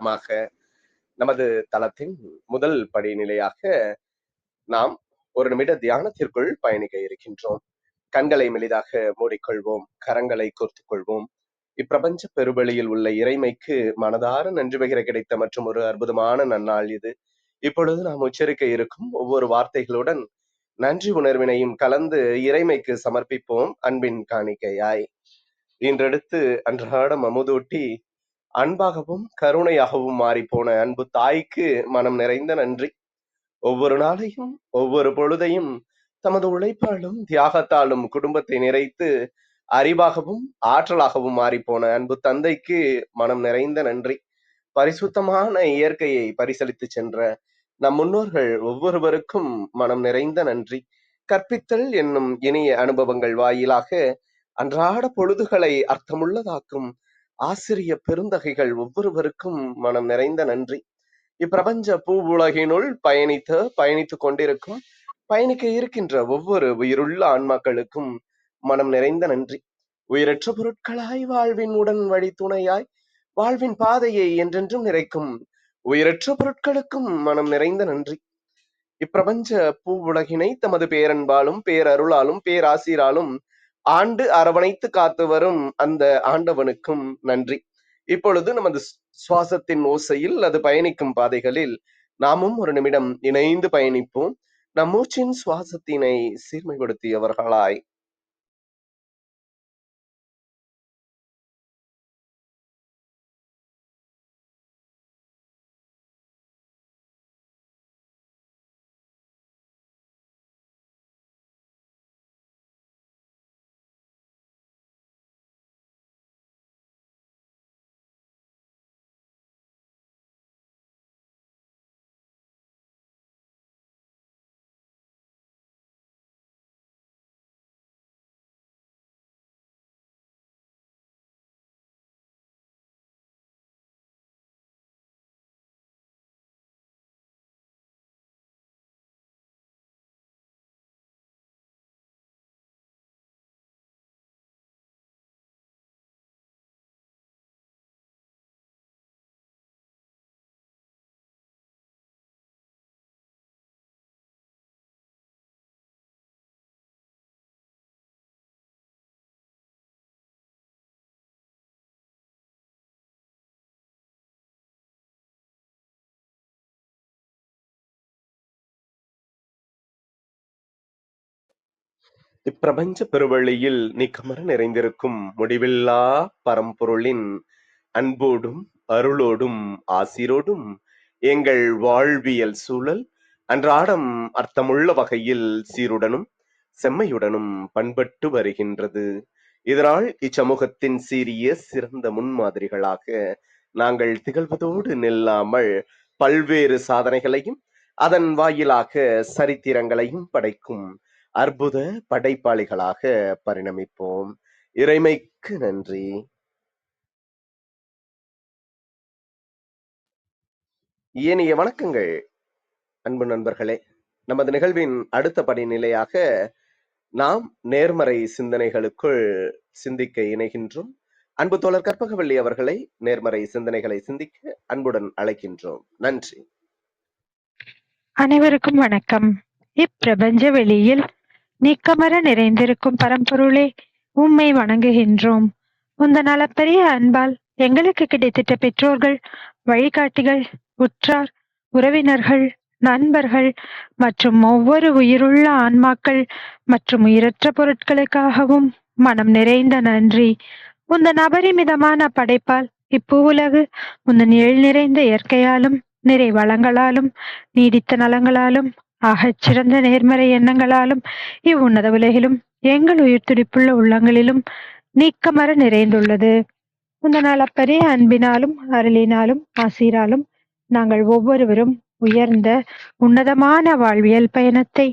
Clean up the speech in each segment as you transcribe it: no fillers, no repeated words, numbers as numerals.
மாக நமது தளத்தின் முதல் படிநிலையாக நாம் ஒரு நிமிட தியானத்திற்குள் பயணிக்க இருக்கின்றோம். கண்களை மெலிதாக மூடிக்கொள்வோம், கரங்களை கோர்த்துக் கொள்வோம். இப்பிரபஞ்ச பெருவெளியில் உள்ள இறைமைக்கு மனதார நன்றி பகிர கிடைத்த மற்றும் ஒரு அற்புதமான நன்னாள் இது. இப்பொழுது நாம் உச்சரிக்க இருக்கும் ஒவ்வொரு வார்த்தைகளுடன் நன்றி உணர்வினையும் கலந்து இறைமைக்கு சமர்ப்பிப்போம் அன்பின் காணிக்கையாய். இன்றெடுத்து அன்றாடம் அமுதூட்டி அன்பாகவும் கருணையாகவும் மாறிப்போன அன்பு தாய்க்கு மனம் நிறைந்த நன்றி. ஒவ்வொரு நாளையும் ஒவ்வொரு பொழுதையும் தமது உழைப்பாலும் தியாகத்தாலும் குடும்பத்தை நிறைத்து அறிவாகவும் ஆற்றலாகவும் மாறிப்போன அன்பு தந்தைக்கு மனம் நிறைந்த நன்றி. பரிசுத்தமான இயற்கையை பரிசளித்து சென்ற நம் முன்னோர்கள் ஒவ்வொருவருக்கும் மனம் நிறைந்த நன்றி. கற்பித்தல் என்னும் இனிய அனுபவங்கள் வாயிலாக அன்றாட பொழுதுகளை அர்த்தமுள்ளதாக்கும் ஆசிரிய பெருந்தகைகள் ஒவ்வொருவருக்கும் மனம் நிறைந்த நன்றி. இப்பிரபஞ்ச பூ உலகினுள் பயணித்துக் கொண்டிருக்கும் பயணிக்க இருக்கின்ற ஒவ்வொரு உயிருள்ள ஆன்மாக்களுக்கும் மனம் நிறைந்த நன்றி. உயிரற்ற பொருட்களாய் வாழ்வின் உடன் வழி துணையாய் வாழ்வின் பாதையை என்றென்றும் நிறைக்கும் உயிரற்ற பொருட்களுக்கும் மனம் நிறைந்த நன்றி. இப்பிரபஞ்ச பூ உலகினை தமது பேரன்பாலும் பேரருளாலும் பேராசிராலும் ஆண்டு அரவணைத்து காத்து வரும் அந்த ஆண்டவனுக்கும் நன்றி. இப்பொழுது நமது சுவாசத்தின் ஓசையில் அது பயணிக்கும் பாதைகளில் நாமும் ஒரு நிமிடம் இணைந்து பயணிப்போம். நம் மூச்சின் சுவாசத்தினை சீர்மைப்படுத்தியவர்களாய். இப்பிரபஞ்ச பெருவெளியில் நீக்கமர நிறைந்திருக்கும் முடிவில்லா பரம்பொருளின் அன்போடும் அருளோடும் ஆசிரோடும் எங்கள் வாழ்வியல் சூழல் அன்றாடம் அர்த்தமுள்ள வகையில் சீருடனும் செம்மையுடனும் பண்பட்டு வருகின்றது. இதனால் இச்சமூகத்தின் சீரிய சிறந்த முன்மாதிரிகளாக நாங்கள் திகழ்வதோடு நில்லாமல் பல்வேறு சாதனைகளையும் அதன் வாயிலாக சரித்திரங்களையும் படைக்கும் அற்புத படைப்பாளிகளாக பரிணமிப்போம். இறைமைக்கு நன்றி. இனிய வணக்கங்கள் அன்பு நண்பர்களே. நமது நிகழ்வின் அடுத்த படிநிலையாக நாம் நேர்மறை சிந்தனைகளுக்குள் சிந்திக்க இணைகின்றோம். அன்பு தோழர் கற்பகவள்ளி அவர்களை நேர்மறை சிந்தனைகளை சிந்திக்க அன்புடன் அழைக்கின்றோம். நன்றி. அனைவருக்கும் வணக்கம். இப்பிரபஞ்ச வெளியில் நீக்கமர நிறைந்திருக்கும் பரம்பொருளே, உம்மை வணங்குகின்றோம். உந்த நலப்பெரிய அன்பால் எங்களுக்கு கிடைத்திட்ட பெற்றோர்கள், வழிகாட்டிகள், உற்றார், உறவினர்கள், நண்பர்கள் மற்றும் ஒவ்வொரு உயிருள்ள ஆன்மாக்கள் மற்றும் உயிரற்ற பொருட்களுக்காகவும் மனம் நிறைந்த நன்றி. உந்தன் அபரிமிதமான படைப்பால் இப்பூவுலகு உந்தன் எழில் நிறைந்த இயற்கையாலும் நிறை வளங்களாலும் நீடித்த நலங்களாலும் ஆகச்சிறந்த நேர்மறை எண்ணங்களாலும் இவ்வுன்னத உலகிலும் எங்கள் உயிர் துடிப்புள்ள உள்ளங்களிலும் நீக்கமர நிறைந்துள்ளது. உந்தன் அளப்பரிய அன்பினாலும் அருளினாலும் ஆசீராலும் நாங்கள் ஒவ்வொருவரும் உயர்ந்த உன்னதமான வாழ்வியல் பயணத்தை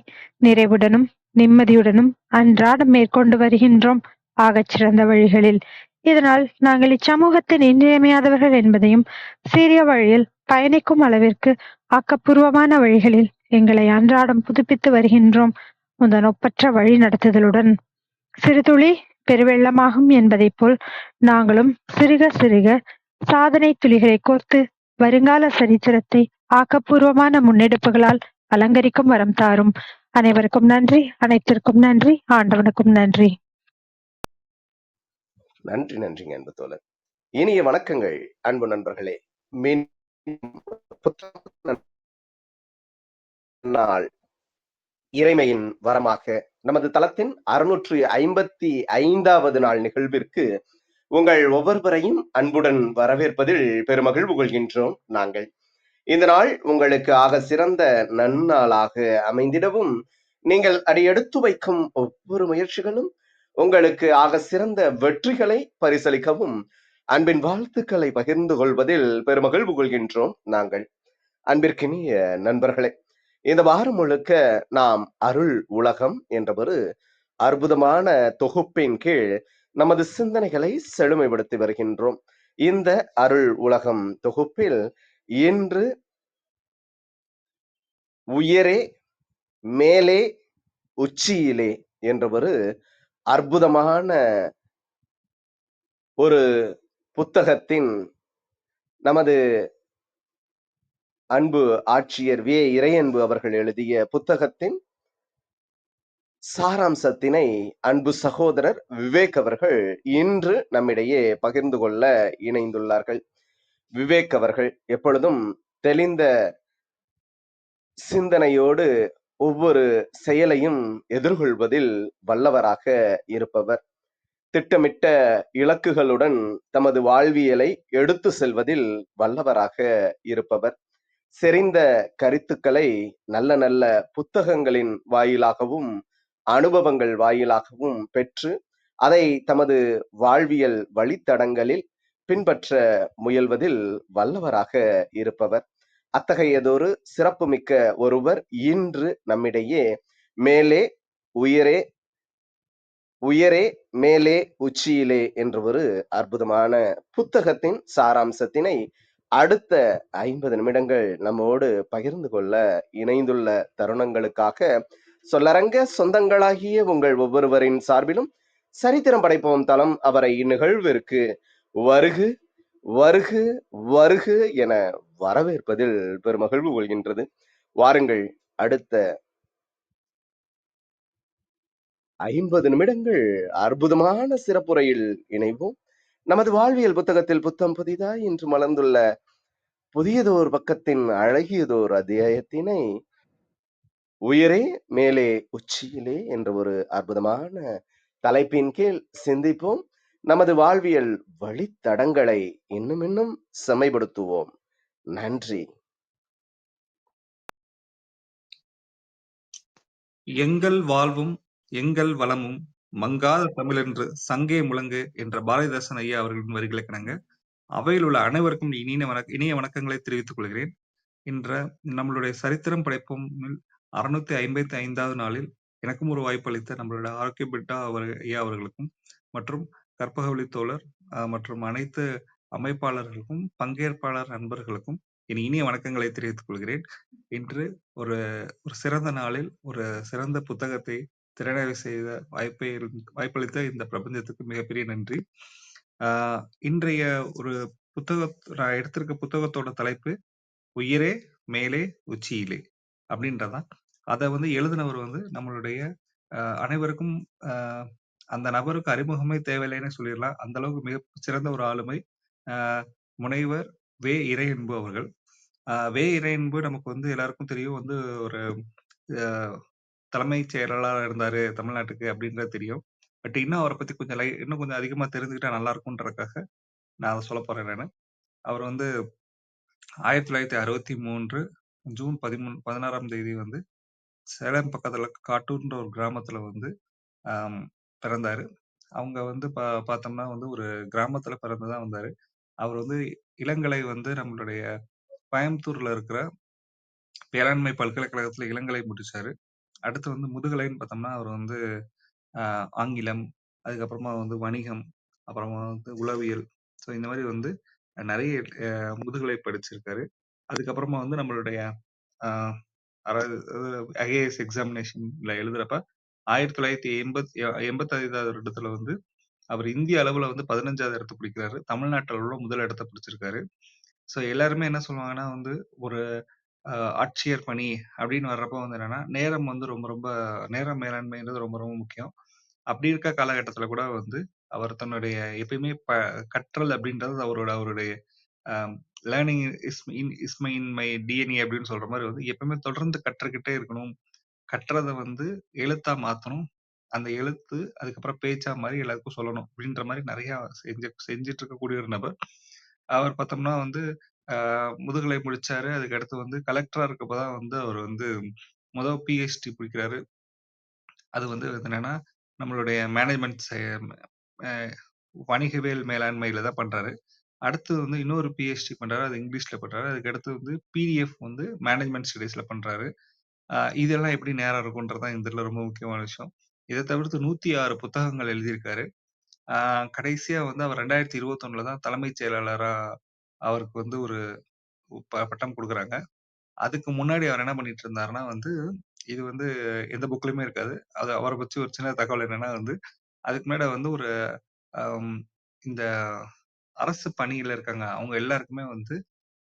நிறைவுடனும் நிம்மதியுடனும் அன்றாடம் மேற்கொண்டு வருகின்றோம், ஆகச்சிறந்த வழிகளில். இதனால் நாங்கள் இச்சமூகத்தின் இன்றியமையாதவர்கள் என்பதையும் சீரிய வழியில் பயணிக்கும் அளவிற்கு ஆக்கப்பூர்வமான வழிகளில் எங்களை அன்றாடம் புதுப்பித்து வருகின்றோம், உந்தன் ஒப்பற்ற வழி நடத்துதலுடன். சிறுதுளி பெருவெள்ளமாகும் என்பதைப் போல் நாங்களும் சிறுக சிறுக சாதனை துளிகளை கோர்த்து வருங்கால சரித்திரத்தை ஆக்கப்பூர்வமான முன்னெடுப்புகளால் அலங்கரிக்கும் வரம் தாரும். அனைவருக்கும் நன்றி, அனைத்திற்கும் நன்றி, ஆண்டவனுக்கும் நன்றி. நன்றி, நன்றிங்க அன்பு தோழர். இனிய வணக்கங்கள் அன்பு நண்பர்களே. நாள் இறைமையின் வரமாக நமது தளத்தின் 655வது நாள் நிகழ்விற்கு உங்கள் ஒவ்வொருவரையும் அன்புடன் வரவேற்பதில் பெருமகிழ்வு கொள்கின்றோம் நாங்கள். இந்த நாள் உங்களுக்கு ஆக சிறந்த நன்னாளாக அமைந்திடவும், நீங்கள் அடியெடுத்து வைக்கும் ஒவ்வொரு முயற்சிகளும் உங்களுக்கு ஆக சிறந்த வெற்றிகளை பரிசளிக்கவும் அன்பின் வாழ்த்துக்களை பகிர்ந்து கொள்வதில் பெருமகிழ்வு கொள்கின்றோம் நாங்கள். அன்பிற்கினிய நண்பர்களே, இந்த வாரம் முழுக்க நாம் அருள் உலகம் என்ற ஒரு அற்புதமான தொகுப்பின் கீழ் நமது சிந்தனைகளை செழுமைப்படுத்தி வருகின்றோம். இந்த அருள் உலகம் தொகுப்பில் இன்று உயரே மேலே உச்சியிலே என்ற ஒரு அற்புதமான ஒரு புத்தகத்தின் நமது அன்பு ஆட்சியர் வே இறையன்பு அவர்கள் எழுதிய புத்தகத்தின் சாராம்சத்தினை அன்பு சகோதரர் விவேக் அவர்கள் இன்று நம்மிடையே பகிர்ந்து கொள்ள இணைந்துள்ளார்கள். விவேக் அவர்கள் எப்பொழுதும் தெளிந்த சிந்தனையோடு ஒவ்வொரு செயலையும் எதிர்கொள்வதில் வல்லவராக இருப்பவர். திட்டமிட்ட இலக்குகளுடன் தமது வாழ்வியலை எடுத்து செல்வதில் வல்லவராக இருப்பவர். செறிந்த கருத்துக்களை நல்ல நல்ல புத்தகங்களின் வாயிலாகவும் அனுபவங்கள் வாயிலாகவும் பெற்று அதை தமது வாழ்வியல் வழித்தடங்களில் பின்பற்ற முயல்வதில் வல்லவராக இருப்பவர். அத்தகையதொரு சிறப்புமிக்க ஒருவர் இன்று நம்மிடையே மேலே உயரே உயரே மேலே உச்சியிலே என்ற ஒரு அற்புதமான புத்தகத்தின் சாராம்சத்தினை அடுத்த 50 நிமிடங்கள் நம்மோடு பகிர்ந்து கொள்ள இணைந்துள்ள தருணங்களுக்காக சொல்லரங்க சொந்தங்களாகிய உங்கள் ஒவ்வொருவரின் சார்பிலும் சரித்திரம் படைப்போம் தளம் அவரை இந்நிகழ்விற்கு வருகு வருகு வருகு என வரவேற்பதில் பெருமகிழ்வு கொள்கின்றது. வாருங்கள், அடுத்த 50 நிமிடங்கள் அற்புதமான சிறப்புரையில் இணைவோம். நமது வாழ்வியல் புத்தகத்தில் புத்தம் புதிதாய் இன்று மலர்ந்துள்ள புதியதோர் பக்கத்தின் அழகியதோர் அத்தியாயத்தினை உயரே மேலே உச்சியிலே என்ற ஒரு அற்புதமான தலைப்பின் கீழ் சிந்திப்போம். நமது வாழ்வியல் வழித்தடங்களை இன்னும் இன்னும் செம்மைப்படுத்துவோம். நன்றி. எங்கள் வாழ்வும் எங்கள் வளமும் மங்காத தமிழென்று சங்கே முழங்கு என்ற பாரதிதாசன் ஐயா அவர்களின் வரிகளை கிணங்க அவையில் உள்ள அனைவருக்கும் இனிய வணக்கங்களை தெரிவித்துக் கொள்கிறேன். இன்ற நம்மளுடைய சரித்திரம் படைப்போம் 655வது நாளில் எனக்கும் ஒரு வாய்ப்பு அளித்த நம்மளுடைய ஆரோக்கிய பிட்டா ஐயா அவர்களுக்கும் மற்றும் கற்பகவழி தோழர் மற்றும் அனைத்து அமைப்பாளர்களுக்கும் பங்கேற்பாளர் நண்பர்களுக்கும் என் இனிய வணக்கங்களை தெரிவித்துக் கொள்கிறேன். இன்று ஒரு சிறந்த நாளில் ஒரு சிறந்த புத்தகத்தை திறனாய்வு செய்த வாய்ப்பளித்த இந்த பிரபஞ்சத்துக்கு மிகப்பெரிய நன்றி. இன்றைய ஒரு நான் எடுத்திருக்க புத்தகத்தோட தலைப்பு உயரே மேலே உச்சியிலே அப்படின்றதான். அதை எழுதினவர் நம்மளுடைய அனைவருக்கும் அந்த நபருக்கு அறிமுகமே தேவையில்லைன்னு சொல்லிடலாம். அந்த அளவுக்கு மிக சிறந்த ஒரு ஆளுமை முனைவர் வே இறையன்பு அவர்கள். வே இறையன்பு நமக்கு எல்லாருக்கும் தெரியும், ஒரு தலைமைச் செயலாளராக இருந்தாரு தமிழ்நாட்டுக்கு அப்படின்றது தெரியும். பட் இன்னும் அவரை பத்தி இன்னும் கொஞ்சம் அதிகமா தெரிஞ்சுக்கிட்டா நல்லா இருக்கும்ன்றதுக்காக நான் அதை சொல்ல போறேன். நான் அவர் 1963 ஜூன் 16ஆம் தேதி சேலம் பக்கத்துல காட்டூர்ன்ற ஒரு கிராமத்துல பிறந்தாரு. அவங்க பார்த்தோம்னா ஒரு கிராமத்துல பிறந்துதான் வந்தாரு. அவர் இளங்கலை நம்மளுடைய கோயம்புத்தூர்ல இருக்கிற வேளாண்மை பல்கலைக்கழகத்துல இளங்கலை முடிச்சாரு. அடுத்து முதுகலைன்னு பார்த்தோம்னா அவர் ஆங்கிலம், அதுக்கப்புறமா வணிகம், அப்புறமா உளவியல், ஸோ இந்த மாதிரி நிறைய முதுகலை படிச்சிருக்காரு. அதுக்கப்புறமா நம்மளுடைய ஐஏஎஸ் எக்ஸாமினேஷன்ல எழுதுறப்ப 1985 வருடத்துல அவர் இந்திய அளவுல 15வது இடத்தை பிடிக்கிறாரு. தமிழ்நாட்டு அளவுல முதல் இடத்தை பிடிச்சிருக்காரு. ஸோ எல்லாருமே என்ன சொல்லுவாங்கன்னா வந்து, ஒரு ஆட்சியர் பணி அப்படின்னு வர்றப்போ வந்து என்னன்னா, நேரம் வந்து ரொம்ப ரொம்ப நேர மேலாண்மைன்றது ரொம்ப ரொம்ப முக்கியம். அப்படி இருக்க காலகட்டத்தில கூட வந்து, அவர் தன்னுடைய எப்பயுமே கற்றல் அப்படின்றது அவரோட அவருடைய அம் லேர்னிங் இஸ் மை டிஎன்ஏ அப்படின்னு சொல்ற மாரி வந்து, எப்பவுமே தொடர்ந்து கற்றுக்கிட்டே இருக்கணும். கற்றத வந்து எழுத்தா மாத்தணும். அந்த எழுத்து அதுக்கப்புறம் பேச்சா மாறி எல்லாருக்கும் சொல்லணும். அப்படின்ற மாரி நெறையா செஞ்சுட்டு இருக்கக்கூடிய ஒரு நபர். அவர் பார்த்தோம்னா வந்து முதுகலை முடிச்சாரு. அதுக்கு அடுத்து வந்து கலெக்டரா இருக்கப்ப தான் வந்து அவர் வந்து பிஹெச்டி முடிக்கிறாரு. அது வந்து என்னன்னா, நம்மளுடைய மேனேஜ்மெண்ட் அ வணிகவியல் மேலாண்மையில தான் பண்றாரு. அடுத்து வந்து இன்னொரு பிஹெச்டி பண்றாரு. அது இங்கிலீஷ்ல பண்றாரு. அதுக்கு அடுத்து வந்து பிடிஎஃப் வந்து மேனேஜ்மெண்ட் ஸ்டடீஸ்ல பண்றாரு. இதெல்லாம் எப்படி நேரம் இருக்கும்ன்றது தான் இந்த இதுல ரொம்ப முக்கியமான விஷயம். இத தவிர்த்து 106 புத்தகங்கள் எழுதியிருக்காரு. ஆ கடைசியா வந்து அவர் 2021ல தான் தலைமைச் செயலாளரா அவருக்கு வந்து ஒரு பட்டம் குடுக்குறாங்க. அதுக்கு முன்னாடி அவர் என்ன பண்ணிட்டு இருந்தாருன்னா வந்து, இது வந்து எந்த புக்லயுமே இருக்காது. அது அவர பத்தி ஒரு சின்ன தகவல் என்னன்னா வந்து, அதுக்கு முன்னாடி வந்து ஒரு அம் இந்த அரசு பணியில இருக்காங்க. அவங்க எல்லாருக்குமே வந்து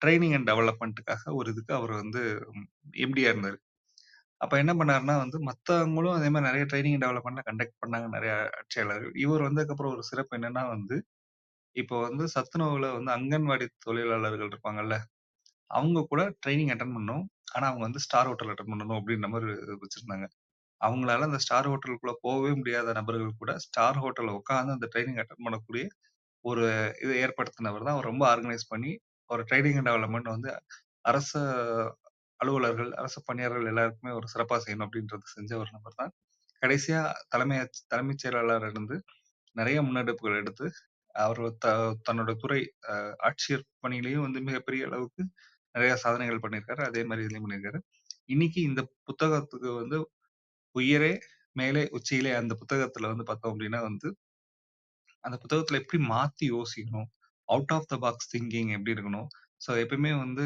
ட்ரெய்னிங் அண்ட் டெவலப்மென்ட்க்காக ஒரு இதுக்கு அவர் வந்து எம்டியா இருந்தாரு. அப்ப என்ன பண்ணாருன்னா வந்து, மத்தவங்களும் அதே மாரி நெறைய ட்ரெய்னிங் அண்ட் டெவலப்மென்ட்லாம் கண்டக்ட் பண்ணாங்க நெறைய ஆட்சியாளர்கள். இவர் வந்ததுக்கப்புறம் ஒரு சிறப்பு என்னன்னா வந்து, இப்போ வந்து சத்துணவுல வந்து அங்கன்வாடி தொழிலாளர்கள் இருப்பாங்கல்ல, அவங்க கூட ட்ரெய்னிங் அட்டெண்ட் பண்ணணும். ஆனா அவங்க வந்து ஸ்டார் ஹோட்டல் அட்டெண்ட் பண்ணணும் அப்படின்ற மாரி வச்சிருந்தாங்க. அவங்களால அந்த ஸ்டார் ஹோட்டலுக்குள்ள போகவே முடியாத நபர்கள் கூட ஸ்டார் ஹோட்டல்ல உட்கார்ந்து அந்த ட்ரெய்னிங் அட்டெண்ட் பண்ணக்கூடிய ஒரு இத ஏற்படுத்தினவர் தான். அவர் ரொம்ப ஆர்கனைஸ் பண்ணி ஒரு ட்ரெய்னிங் அண்ட் டெவலப்மென்ட் வந்து அரசு அலுவலர்கள், அரசு பணியாளர்கள் எல்லாருக்குமே ஒரு சிறப்பா செய்யணும் அப்படின்றத செஞ்ச ஒரு நபர் தான். கடைசியா தலைமைச் செயலாளரா இருந்து நெறைய முன்னெடுப்புகள் எடுத்து, அவரு தன்னோட துறை ஆட்சியர் பணியிலயும் வந்து மிகப்பெரிய அளவுக்கு நெறைய சாதனைகள் பண்ணியிருக்காரு. அதே மாரி இதுலயும் பண்ணியிருக்காரு. இன்னைக்கு இந்த புத்தகத்துக்கு வந்து "உயரே மேலே உச்சியிலே" அந்த புத்தகத்துல வந்து பார்த்தோம் அப்படின்னா வந்து, அந்த புத்தகத்துல எப்படி மாத்தி யோசிக்கணும், out of the box thinking எப்படி இருக்கணும். ஸோ எப்பயுமே வந்து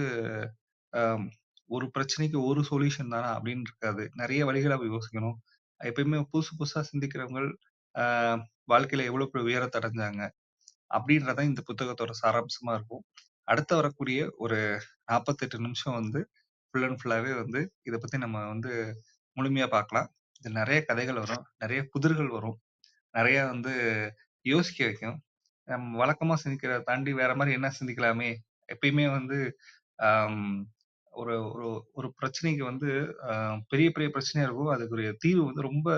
அம் ஒரு பிரச்சனைக்கு ஒரு சொல்யூஷன் தானா அப்படின்னு இருக்காது. நெறைய வழிகள யோசிக்கணும். எப்பயுமே புதுசு புதுசா சிந்திக்கிறவங்கள் அ வாழ்க்கையில எவ்வளோ பெரிய உயரத்த அடைஞ்சாங்க. அப்படின்றது தான் இந்த புத்தகத்தோட சாராம்சமா இருக்கும். அடுத்து வரக்கூடிய ஒரு 48 நிமிஷம் வந்து ஃபுல் அண்ட் ஃபுல்லாவே வந்து இத பத்தி நம்ம வந்து முழுமையா பார்க்கலாம். இதுல நெறைய கதைகள் வரும். நெறைய புதிர்கள் வரும். நெறைய வந்து யோசிக்க வைக்கும். வழக்கமா சிந்திக்கிறத தாண்டி வேற மாரி என்ன சிந்திக்கலாமே! எப்பயுமே வந்து அம் ஒரு ஒரு ஒரு பிரச்சனைக்கு வந்து அ பெரிய பெரிய பிரச்சனையா இருக்கும். அதுக்குரிய தீர்வு வந்து ரொம்ப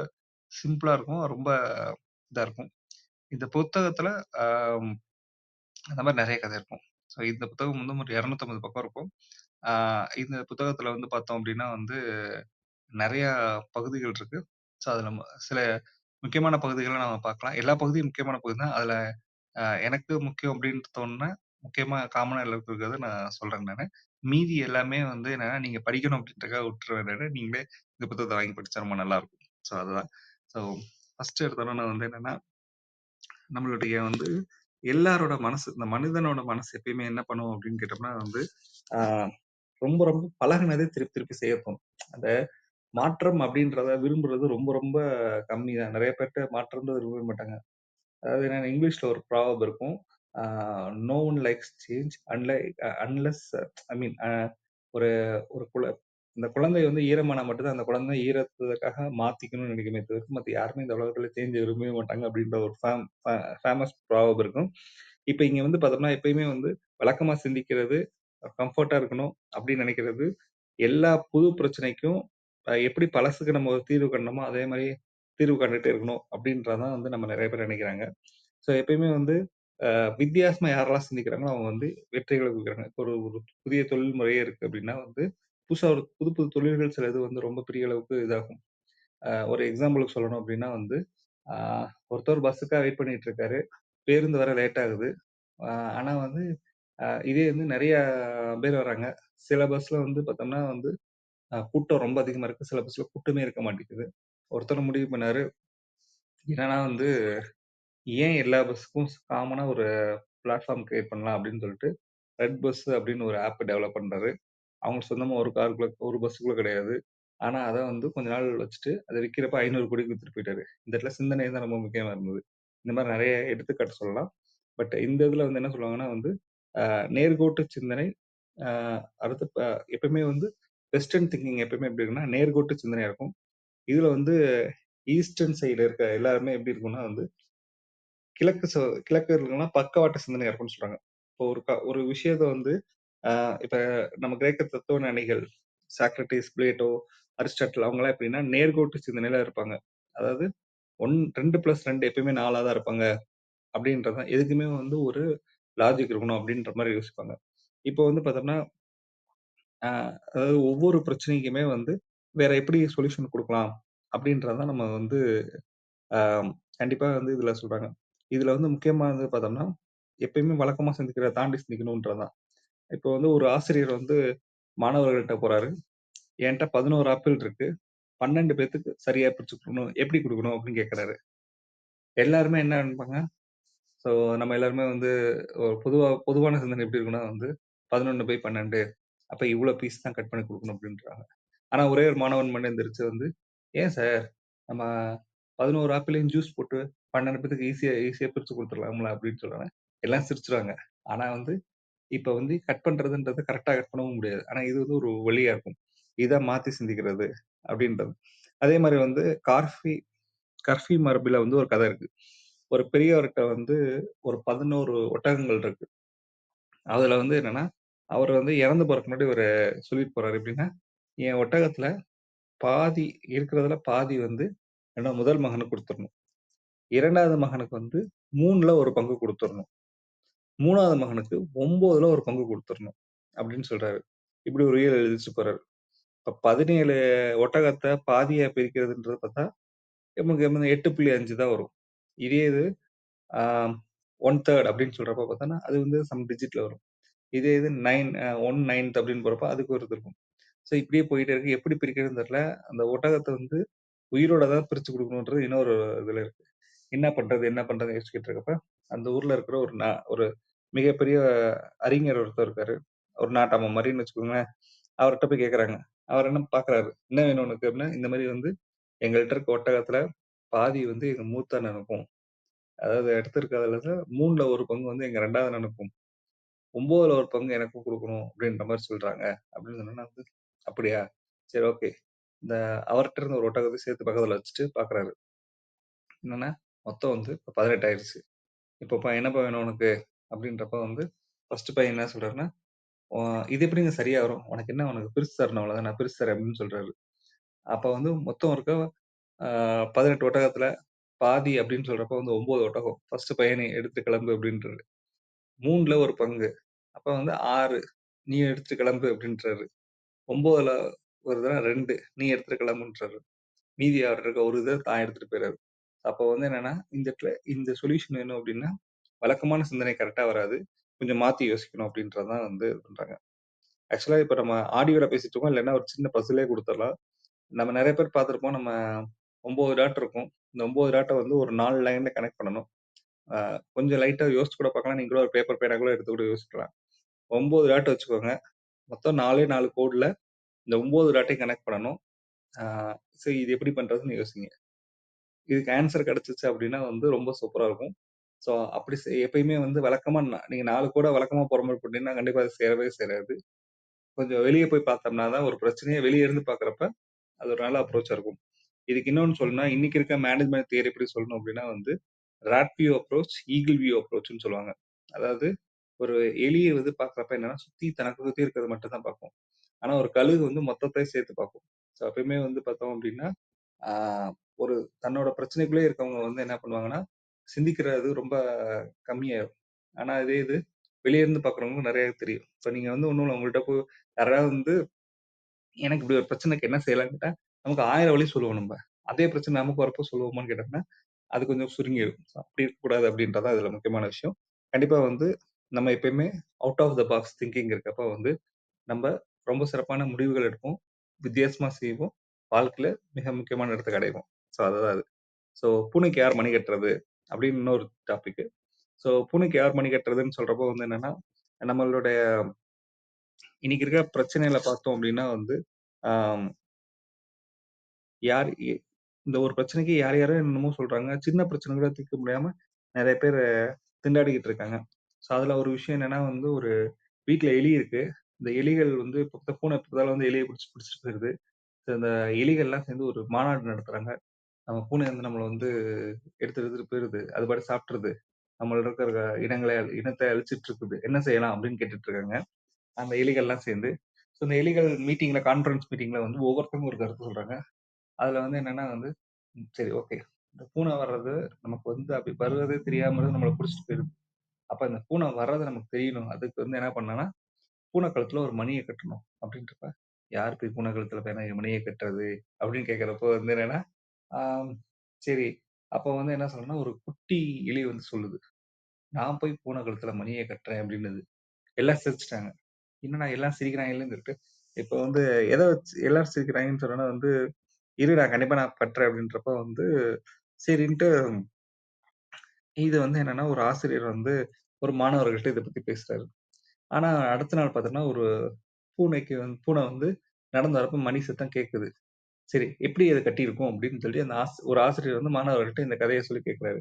சிம்பிளா இருக்கும். ரொம்ப இதா இருக்கும். இந்த புத்தகத்துல அ அந்த மாரி நெறைய கதை இருக்கும். ஸோ இந்த புத்தகம் வந்து ஒரு 250 பக்கம் இருக்கும். ஆ இந்த புத்தகத்துல வந்து பார்த்தோம் அப்டின்னா வந்து நெறைய பகுதிகள் இருக்கு. ஸோ அதுல சில முக்கியமான பகுதிகள நம்ம பார்க்கலாம். எல்லா பகுதியும் முக்கியமான பகுதி தான். அதுல எனக்கு முக்கியம் அப்டின்னு தோணுன முக்கியமா காமனா எல்லாருக்கும் இருக்கிறத நான் சொல்றேன் நானு. மீதி எல்லாமே வந்து என்னன்னா, நீங்க படிக்கணும் அப்டின்றதுக்காக விட்டுருவேன் நானு. நீங்களே இந்த புத்தகத்த வாங்கி படிச்சா ரொம்ப நல்லாருக்கும். ஸோ அதுதான். ஸோ ஃபர்ஸ்ட் எடுத்தோனே வந்து என்னன்னா, நம்மளுடைய வந்து எல்லாரோட மனசு இந்த மனிதனோட மனசு எப்பயுமே என்ன பண்ணும் அப்டின்னு கேட்டோம்னா வந்து, ஆ ரொம்ப ரொம்ப பழகுனதே திருப்பி திருப்பி செய்ய தோணும். அந்த மாற்றம் அப்டின்றத விரும்புறது ரொம்ப ரொம்ப கம்மி தான். நெறைய பேர்ட்ட மாற்றம்ன்றத விரும்பவே மாட்டாங்க. அதாவது என்னன்னா இங்கிலீஷ்ல ஒரு ப்ராவர்ப் இருக்கும். ஆ "no one likes change unless I mean ஒரு ஒரு இந்த குழந்தை வந்து ஈரமானா மட்டும் தான் அந்த குழந்தை ஈரத்துக்காக மாத்திக்கணும்னு நினைக்குமே தவிர்த்து, மத்த யாருமே இந்த உலகத்துல சேஞ்ச விரும்பவே மாட்டாங்க." அப்படின்ற ஒரு ஃபேமஸ் ப்ராவர்ப் இருக்கும். இப்ப இங்க வந்து பார்த்தோம்னா, எப்பயுமே வந்து வழக்கமா சிந்திக்கிறது, கம்ஃபர்ட்டா இருக்கணும் அப்படின்னு நினைக்கிறது, எல்லா புது பிரச்சனைக்கும் எப்படி பழசுக்கு நம்ம ஒரு தீர்வு கண்டோமோ, அதே மாரி தீர்வு கண்டுட்டே இருக்கணும் அப்படின்றது தான் வந்து நம்ம நெறைய பேர் நினைக்கிறாங்க. ஸோ எப்பயுமே வந்து வித்தியாசமா யாரெல்லாம் சிந்திக்கிறாங்களோ, அவங்க வந்து வெற்றிகள குவிக்கிறாங்க. இப்போ ஒரு ஒரு புதிய தொழில் முறையே இருக்கு அப்படின்னா வந்து, புதுசா ஒரு புது புது தொழில்கள் சில இது வந்து ரொம்ப பெரிய அளவுக்கு இதாகும். ஒரு எக்ஸாம்பிளுக்கு சொல்லணும் அப்படின்னா வந்து, அ ஒருத்தர் பஸ்ஸுக்காக வெயிட் பண்ணிட்டு இருக்காரு. பேருந்து வர லேட் ஆகுது. அ ஆனா வந்து இதே வந்து நெறைய பேர் வராங்க. சில பஸ்ல வந்து பார்த்தோம்னா வந்து கூட்டம் ரொம்ப அதிகமா இருக்கு. சில பஸ்ல கூட்டமே இருக்க மாட்டேங்குது. ஒருத்தர் முடிவு பண்ணாரு, என்னன்னா வந்து ஏன் எல்லா பஸ்ஸுக்கும் காமனா ஒரு பிளாட்ஃபார்ம் கிரியேட் பண்ணலாம் அப்படின்னு சொல்லிட்டு, ரெட் பஸ் அப்படின்னு ஒரு ஆப் டெவலப் பண்றாரு. அவங்களுக்கு சொந்தமா ஒரு காருக்குள்ள ஒரு பஸ் கூட கிடையாது. ஆனா அத வந்து கொஞ்ச நாள் வச்சுட்டு, அத விக்கிறப்ப 500,00,00,000க்கு வித்துட்டு போயிட்டாரு. இந்த இடத்துல சிந்தனை தான் ரொம்ப முக்கியமா இருந்தது. இந்த மாரி நெறைய எடுத்துக்காட்டு சொல்லலாம். பட் இந்த இதுல வந்து என்ன சொல்லுவாங்கன்னா வந்து, நேர்கோட்டு சிந்தனை. அடுத்து எப்பயுமே வந்து வெஸ்டர்ன் திங்கிங் எப்பயுமே எப்படி இருக்குன்னா நேர்கோட்டு சிந்தனையா இருக்கும். இதுல வந்து ஈஸ்டர்ன் சைடுல இருக்க எல்லாருமே எப்படி இருக்கும்னா வந்து கிழக்கு இருக்குன்னா பக்கவாட்டு சிந்தனையா இருக்கும்னு சொல்றாங்க. இப்போ ஒரு விஷயத்த வந்து இப்ப நம்ம கிரேக்க தத்துவ ஞானிகள் சாக்ரட்டிஸ், பிளேட்டோ, அரிஸ்டாட்டில் அவங்கலாம் எப்படின்னா நேர்கோட்டு சிந்தனையில இருப்பாங்க. அதாவது 2+2 எப்பயுமே 4ஆ தான் இருப்பாங்க அப்படின்றது தான். எதுக்குமே வந்து ஒரு லாஜிக் இருக்கணும் அப்படின்ற மாதிரி யோசிப்பாங்க. இப்போ வந்து பார்த்தோம்னா, அதாவது ஒவ்வொரு பிரச்சனைக்குமே வந்து வேற எப்படி சொல்யூஷன் குடுக்கலாம் அப்படின்றத நம்ம வந்து அ கண்டிப்பா வந்து இதுல சொல்றாங்க. இதுல வந்து முக்கியமானது பார்த்தோம்னா, எப்பயுமே வழக்கமா சிந்திக்கிறத தாண்டி சிந்திக்கணும்ன்றது தான். இப்போ வந்து ஒரு ஆசிரியர் வந்து மாணவர்கள்ட்ட போறாரு. என்ட்ட 11 ஆப்பிள் இருக்கு. 12 பேத்துக்கு சரியா பிரிச்சு குடுக்கணும். எப்படி குடுக்கணும்? அப்படின்னு கேட்கிறாரு. எல்லாருமே என்ன நெனைப்பாங்க? ஸோ நம்ம எல்லாருமே வந்து ஒரு பொதுவான சிந்தனை எப்படி இருக்குன்னா வந்து 11/12 அப்ப இவ்ளோ பீஸ் தான் கட் பண்ணி குடுக்கணும் அப்படின்றாங்க. ஆனா ஒரே ஒரு மாணவன் மட்டும் எந்திரிச்சு வந்து, "ஏன் சார் நம்ம 11 ஆப்பிளையும் ஜூஸ் போட்டு 12 பேத்துக்கு ஈஸியா பிரிச்சு குடுத்துடலாம்ல" அப்படின்னு சொல்றாங்க. எல்லாம் சிரிச்சுருவாங்க. ஆனா வந்து இப்ப வந்து கட் பண்றதுன்றது கரெக்ட்டா கட் பண்ணவும் முடியாது. ஆனா இது வந்து ஒரு வழியா இருக்கும். இத மாத்தி சிந்திக்கிறது அப்படின்றது. அதே மாரி வந்து கர்ஃபி மரபுல வந்து ஒரு கதை இருக்கு. ஒரு பெரியவர்ட்ட வந்து ஒரு 11 ஒட்டகங்கள் இருக்கு. அதுல வந்து என்னன்னா, அவர் வந்து இறந்து போறதுக்கு முன்னாடி ஒரு சொல்லிட்டு போறாரு. எப்படின்னா, என் ஒட்டகத்துல பாதி இருக்கிறதுல பாதி வந்து என்னோட முதல் மகனுக்கு குடுத்துறணும். 2வது மகனுக்கு வந்து 3ல ஒரு பங்கு குடுத்துறணும். 3வது மகனுக்கு 9ல ஒரு பங்கு குடுத்துறணும். அப்படின்னு சொல்றாரு. இப்படி ஒரு உயில் எழுதிட்டு போறாரு. இப்ப 17 ஒட்டகத்த பாதியா பிரிக்கிறதுன்றது பார்த்தா, நமக்கு வந்து 8.5 தான் வரும். இதே இது ஆ 1/3 அப்படின்னு சொல்றப்ப பார்த்தோம்னா, அது வந்து சம் டிஜிட்ல வரும். இதே இது 1/9 அப்படின்னு போறப்ப அதுக்கு ஒரு இது இருக்கும். ஸோ இப்படியே போயிட்டே இருக்கு. எப்படி பிரிக்கிறதுன்னு தெரியல. அந்த ஒட்டகத்த வந்து உயிரோட தான் பிரிச்சு குடுக்கணுன்றது இன்னொரு இதுல இருக்கு. என்ன பண்றதுன்னு யோசிச்சுட்டு இருக்கப்ப, அந்த ஊர்ல இருக்கிற ஒரு மிகப்பெரிய அறிஞர் ஒருத்தர் இருக்காரு. ஒரு நாட்டாம மாரின்னு வச்சுக்கோங்களேன். அவர்ட்ட போய் கேட்கறாங்க. அவர் என்ன பார்க்குறாரு. "என்ன வேணும் உனக்கு?" அப்படின்னா, இந்த மாரி வந்து எங்கள்ட்ட இருக்க ஒட்டகத்துல பாதி வந்து எங்க மூத்த அண்ணனுக்கும், அதாவது எடுத்திருக்கிறதுல 3ல ஒரு பங்கு வந்து எங்க 2வது அண்ணனுக்கும், 9ல ஒரு பங்கு எனக்கும் குடுக்கணும் அப்படின்ற மாரி சொல்றாங்க. அப்படின்னு சொன்னோனே வந்து, "அப்படியா? சரி ஓகே." இந்த அவர்ட்ட இருந்த ஒரு ஒட்டகத்த சேர்த்து பக்கத்துல வச்சுட்டு பார்க்குறாரு. என்னன்னா, மொத்தம் வந்து இப்ப 18 ஆயிருச்சு. இப்ப என்னப்பா வேணும் உனக்கு? அப்படின்றப்ப வந்து, ஃபர்ஸ்ட் பையன் என்ன சொல்றாருன்னா, "ஒ இது எப்படிங்க சரியா வரும்? உனக்கு பிரிச்சு தரணும் அவ்வளவுதான். நான் பிரிச்சு தரேன்" அப்படின்னு சொல்றாரு. அப்ப வந்து மொத்தம் இருக்க அ 18 ஒட்டகத்துல பாதி அப்படின்னு சொல்றப்ப வந்து 9 ஒட்டகம். ஃபர்ஸ்ட் பையனே எடுத்து கிளம்பு அப்படின்றாரு. 3ல ஒரு பங்கு. அப்ப வந்து 6 நீ எடுத்துட்டு கிளம்பு அப்படின்றாரு. 9ல ஒரு தடவ 2 நீ எடுத்துட்டு கிளம்புன்றாரு. மீதி அவர்ட்ட இருக்க ஒரு இத தான் எடுத்துட்டு போயிறாரு. அப்போ வந்து என்னன்னா, இந்த இடத்துல இந்த சொல்யூஷன் வேணும் அப்படின்னா, வழக்கமான சிந்தனை கரெக்ட்டா வராது. கொஞ்சம் மாத்தி யோசிக்கணும் அப்படின்றது தான் வந்து இது பண்றாங்க. ஆக்சுவலா இப்ப நம்ம ஆடியோல பேசிட்டு இருக்கோம். இல்லன்னா ஒரு சின்ன பசிலே குடுத்துரலாம். நம்ம நெறைய பேர் பார்த்திருப்போம். நம்ம 9 டாட் இருக்கும். இந்த 9 டாட்ட வந்து ஒரு 4 லைன்ல கனெக்ட் பண்ணணும். அ கொஞ்சம் லைட்டா யோசிச்சு கூட பார்க்கலாம். நீங்க கூட ஒரு பேப்பர், பேனா கூட எடுத்து கூட யோசிக்கலாம். 9 டாட் வச்சுக்கோங்க. மொத்தம் 4 4 கோடுல இந்த 9 டாட்டையும் கனெக்ட் பண்ணணும். ஆ சரி இது எப்படி பண்றதுன்னு யோசிங்க. இதுக்கு ஆன்ஸர் கிடைச்சுச்சு அப்படின்னா வந்து ரொம்ப சூப்பரா இருக்கும். ஸோ அப்படி எப்பயுமே வந்து வழக்கமா நீங்க 4 கூட வழக்கமா போற மாரி போட்டீங்கன்னா, கண்டிப்பா அது சேரவே சேராது. கொஞ்சம் வெளிய போய் பார்த்தோம்னா தான் ஒரு பிரச்சனைய வெளிய இருந்து பார்க்குறப்ப, அது ஒரு நல்ல அப்ரோச்சா இருக்கும். இதுக்கு இன்னொன்னு சொல்லணும்னா, இன்னைக்கு இருக்க மேனேஜ்மென்ட் தியரி எப்படி சொல்லணும் அப்படின்னா வந்து, rat view approach, eagle view அப்ரோச்ன்னு சொல்லுவாங்க. அதாவது ஒரு எலிய வந்து பார்க்குறப்ப என்னன்னா, தனக்கு சுத்தி இருக்கிறத மட்டும் தான் பார்க்கும். ஆனா ஒரு கழுகு வந்து மொத்தத்தையும் சேர்த்து பார்க்கும். ஸோ எப்பயுமே வந்து பார்த்தோம் அப்படின்னா, ஆ ஒரு தன்னோட பிரச்சனைக்குள்ளே இருக்கவங்க வந்து என்ன பண்ணுவாங்கன்னா, சிந்திக்கிறது ரொம்ப கம்மியாயிரும். ஆனா இதே இது வெளிய இருந்து பார்க்குறவங்களுக்கு நெறைய தெரியும். இப்ப நீங்க வந்து ஒண்ணும் இல்ல உங்கள்ட்ட யாராவது வந்து எனக்கு இப்படி ஒரு பிரச்சனைக்கு என்ன செய்யலாம்ன்னு கேட்டா, நமக்கு 1000 வழி சொல்லுவோம் நம்ப. அதே பிரச்சனை நமக்கு வரப்போ சொல்லுவோமான்னு கேட்டோம்னா, அது கொஞ்சம் சுருங்கிரும். அப்படி இருக்கக்கூடாது அப்படின்றது தான் இதுல முக்கியமான விஷயம். கண்டிப்பா வந்து நம்ம எப்பயுமே out of the box thinking இருக்கப்ப வந்து, நம்ப ரொம்ப சிறப்பான முடிவுகள் எடுப்போம். வித்தியாசமா செய்வோம். வாழ்க்கையில மிக முக்கியமான இடத்துக்கு அடைவோம். ஸோ அதுதான் அது. ஸோ பூனைக்கு யார் மணி கட்டுறது? அப்படின்னு இன்னொரு டாபிக். ஸோ பூனைக்கு யார் மணி கட்டுறதுன்னு சொல்றப்போ வந்து என்னன்னா, நம்மளுடைய இன்னைக்கு இருக்க பிரச்சனைகள பார்த்தோம் அப்படின்னா வந்து, ஆம் யார் எ இந்த ஒரு பிரச்சனைக்கு யார் யாரோ என்னென்னமோ சொல்றாங்க. சின்ன பிரச்சனை கூட தீர்க்க முடியாம நெறைய பேரு திண்டாடிக்கிட்டு இருக்காங்க. ஸோ அதுல ஒரு விஷயம் என்னன்னா வந்து ஒரு வீட்ல எலி இருக்கு. இந்த எலிகள் வந்து இப்ப பூனை இப்பதால வந்து எலிய பிடிச்சிட்டு போயிருது. So அந்த எலிகள்லாம் சேர்ந்து ஒரு மாநாடு நடத்துறாங்க. நம்ம பூனை வந்து நம்மள வந்து எடுத்துட்டு போயிருது. அது பாட்டுக்கு சாப்பிட்டுருது. நம்மள்ட்ட இருக்கிற இனத்தை அழிச்சிட்டு இருக்குது. என்ன செய்யலாம் அப்படின்னு கேட்டுட்டு இருக்காங்க. அந்த எலிகள்லாம் சேர்ந்து. ஸோ இந்த எலிகள் கான்ஃபரன்ஸ் மீட்டிங்ல வந்து ஒவ்வொருத்தவங்க ஒரு கருத்து சொல்றாங்க. அதுல வந்து என்னன்னா வந்து, சரி ஓகே. இந்த பூனை வர்றது நமக்கு வந்து அப்படி வருவதே தெரியாம இருந்து நம்மள புடிச்சிட்டு போயிருது. அப்ப இந்த பூனை வர்றது நமக்கு தெரியணும். அதுக்கு வந்து என்ன பண்ணலாம்னா, பூனை கழுத்துல ஒரு மணிய கட்டணும் அப்படின்றப்ப, யார் போய் பூனை கழுத்துல போய் மணிய கட்டுறது? அப்படின்னு கேட்கிறப்போ வந்து என்னன்னா, ஆம் சரி. அப்ப வந்து என்ன சொல்றேன்னா, ஒரு குட்டி எலி வந்து சொல்லுது. நான் போய் பூனை கழுத்துல மணிய கட்டுறேன் அப்படின்னுது. எல்லாம் சிரிச்சுட்டாங்க. என்னடா எல்லாம் சிரிக்கிறாங்களேன்னு சொல்லிட்டு, இப்ப வந்து எத வச்சு எல்லாரும் சிரிக்கிறாங்கன்னு சொன்னோனே வந்து, இரு நான் கண்டிப்பா நான் கட்டுறேன் அப்படின்றப்ப வந்து, சரின்ட்டு இது வந்து என்னன்னா, ஒரு ஆசிரியர் வந்து ஒரு மாணவர்கள்ட்ட இத பத்தி பேசுறாரு. ஆனா அடுத்த நாள் பார்த்தோம்னா, ஒரு பூனை வந்து நடந்து வரப்ப மணி சத்தம் கேட்குது. சரி எப்படி அத கட்டியிருக்கும் அப்படின்னு சொல்லி அந்த ஒரு ஆசிரியர் வந்து மாணவர்கள்ட்ட இந்த கதைய சொல்லி கேட்கிறாரு.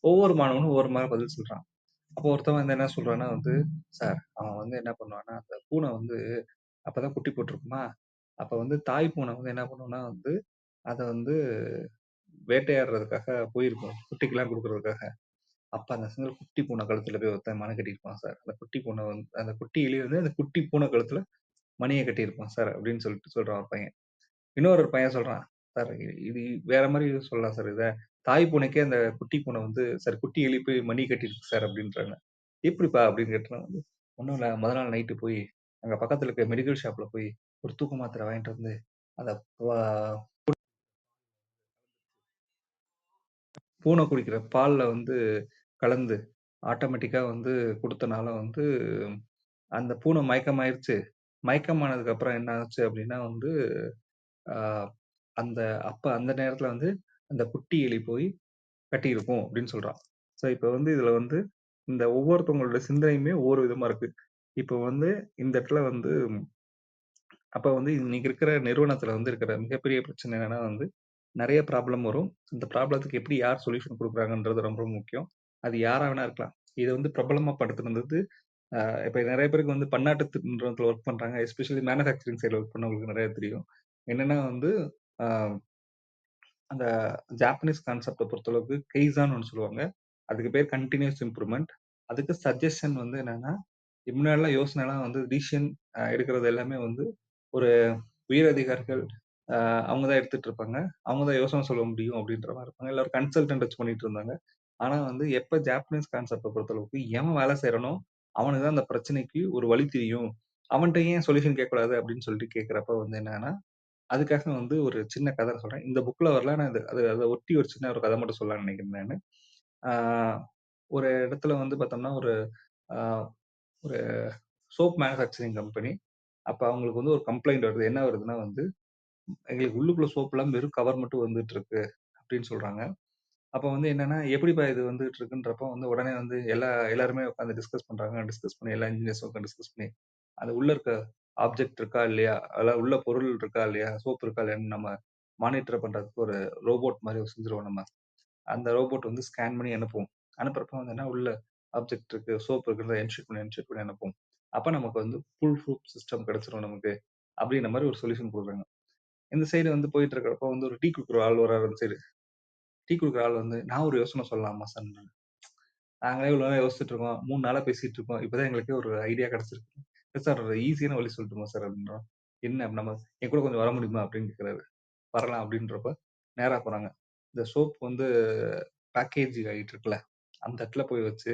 ஒவ்வொரு மாணவனும் ஒவ்வொரு மாரி பதில் சொல்றான். அப்போ ஒருத்தவன் வந்து என்ன சொல்றான்னா வந்து, சார் அவன் வந்து என்ன பண்ணுவான்னா, அந்த பூனை வந்து அப்பதான் குட்டி போட்டிருக்குமா, அப்ப வந்து தாய் பூனை வந்து என்ன பண்ணும்னா வந்து, அத வந்து வேட்டையாடுறதுக்காக போயிருக்கும். குட்டிக்கெல்லாம் குடுக்குறதுக்காக. அப்ப அந்த சமயத்துல குட்டி பூனை கழுத்துல போய் ஒருத்தன் மணி கட்டியிருப்பான் சார். அந்த குட்டி எலி வந்து அந்த குட்டி பூனை கழுத்துல மணிய கட்டியிருப்பான் சார் அப்படின்னு சொல்லிட்டு சொல்றான் ஒரு பையன். இன்னொரு பையன் சொல்றான், சார் இது வேற மாரி சொல்லலாம் சார் இத. தாய் பூனைக்கே அந்த குட்டி பூனை வந்து சார் குட்டி எலி போய் மணி கட்டியிருக்கு சார் அப்படின்றாங்க. எப்படிப்பா? அப்படின்னு கேட்டா வந்து, ஒண்ணும் இல்ல. மொத நாள் நைட்டு போய் அங்க பக்கத்துல இருக்க மெடிக்கல் ஷாப்ல போய் ஒரு தூக்க மாத்திரை வாங்கிட்டு வந்து, அத ப பூனை குடிக்கிற பால்ல வந்து கலந்து ஆட்டோமேட்டிக்கா வந்து குடுத்தனால வந்து அந்த பூனை மயக்கமாயிருச்சு. மயக்கமானதுக்கு அப்புறம் என்ன ஆச்சு அப்டின்னா வந்து, ஆ அந்த அந்த நேரத்துல வந்து அந்த குட்டி எலி போய் கட்டியிருக்கும் அப்டின்னு சொல்றான். ஸோ இப்ப வந்து இதுல வந்து இந்த ஒவ்வொருத்தவங்களோட சிந்தனையுமே ஒவ்வொரு விதமா இருக்கு. இப்ப வந்து இந்த இடத்துல வந்து அப்ப வந்து இன்னைக்கு இருக்கிற நிறுவனத்துல வந்து இருக்கிற மிகப்பெரிய பிரச்சனை என்னன்னா வந்து, நெறைய ப்ராப்ளம் வரும். இந்த ப்ராப்ளத்துக்கு எப்படி யார் சொல்யூஷன் குடுக்குறாங்கன்றது ரொம்ப முக்கியம். அது யாரா வேணா இருக்கலாம். இத வந்து பிரபலமா படுத்துனது இப்ப நெறைய பேருக்கு வந்து பன்னாட்டு நிறுவனத்துல ஒர்க் பண்றாங்க. எஸ்பெஷலி மேனுஃபேக்சரிங் சைட்ல ஒர்க் பண்ணவங்களுக்கு நெறைய தெரியும். என்னன்னா வந்து, அ அந்த ஜாப்பனீஸ் கான்செப்ட்ட பொறுத்தளவுக்கு கெய்சான்னு ஒண்ணு சொல்லுவாங்க. அதுக்கு பேர் கன்டினியூஸ் இம்ப்ரூவ்மென்ட். அதுக்கு சஜஷன் வந்து என்னன்னா, முன்னாடிலாம் யோசனைலாம் வந்து டிசிஷன் எடுக்கிறது எல்லாமே வந்து ஒரு உயர் அதிகாரிகள் அவங்க தான் எடுத்துட்டு இருப்பாங்க. அவங்க தான் யோசனை சொல்ல முடியும் அப்படின்ற மாரி இருப்பாங்க. இல்ல ஒரு கன்சல்டன்ட் வச்சு பண்ணிட்டு இருந்தாங்க. ஆனா வந்து எப்ப ஜாப்பனீஸ் கான்செப்ட்ட பொறுத்தளவுக்கு எவன் வேலை செய்றானோ, அவனுக்கு தான் அந்த பிரச்சனைக்கு ஒரு வழி தெரியும். அவன்ட்ட ஏன் சொல்யூஷன் கேட்கக்கூடாது அப்படின்னு சொல்லிட்டு கேட்கிறப்ப வந்து என்னன்னா, அதுக்காக வந்து ஒரு சின்ன கதை சொல்றேன். இந்த புக்ல வரல. ஆனா அத ஒட்டி ஒரு சின்ன ஒரு கதை மட்டும் சொல்லலாம்னு நினைக்கிறேன் நானு. ஆ ஒரு இடத்துல வந்து பார்த்தோம்னா, ஆ ஒரு சோப் மேனுஃபேக்சரிங் கம்பெனி. அப்ப அவங்களுக்கு வந்து ஒரு கம்ப்ளைண்ட் வருது. என்ன வருதுன்னா வந்து, எங்களுக்கு உள்ளுக்குள்ள சோப்லாம் வெறும் கவர் மட்டும் வந்துட்டு இருக்கு அப்படின்னு சொல்றாங்க. அப்ப வந்து என்னன்னா, எப்படிப்பா இது வந்துட்டு இருக்குன்றப்போ வந்து உடனே வந்து எல்லாருமே உட்கார்ந்து டிஸ்கஸ் பண்றாங்க. டிஸ்கஸ் பண்ணி எல்லா இன்ஜினியர்ஸும் உட்கார்ந்து டிஸ்கஸ் பண்ணி, அது உள்ள இருக்க ஆப்ஜெக்ட் இருக்கா இல்லையா? அதெல்லாம் உள்ள பொருள் இருக்கா இல்லையா? சோப் இருக்கா இல்லையான்னு நம்ம மானிட்டர் பண்றதுக்கு ஒரு ரோபோட் மாரி செஞ்சுருவோம் நம்ம. அந்த ரோபோட் வந்து ஸ்கேன் பண்ணி அனுப்பும். அனுப்புறப்ப வந்து என்ன உள்ள ஆப்ஜெக்ட் இருக்கு, சோப் இருக்குன்றத என்ஷூர் பண்ணி அனுப்பும். அப்ப நமக்கு வந்து ஃபுல் ப்ரூஃப் சிஸ்டம் கிடைச்சிரும் நமக்கு. அப்படின்ற மாரி ஒரு சொல்யூஷன் குடுக்குறாங்க. இந்த சைடு வந்து போயிட்டு இருக்கிறப்போ வந்து ஒரு டீ குடுக்குற ஆள் வராரு அந்த சைடு. டீ குடுக்குற ஆள் வந்து, "நான் ஒரு யோசனை சொல்லலாமா சார்ன்னு?" நாங்களே இவ்வளவு நேரம் யோசிச்சுட்டு இருக்கோம். 3 நாளா பேசிட்டு இருக்கோம். இப்பதான் எங்களுக்கே ஒரு ஐடியா கிடைச்சிருக்கு. சார் ஒரு ஈஸியான வழி சொல்லட்டுமா சார்? அப்படின்றோம். என்ன நம்ம என் கூட கொஞ்சம் வர முடியுமா? அப்படின்னு கேட்கிறாரு. வரலாம் அப்படின்றப்ப நேரா போறாங்க. இந்த சோப் வந்து பேக்கேஜ் ஆயிட்டு இருக்குல்ல, அந்த இடத்துல போய் வச்சு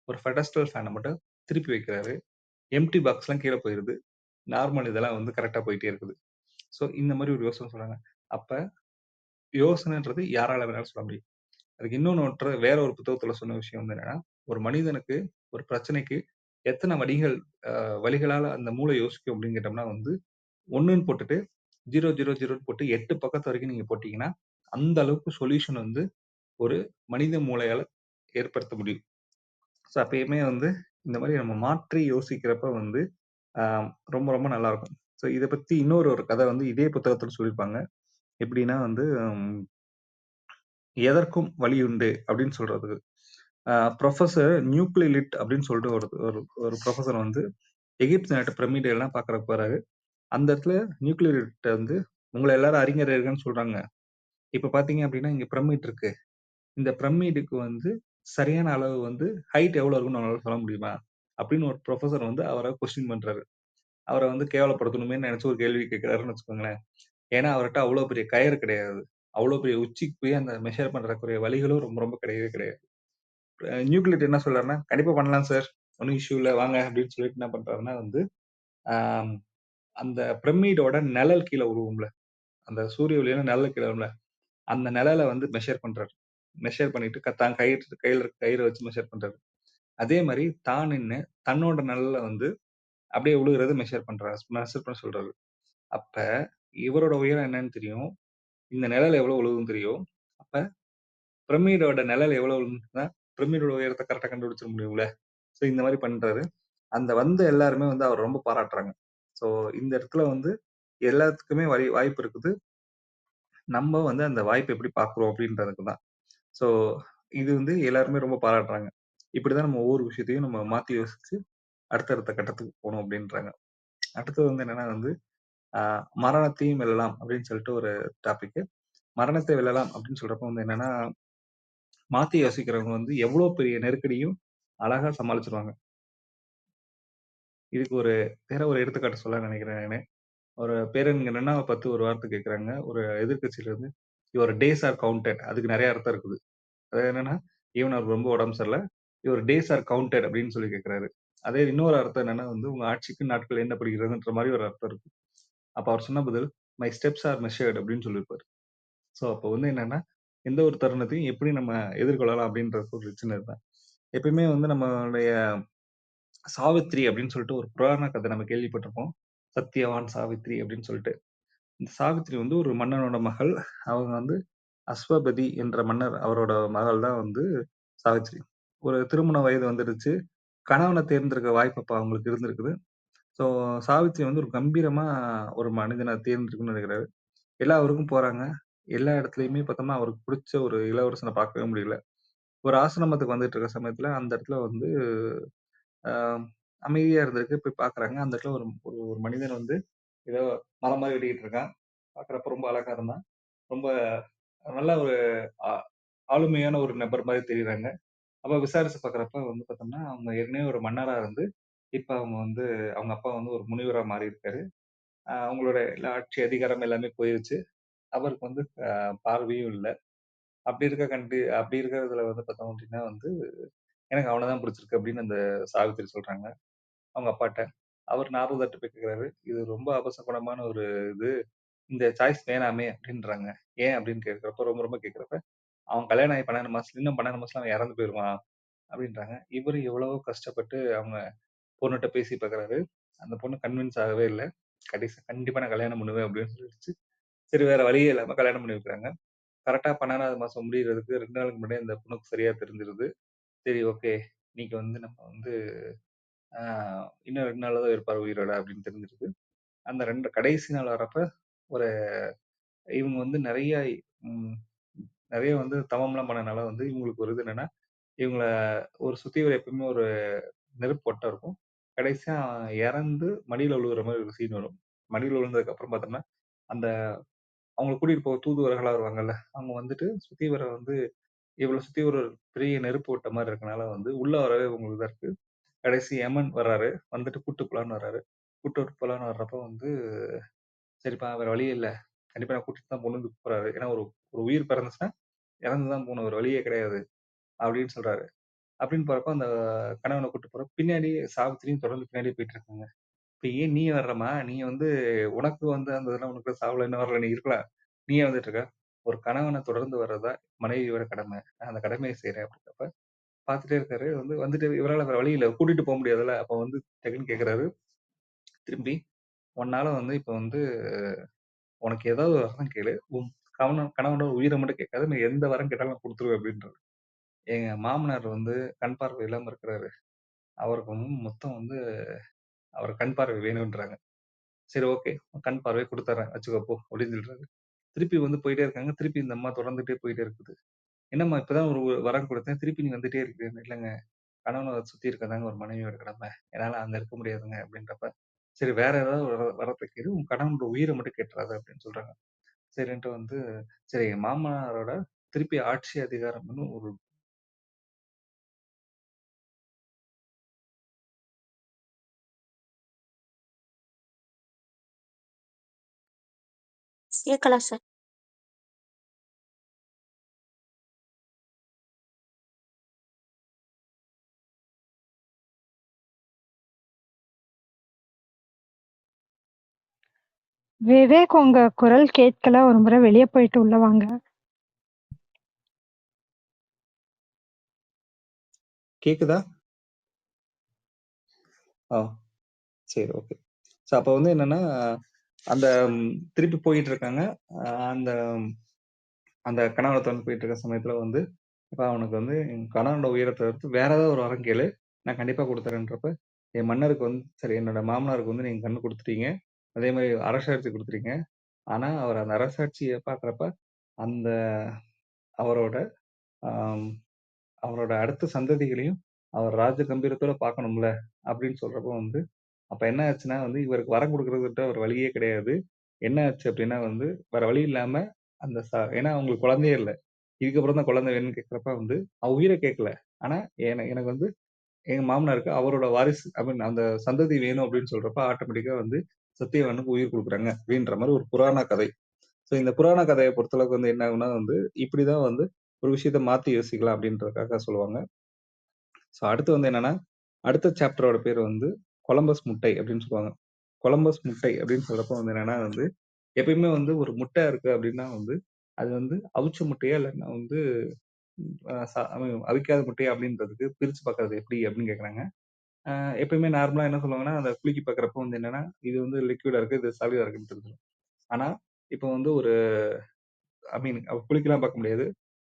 ஒரு பெடஸ்டல் ஃபேன மட்டும் திருப்பி வைக்கிறாரு. எம்ப்டி பாக்ஸ்லாம் கீழ போயிருது. நார்மல் இதெல்லாம் வந்து கரெக்ட்டா போயிட்டே இருக்குது. ஸோ இந்த மாரி ஒரு யோசனை சொல்றாங்க. அப்ப யோசனைன்றது யாரால வேணாலும் சொல்ல முடியும். அதுக்கு வேற ஒரு புத்தகத்துல சொன்ன விஷயம் வந்து என்னன்னா, ஒரு மனிதனுக்கு ஒரு பிரச்சனைக்கு எத்தன வழிகளால அந்த மூளை யோசிக்கும் அப்படின்னு கேட்டோம்னா வந்து 1ன்னு போட்டுட்டு 0, 0, 0ன்னு போட்டு 8 பக்கத்து வரைக்கும் நீங்க போட்டீங்கன்னா, அந்த அளவுக்கு சொல்யூஷன் வந்து ஒரு மனித மூளையால ஏற்படுத்த முடியும். ஸோ அப்பயுமே வந்து இந்த மாரி நம்ம மாற்றி யோசிக்கிறப்ப வந்து ஆ ரொம்ப ரொம்ப நல்லாருக்கும். ஸோ இத பத்தி ஒரு கதை வந்து இதே புத்தகத்துல சொல்லியிருப்பாங்க. எப்படின்னா வந்து, "எதற்கும் வழி உண்டு" அப்படின்னு சொல்றது. ப்ரொஃபசர் நியூக்ளிலிட் அப்படின்னு சொல்லிட்டு ஒரு ஒரு ஒரு ப்ரொஃபசர் வந்து எகிப்து நாட்டு பிரமிடு எல்லாம் பார்க்கறக்கு போறாரு. அந்த இடத்துல நியூக்ளிலிட்ட வந்து உங்களை எல்லாரும் அறிஞர் இருங்கன்னு சொல்றாங்க. இப்ப பாத்தீங்க அப்படின்னா இங்க பிரமிட் இருக்கு. இந்த பிரமிடுக்கு வந்து சரியான அளவு வந்து ஹைட் எவ்வளவு இருக்குன்னு உங்களால சொல்ல முடியுமா? அப்படின்னு ஒரு ப்ரொஃபசர் வந்து அவரை கொஸ்டின் பண்றாரு. அவரை வந்து கேவலப்படுத்தணுமே நினைச்சு ஒரு கேள்வி கேட்கிறாருன்னு வச்சுக்கோங்களேன். ஏன்னா அவர்ட்ட அவ்வளவு பெரிய கயிறு கிடையாது. அவ்வளவு பெரிய உச்சிக்கு போய் அந்த மெஷர் பண்றதுக்குரிய வழிகளும் ரொம்ப ரொம்ப கிடையவே கிடையாது. நியூக்ளியர் என்ன சொல்றாருன்னா, கண்டிப்பா பண்ணலாம் சார். ஒன்னும் இஷ்யூ இல்ல வாங்க அப்படின்னு சொல்லிட்டு என்ன பண்றாருன்னா வந்து, ஆம், அந்த பிரமிடோட நிழல் கீழ விழுவும்ல. அந்த சூரிய ஒளியில நிழல் கீழ விழுவும்ல. அந்த நிழல வந்து மெஷர் பண்றாரு. மெஷர் பண்ணிட்டு தான் கையில இருக்க கயிற வச்சு மெஷர் பண்றாரு. அதே மாரி தான் நின்னு தன்னோட நிழல வந்து அப்படியே விழுகுறத மெஷர் பண்றாரு. மெஷர் பண்ண சொல்றாரு. அப்ப இவரோட உயரம் என்னன்னு தெரியும். இந்த நிழல் எவ்வளவு விழுகுதுன்னு தெரியும். அப்ப பிரமிடோட நிழல் எவ்வளவு விழுந்துச்சுன்னா, பிரமிடோட உயரத்த கரெக்ட்டா கண்டுபிடிச்சிட முடியும்ல. ஸோ இந்த மாரி பண்றாரு. அந்த வந்த எல்லாருமே வந்து அவர ரொம்ப பாராட்டுறாங்க. ஸோ இந்த இடத்துல வந்து எல்லாத்துக்குமே வாய்ப்பு இருக்குது. நம்ம வந்து அந்த வாய்ப்ப எப்படி பார்க்குறோம் அப்படின்றதுக்கு தான். ஸோ இது வந்து எல்லாருமே ரொம்ப பாராட்டுறாங்க. இப்படிதான் நம்ம ஒவ்வொரு விஷயத்தையும் நம்ம மாத்தி யோசிச்சு அடுத்தடுத்த கட்டத்துக்கு போணும் அப்படின்றாங்க. அடுத்தது வந்து என்னன்னா வந்து, அ மரணத்தையும் வெல்லலாம் அப்படின்னு சொல்லிட்டு ஒரு டாபிக். மரணத்தை வெல்லலாம் அப்படின்னு சொல்றப்போ வந்து என்னன்னா, மாத்தி யோசிக்கிறவங்க வந்து எவ்வளோ பெரிய நெருக்கடியும் அழகா சமாளிச்சுருவாங்க. இதுக்கு வேற ஒரு எடுத்துக்காட்டு சொல்ல நினைக்கிறேன் நானு. ஒரு பேரறிஞர் அண்ணாவ பார்த்து ஒரு வார்த்தை கேட்குறாங்க. ஒரு எதிர்க்கட்சியில இருந்து, "யுவர் டேஸ் ஆர் கவுண்டட்." அதுக்கு நெறைய அர்த்தம் இருக்குது. அது என்னன்னா, ஈவன் அவருக்கு ரொம்ப உடம்பு சரியில்ல. "Your days are counted." அப்படின்னு சொல்லி கேட்கிறாரு. அதே இன்னொரு அர்த்தம் என்னன்னா வந்து, "உங்க ஆட்சிக்கு நாட்கள் எண்ணப்படுகிறதுன்ற" மாரி ஒரு அர்த்தம் இருக்கு. அப்ப அவர் சொன்ன பதில், "மை ஸ்டெப்ஸ் ஆர் மெஷர்ட்." அப்படின்னு சொல்லியிருப்பாரு. ஸோ அப்போ வந்து என்னன்னா, எந்த ஒரு தருணத்தையும் எப்படி நம்ம எதிர்கொள்ளலாம் அப்படின்றது ஒரு சின்னது தான். எப்பயுமே வந்து நம்மளுடைய சாவித்திரி அப்படின்னு சொல்லிட்டு ஒரு புராண கதை நம்ம கேள்விப்பட்டிருப்போம். சத்தியவான் சாவித்திரி அப்படின்னு சொல்லிட்டு. இந்த சாவித்திரி வந்து ஒரு மன்னனோட மகள். அவங்க வந்து அஸ்வபதி என்ற மன்னர் அவரோட மகள் தான் வந்து சாவித்திரி. ஒரு திருமண வயது வந்துடுச்சு. கணவன தேர்ந்தெடுக்க வாய்ப்பு அப்ப அவங்களுக்கு இருந்திருக்குது. ஸோ சாவித்திரி வந்து ஒரு கம்பீரமா ஒரு மனிதன தேர்ந்தெடுக்கணும்னு நினைக்கிறாரு. எல்லா ஊருக்கும் போறாங்க. எல்லா இடத்துலயுமே பார்த்தோம்னா, அவருக்கு புடிச்ச ஒரு இளவரசன பார்க்கவே முடியல. ஒரு ஆசிரமத்துக்கு வந்துட்டு இருக்க சமயத்துல, அந்த இடத்துல வந்து அ அமைதியா இருந்திருக்கு. போய் பார்க்குறாங்க. அந்த இடத்துல ஒரு ஒரு ஒரு மனிதன் வந்து ஏதோ மரம் மாரி வெட்டிக்கிட்டு இருக்கான். பார்க்குறப்ப ரொம்ப அழகா இருந்தான். ரொம்ப நல்ல ஒரு ஆ ஆளுமையான ஒரு நபர் மாரி தெரியிறாங்க. அப்ப விசாரிச்சு பார்க்குறப்ப வந்து பார்த்தோம்னா, அவங்க ஏற்கனவே ஒரு மன்னரா இருந்து, இப்ப அவங்க வந்து அவங்க அப்பா வந்து ஒரு முனிவரா மாறியிருக்காரு. அவங்களோட எல்லா ஆட்சி அதிகாரம் எல்லாமே போயிருச்சு. அவருக்கு வந்து பார்வையும் இல்ல. அப்படி இருக்கிறதுல வந்து பார்த்தோம் அப்படின்னா வந்து, எனக்கு அவன தான் புடிச்சிருக்கு அப்படின்னு அந்த சாவித்திரி சொல்றாங்க. அவங்க அப்பாட்ட. அவர் ஞாபகத்த போய் கேட்கிறாரு. இது ரொம்ப அபசகுனமான ஒரு இது. இந்த சாய்ஸ் வேணாமே அப்படின்றாங்க. ஏன் அப்படின்னு கேட்கிறப்ப ரொம்ப ரொம்ப கேட்கிறப்ப, அவன் கல்யாணம் ஆகி 12 மாசத்துல இன்னும் 12 மாசத்துல அவன் இறந்து போயிருவான் அப்படின்றாங்க. இவரு எவ்வளவோ கஷ்டப்பட்டு அவங்க பொண்ணுட்ட பேசி பார்க்குறாரு. அந்த பொண்ணு கன்வின்ஸ் ஆகவே இல்ல. கடைசியா கண்டிப்பா நான் கல்யாணம் பண்ணுவேன் அப்படின்னு சொல்லிடுச்சு. சரி வேற வழியே இல்லாம கல்யாணம் பண்ணி வைக்கிறாங்க. கரெக்ட்டா 12வது மாசம் முடியறதுக்கு 2 நாளுக்கு முன்னாடியே அந்த பொண்ணுக்கு சரியா தெரிஞ்சிருது. சரி ஓகே. இன்னைக்கு வந்து நம்ம வந்து ஆ இன்னும் 2 நாள்ல தான் இருப்பாரு உயிரோட அப்படின்னு தெரிஞ்சிருது. அந்த 2 கடைசி நாள் வரப்ப ஒரு இவங்க வந்து ம் நெறைய வந்து தவம்லாம் பண்ணனால வந்து இவங்களுக்கு ஒரு இது என்னன்னா, இவங்கள ஒரு சுத்தி வர எப்பவுமே ஒரு நெருப்பு வட்டம் இருக்கும். கடைசியா இறந்து மடியில விழுகுற மாரி ஒரு சீன் வரும். மடியில விழுந்ததுக்கு அப்புறம் பார்த்தோம்னா, அந்த அவங்கள கூட்டிட்டு போக தூதுவர்களா வருவாங்கல்ல, அவங்க வந்துட்டு சுத்தி வர வந்து இவள சுத்தி ஒரு பெரிய நெருப்பு வட்டம் மாரி இருக்கனால வந்து உள்ள வரவே உங்களுக்கு இதா இருக்கு. கடைசி யமன் வர்றாரு. வந்துட்டு கூட்டு போலான்னு வர்றாரு. கூட்டு போலான்னு வர்றப்போ வந்து, சரிப்பா வேற வழி இல்ல. கண்டிப்பா நான் கூட்டிட்டு தான் போணும்னு போறாரு. ஏன்னா ஒரு ஒரு உயிர் பிறந்துச்சுன்னா, இறந்து தான் போணும். வேற வழியே கிடையாது. அப்படின்னு சொல்றாரு. அப்படின்னு போறப்ப அந்த கணவன கூட்டு போறப்ப, பின்னாடி சாவித்திரியும் தொடர்ந்து பின்னாடியே போயிட்டு இருக்காங்க. இப்ப ஏன் நீ வர்றம்மா? நீ வந்து உனக்கு வந்து அந்த இதெல்லாம் உனக்கு சாவுல இன்னும் வரல. நீ இருக்கலாம். நீ ஏன் வந்துட்டு இருக்க? ஒரு கணவன தொடர்ந்து வர்றது தான் மனைவியோட கடமை. நான் அந்த கடமைய செய்றேன் அப்படின்றப்ப, பார்த்துட்டே இருக்காரு. வந்துட்டு இவரால வேற வழி இல்ல. கூட்டிட்டு போ முடியாதுல்ல. அப்ப வந்து டக்குன்னு கேட்கிறாரு திரும்பி, "உன்னால வந்து இப்ப வந்து உனக்கு ஏதாவது ஒரு வரம் கேளு. உன் கணவனோட உயிர மட்டும் கேட்காத. நீ எந்த வரம் கேட்டாலும் நான் குடுத்துருவேன்" அப்படின்றாரு. எங்க மாமனார் வந்து கண் பார்வை இல்லாம இருக்கிறாரு. அவருக்கு வந்து மொத்தம் வந்து அவர் கண் பார்வை வேணுன்றாங்க. சரி ஓகே. கண் பார்வை குடுத்துர்றேன். வச்சுக்கோ போ அப்படின்னு சொல்றாரு. திருப்பி வந்து போயிட்டே இருக்காங்க. திருப்பி இந்த அம்மா தொடர்ந்துட்டே போயிட்டே இருக்குது. என்னம்மா இப்பதான் ஒரு வரம் குடுத்தேன். திருப்பி நீ வந்துட்டே இருக்கிறீன்னு. இல்லங்க கணவன சுத்தி இருக்கதாங்க ஒரு மனைவியோட கடமை. என்னால அங்க இருக்க முடியாதுங்க அப்படின்றப்ப, சரி வேற ஏதாவது ஒரு வரத்த கேளு. உன் கணவனோட உயிர மட்டும் கேட்டுறாத அப்படின்னு சொல்றாங்க. சரின்ட்டு வந்து சரி எங்க மாமனாரோட திருப்பி ஆட்சி அதிகாரம்னு ஒரு கேட்கலாம் சார். விவேக், உங்க குரல் கேட்கல. ஒரு முறை வெளிய போயிட்டு உள்ள வாங்க. கேக்குதா? ஆ. சரி ஓகே. ஸோ அப்ப வந்து என்னன்னா, அந்த திருப்பி போயிட்டு இருக்காங்க. அ அந்த அந்த கணவர தொலைஞ்சு போயிட்டு இருக்க சமயத்துல வந்து, அப்ப அவனுக்கு வந்து என் கணவனோட உயிர தவிர்த்து வேற ஏதாவது ஒரு வரம் கேளு. நான் கண்டிப்பா குடுத்துறேன்றப்ப, என் மன்னருக்கு வந்து சரி என்னோட மாமனாருக்கு வந்து நீங்க கண்ணு குடுத்துட்டீங்க. அதே மாரி அரசாட்சி குடுத்துட்டீங்க. ஆனா, அவர் அந்த அரசாட்சிய பார்க்குறப்ப, அந்த அவரோட ஆம் அவரோட அடுத்த சந்ததிகளையும் அவர் ராஜ கம்பீரத்தோட பார்க்கணும்ல, அப்படின்னு சொல்றப்போ வந்து, அப்ப என்ன ஆச்சுன்னா வந்து, இவருக்கு வரம் குடுக்குறதுட்ட ஒரு வழியே கிடையாது. என்ன ஆச்சு அப்படின்னா வந்து, வேற வழி இல்லாம அந்த ஏன்னா அவங்களுக்கு குழந்தையே இல்ல. இதுக்கப்புறம் தான் குழந்தை வேணும்னு கேட்கிறப்ப வந்து, அவ உயிர கேட்கல. ஆனா எனக்கு வந்து எங்க மாமனாருக்கு அவரோட வாரிசு ஐ மீன் அந்த சந்ததி வேணும் அப்படின்னு சொல்றப்ப, ஆட்டோமேட்டிக்கா வந்து சத்தியவானுக்கு உயிர் குடுக்குறாங்க. அப்படின்ற மாரி ஒரு புராண கதை. ஸோ இந்த புராண கதைய பொறுத்தளவுக்கு வந்து என்ன ஆகும்னா வந்து, இப்படிதான் வந்து ஒரு விஷயத்த மாத்தி யோசிக்கலாம் அப்படின்றதுக்காக சொல்லுவாங்க. ஸோ அடுத்து வந்து என்னன்னா, அடுத்த சாப்டரோட பேரு வந்து கொலம்பஸ் முட்டை அப்படின்னு சொல்லுவாங்க. கொலம்பஸ் முட்டை அப்படின்னு சொல்றப்போ வந்து என்னன்னா வந்து, எப்பயுமே வந்து ஒரு முட்டை இருக்கு அப்படின்னா வந்து, அது வந்து அவிச்ச முட்டையா இல்லன்னா வந்து ஐ மீன் அவிக்காத முட்டையா அப்படின்றதுக்கு பிரிச்சு பார்க்கறது எப்படி அப்படின்னு கேட்கறாங்க. அ எப்பயுமே நார்மலா என்ன சொல்லுவாங்கன்னா, அத குலுக்கி பார்க்கறப்போ வந்து என்னன்னா, இது வந்து லிக்விடா இருக்கு, இது சாலிடா இருக்குன்னு தெரிஞ்சிரும். ஆனா, இப்போ வந்து ஒரு ஐ மீன் குலுக்கிலாம் பார்க்க முடியாது.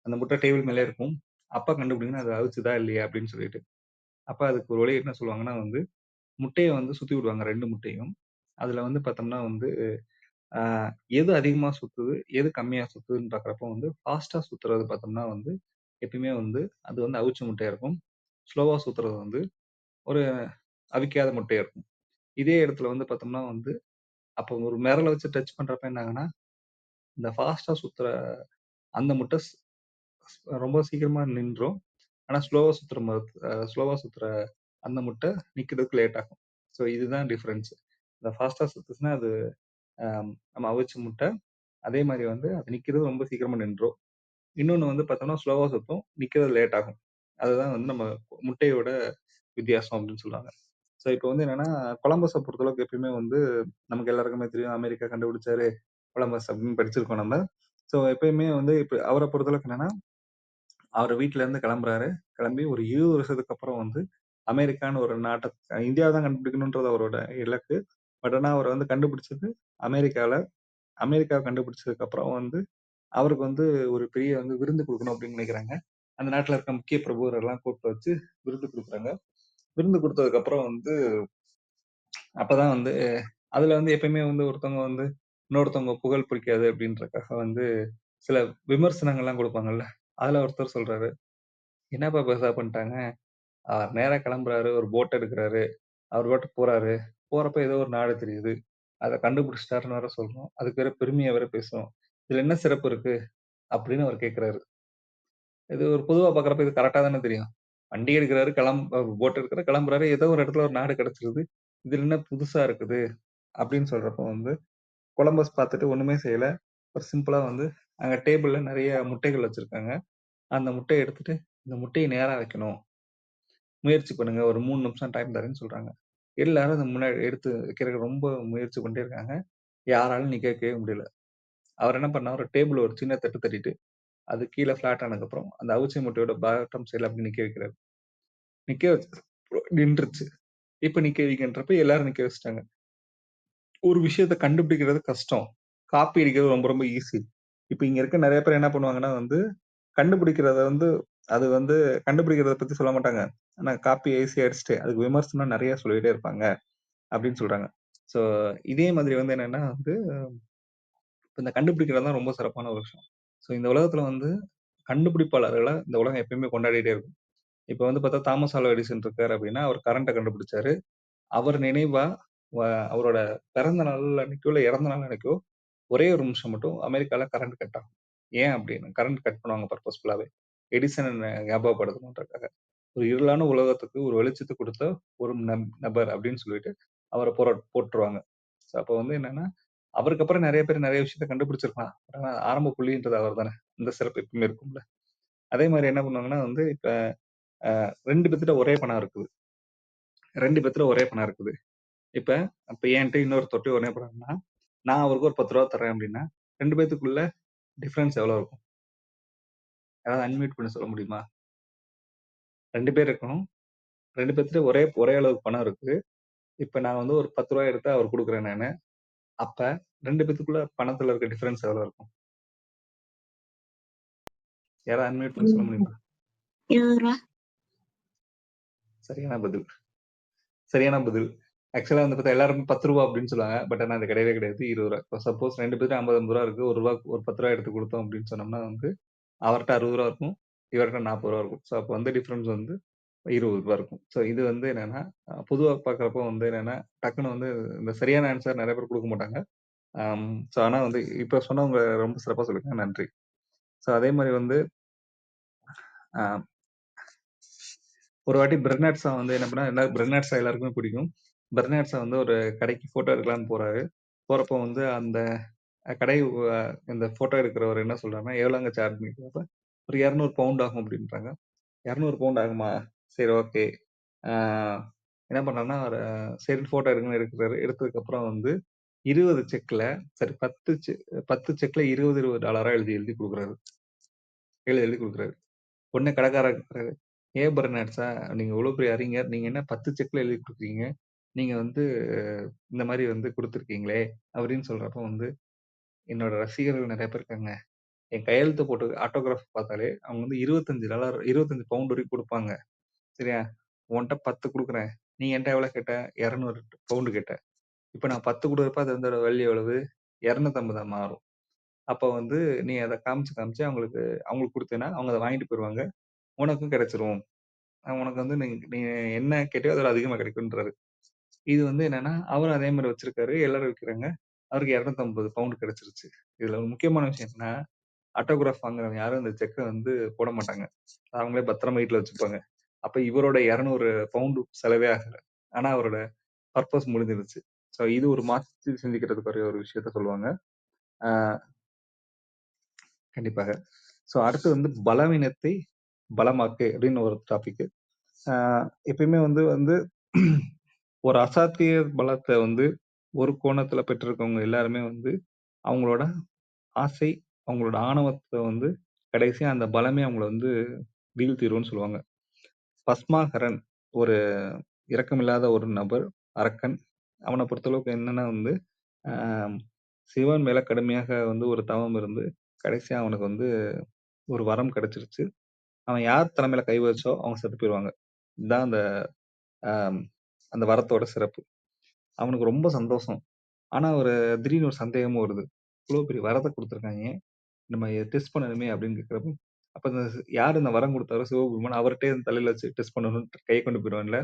அந்த முட்டை டேபிள் மேலயே இருக்கும். அப்ப கண்டுபிடிக்கணும் அது அவிச்சுதா இல்லையா அப்படின்னு சொல்லிட்டு. அப்ப அதுக்கு ஒரு வழி என்ன சொல்லுவாங்கன்னா வந்து, முட்டைய வந்து சுத்தி விடுவாங்க 2 முட்டையும். அதுல வந்து பார்த்தோம்னா வந்து, அ எது அதிகமா சுத்துது, எது கம்மியா சுத்துதுன்னு பார்க்குறப்போ வந்து, ஃபாஸ்ட்டா சுத்துறது பார்த்தோம்னா வந்து, எப்பயுமே வந்து அது வந்து அவிச்ச முட்டையா இருக்கும். ஸ்லோவா சுத்துறது வந்து ஒரு அவிக்காத முட்டையா இருக்கும். இதே இடத்துல வந்து பார்த்தோம்னா வந்து, அப்போ ஒரு விரல வச்சு டச் பண்றப்ப என்ன ஆகும்னா, இந்த ஃபாஸ்ட்டா சுத்துற அந்த முட்டை ரொம்ப சீக்கிரமா நின்றும். ஆனா ஸ்லோவா சுத்துற அந்த முட்டை நிக்கிறதுக்கு லேட் ஆகும். ஸோ இதுதான் டிஃபரன்ஸ். இந்த ஃபாஸ்ட்டா சுத்துச்சுன்னா அது நம்ம அவிச்ச முட்டை. அதே மாரி வந்து அது நிக்கிறது ரொம்ப சீக்கிரமா நின்றும். இன்னொன்னு வந்து பார்த்தோம்னா ஸ்லோவா சுத்தும். நிக்கிறது லேட் ஆகும். அதுதான் வந்து நம்ம முட்டையோட வித்தியாசம் அப்படின்னு சொல்லுவாங்க. ஸோ இப்போ வந்து என்னன்னா, கொலம்பஸ பொறுத்தளவுக்கு எப்பயுமே வந்து நமக்கு எல்லாருக்குமே தெரியும். அமெரிக்கா கண்டுபிடிச்சாரு கொலம்பஸ் அப்படின்னு படிச்சிருக்கோம் நம்ம. ஸோ எப்பயுமே வந்து இப்ப அவர பொறுத்தளவுக்கு என்னன்னா, அவரு வீட்ல இருந்து கிளம்புறாரு. கிளம்பி ஒரு 20 வருஷத்துக்கு அப்புறம் வந்து அமெரிக்கான்னு ஒரு நாட்ட இந்தியாவ தான் கண்டுபிடிக்கணும்ன்றது அவரோட இலக்கு. பட் ஆனா அவர் வந்து கண்டுபிடிச்சது அமெரிக்கால. அமெரிக்காவ கண்டுபிடிச்சதுக்கு அப்புறம் வந்து அவருக்கு வந்து ஒரு பெரிய வந்து விருந்து குடுக்கணும் அப்படின்னு நினைக்கிறாங்க. அந்த நாட்டுல இருக்க முக்கிய பிரபுவரெல்லாம் கூப்பிட்டு வச்சு விருந்து குடுக்குறாங்க. விருந்து குடுத்ததுக்கு அப்புறம் வந்து அப்பதான் வந்து அதுல வந்து எப்பயுமே வந்து ஒருத்தவங்க வந்து இன்னொருத்தவங்க புகழ் பிடிக்காது அப்படின்றதுக்காக வந்து சில விமர்சனங்கள்லாம் குடுப்பாங்கல்ல. அதுல ஒருத்தர் சொல்றாரு, "என்னப்பா பெருசா பண்ணிட்டாங்க? அவர் நேரா கிளம்புறாரு. ஒரு போட் எடுக்குறாரு. அவர் பாட்டுக்கு போறாரு. போறப்ப ஏதோ ஒரு நாடு தெரியுது. அத கண்டுபிடிச்சிட்டாருன்னு வேற சொல்றோம். அதுக்கு வேற பெருமையா வேற பேசுறோம். இதுல என்ன சிறப்பு இருக்கு?" அப்படின்னு அவர் கேட்கிறாரு. இது ஒரு பொதுவா பார்க்குறப்ப இது கரெக்ட்டா தானே தெரியும். வண்டி எடுக்குறாரு, போட் எடுக்குறாரு, கிளம்புறாரு. ஏதோ ஒரு இடத்துல ஒரு நாடு கிடைச்சிருது. இதுல என்ன புதுசா இருக்குது? அப்படின்னு சொல்றப்போ வந்து கொலம்பஸ் பார்த்துட்டு ஒண்ணுமே செய்யல. ஒரு சிம்பிளா வந்து அங்க டேபிள்ல நெறைய முட்டைகள் வச்சிருக்காங்க. அந்த முட்டைய எடுத்துட்டு, இந்த முட்டைய நேரா வைக்கணும். முயற்சி பண்ணுங்க. ஒரு 3 நிமிஷம் டைம் தரேன்னு சொல்றாங்க. எல்லாரும் அத முன்னாடி எடுத்து வைக்கிறதுக்கு ரொம்ப முயற்சி பண்ணிட்டே இருக்காங்க. யாராலும் நிக்க வைக்கவே முடியல. அவர் என்ன பண்ணாரு, ஒரு டேபிள்ல ஒரு சின்ன தட்டு தட்டிட்டு, அது கீழ ஃப்ளாட் ஆனதுக்கப்புறம், அந்த அவிச்ச முட்டையோட பாட்டம் சைடுல அப்படி நிக்க வைக்கிறாரு. நிக்க வச்சு நின்றுச்சு. இப்ப நிக்க வைங்கன்றப்ப எல்லாரும் நிக்க வச்சுட்டாங்க. ஒரு விஷயத்த கண்டுபிடிக்கிறது கஷ்டம். காப்பி அடிக்கிறது ரொம்ப ரொம்ப ஈஸி. இப்ப இங்க இருக்க நெறைய பேர் என்ன பண்ணுவாங்கன்னா வந்து, கண்டுபிடிக்கிறத வந்து அது வந்து கண்டுபிடிக்கிறத பத்தி சொல்ல மாட்டாங்க. ஆனா காப்பி ஈஸியா அடிச்சுட்டு, அதுக்கு விமர்சனம் நெறைய சொல்லிட்டே இருப்பாங்க, அப்படின்னு சொல்றாங்க. ஸோ இதே மாதிரி வந்து என்னன்னா வந்து, இந்த கண்டுபிடிக்கிறது தான் ரொம்ப சிறப்பான ஒரு விஷயம். ஸோ இந்த உலகத்துல வந்து கண்டுபிடிப்பாளர்களா இந்த உலகம் எப்பயுமே கொண்டாடிட்டே இருக்கும். இப்ப வந்து பார்த்தா தாமஸ் ஆல்வா எடிசன் இருக்காரு அப்படின்னா, அவர் கரண்ட்ட கண்டுபிடிச்சாரு. அவர் நினைவா வ அவரோட பிறந்த நாள் அன்னைக்கோ, இல்ல இறந்த நாள் அன்னைக்கோ ஒரே ஒரு நிமிஷம் மட்டும் அமெரிக்கால கரண்ட் கட் ஆகும். ஏன் அப்படின்னு கரண்ட் கட் பண்ணுவாங்க பர்ப்பஸ்ஃபுல்லாவே. எடிசன ஞாபகப்படுத்தணுன்றதுக்காக. ஒரு இருளான உலகத்துக்கு ஒரு வெளிச்சத்த குடுத்த ஒரு நபர் அப்படின்னு சொல்லிட்டு அவர போட்டுருவாங்க. ஸோ அப்போ வந்து என்னன்னா, அவருக்கு அப்புறம் நெறைய பேர் நெறைய விஷயத்த கண்டுபிடிச்சிருக்கலாம். ஆனா ஆரம்ப புள்ளின்றது அவர் தானே. அந்த சிறப்பு எப்பவுமே இருக்கும்ல. அதே மாரி என்ன பண்ணுவாங்கன்னா வந்து, இப்ப 2 பேத்துட்ட ஒரே பணம் இருக்குது. 2 பேத்துல ஒரே பணம் இருக்குது. இப்ப அப்ப என்ட்ட இன்னொருத்தர்ட்ட ஒரே பணம் இருக்குன்னா, நான் அவருக்கு ஒரு ரூ. 10 தர்றேன் அப்படின்னா, 2 பேத்துக்குள்ள டிஃபரன்ஸ் எவ்வளோ இருக்கும்? யாராவது அன்மியூட் பண்ணி சொல்ல முடியுமா? 2 பேர் இருக்கணும். 2 பேத்துட்ட ஒரே ஒரே அளவுக்கு பணம் இருக்கு. இப்ப நான் வந்து ஒரு ரூ. 10 எடுத்து அவருக்கு குடுக்குறேன் நானு. அப்ப 2 பேத்துக்குள்ள பணத்துல இருக்க டிஃபரன்ஸ் எவ்வளோ இருக்கும்? யாராவது அன்மியூட் பண்ணி சொல்ல முடியுமா? ரூ. 20. சரியான பதில். சரியான பதில். ஆக்சுவலா வந்து பார்த்தா எல்லாருமே ரூ. 10 அப்படின்னு சொல்லுவாங்க. பட் ஆனா அது கிடையவே கிடையாது. ரூ. 20. இப்போ சப்போஸ் 2 பேர்ட்ட ரூ. 50, 50 இருக்கு. ஒரு ரூ. 10 எடுத்து குடுத்தோம் அப்படின்னு சொன்னோம்னா வந்து, அவர்ட்ட ரூ. 60 இருக்கும். இவர்ட்ட ரூ. 40 இருக்கும். ஸோ அப்போ வந்து டிஃபரன்ஸ் வந்து ரூ. 20 இருக்கும். ஸோ இது வந்து என்னன்னா, பொதுவா பார்க்குறப்போ வந்து என்னன்னா, டக்குனு வந்து இந்த சரியான ஆன்ஸர் நெறைய பேர் குடுக்க மாட்டாங்க. ஸோ ஆனா வந்து இப்ப சொன்னவங்க ரொம்ப சிறப்பா சொல்லியிருக்காங்க. நன்றி. ஸோ அதே மாரி வந்து அ ஒரு வாட்டி பெர்னாட் ஷா வந்து என்ன பண்ணா பெர்னாட் ஷா எல்லாருக்குமே பிடிக்கும். பெர்னாட் ஷா வந்து ஒரு கடைக்கு ஃபோட்டோ எடுக்கலான்னு போறாரு. போறப்போ வந்து அந்த கடை இந்த ஃபோட்டோ எடுக்கிறவர் என்ன சொல்றாருன்னா, "எவ்வளோங்க சார்ஜ்ன்னு?" கேட்கிறப்ப, "ஒரு 200 பவுண்ட் ஆகும்" அப்படின்றாங்க. 200 பவுண்ட் ஆகுமா? சரி ஓகே. ஆ என்ன பண்றாருன்னா, அவரு சரின்னு ஃபோட்டோ எடுங்கன்னு எடுக்குறாரு. எடுத்ததுக்கப்புறம் வந்து 20 செக்ல சாரி 10 செக்ல 20, $20 எழுதி எழுதி குடுக்குறாரு. எழுதி எழுதி குடுக்குறாரு. உடனே கடைக்காரர் கேட்குறாரு, "ஏன் பெர்னாட் ஷா நீங்க இவ்வளோ பெரிய அறிஞர். நீங்க என்ன 10 செக்ல எழுதி குடுக்குறீங்க? நீங்க வந்து இந்த மாரி வந்து குடுத்துருக்கீங்களே!" அப்படின்னு சொல்றப்போ வந்து, "என்னோட ரசிகர்கள் நெறைய பேர் இருக்காங்க. என் கையெழுத்து போட்டு ஆட்டோகிராஃப் பார்த்தாலே அவங்க வந்து $25 25 பவுண்ட் வரைக்கும் குடுப்பாங்க. சரியா? உன்ட்ட 10 குடுக்குறேன். நீ என்ட்ட எவ்வளோ கேட்ட? 200 பவுண்ட் கேட்ட. இப்ப நான் 10 குடுக்குறப்ப அது அதோட வேல்யூ எவ்வளவு? 250 மாறும். அப்ப வந்து நீ அத காமிச்சு காமிச்சு அவங்களுக்கு அவங்களுக்கு குடுத்தேன்னா, அவங்க அத வாங்கிட்டு போயிருவாங்க. உனக்கும் கிடைச்சிரும். உனக்கு வந்து நீ நீ என்ன கேட்டியோ அதோட அதிகமா கிடைக்கும்ன்றாரு. இது வந்து என்னன்னா, அவரும் அதே மாரி வச்சிருக்காரு. எல்லாரும் விக்கிறாங்க. அவருக்கு 250 பவுண்ட் கிடைச்சிருச்சு. இதுல ஒரு முக்கியமான விஷயம் என்னன்னா, ஆட்டோகிராஃப் வாங்குறவங்க யாரும் இந்த செக்க வந்து போட மாட்டாங்க. அவங்களே பத்திரமா வீட்ல வச்சுப்பாங்க. அப்ப இவரோட 200 பவுண்ட் செலவே ஆகல. ஆனா அவரோட பர்ப்பஸ் முடிஞ்சிருச்சு. ஸோ இது ஒரு மாத்தி சிந்திக்கிறதுக்குரிய ஒரு விஷயத்த சொல்லுவாங்க. ஆ கண்டிப்பாக. ஸோ அடுத்து வந்து பலவீனத்தை பலமாக்கு அப்படின்னு ஒரு டாபிக். எப்பயுமே வந்து வந்து ஒரு அசாத்திய பலத்த வந்து ஒரு கோணத்துல பெற்றிருக்கவங்க எல்லாருமே வந்து அவங்களோட ஆசை, அவங்களோட ஆணவத்த வந்து கடைசியா அந்த பலமே அவங்கள வந்து வீழ்த்திரும்னு சொல்லுவாங்க. பஸ்மாகரன் ஒரு இரக்கமில்லாத ஒரு நபர், அரக்கன். அவன பொறுத்தளவுக்கு என்னன்னா வந்து, ஆ சிவன் மேல கடுமையாக வந்து ஒரு தவம் இருந்து, கடைசியா அவனுக்கு வந்து ஒரு வரம் கிடைச்சிருச்சு. அவன் யார் தலைமையில கை வச்சோ அவங்க செத்து போயிருவாங்க. இதுதான் அந்த அ அந்த வரத்தோட சிறப்பு. அவனுக்கு ரொம்ப சந்தோஷம். ஆனா ஒரு திடீர்னு ஒரு சந்தேகமும் வருது. இவ்ளோ பெரிய வரத்த குடுத்துருக்காய்ங்க. நம்ம டெஸ்ட் பண்ணணுமே அப்படின்னு கேட்கிறப்போ, அப்ப இந்த யார் இந்த வரம் குடுத்தாரோ சிவபெருமான் அவர்ட்டயே தலையில வச்சு டெஸ்ட் பண்ணணும்னு கைய கொண்டு போயிருவான்ல.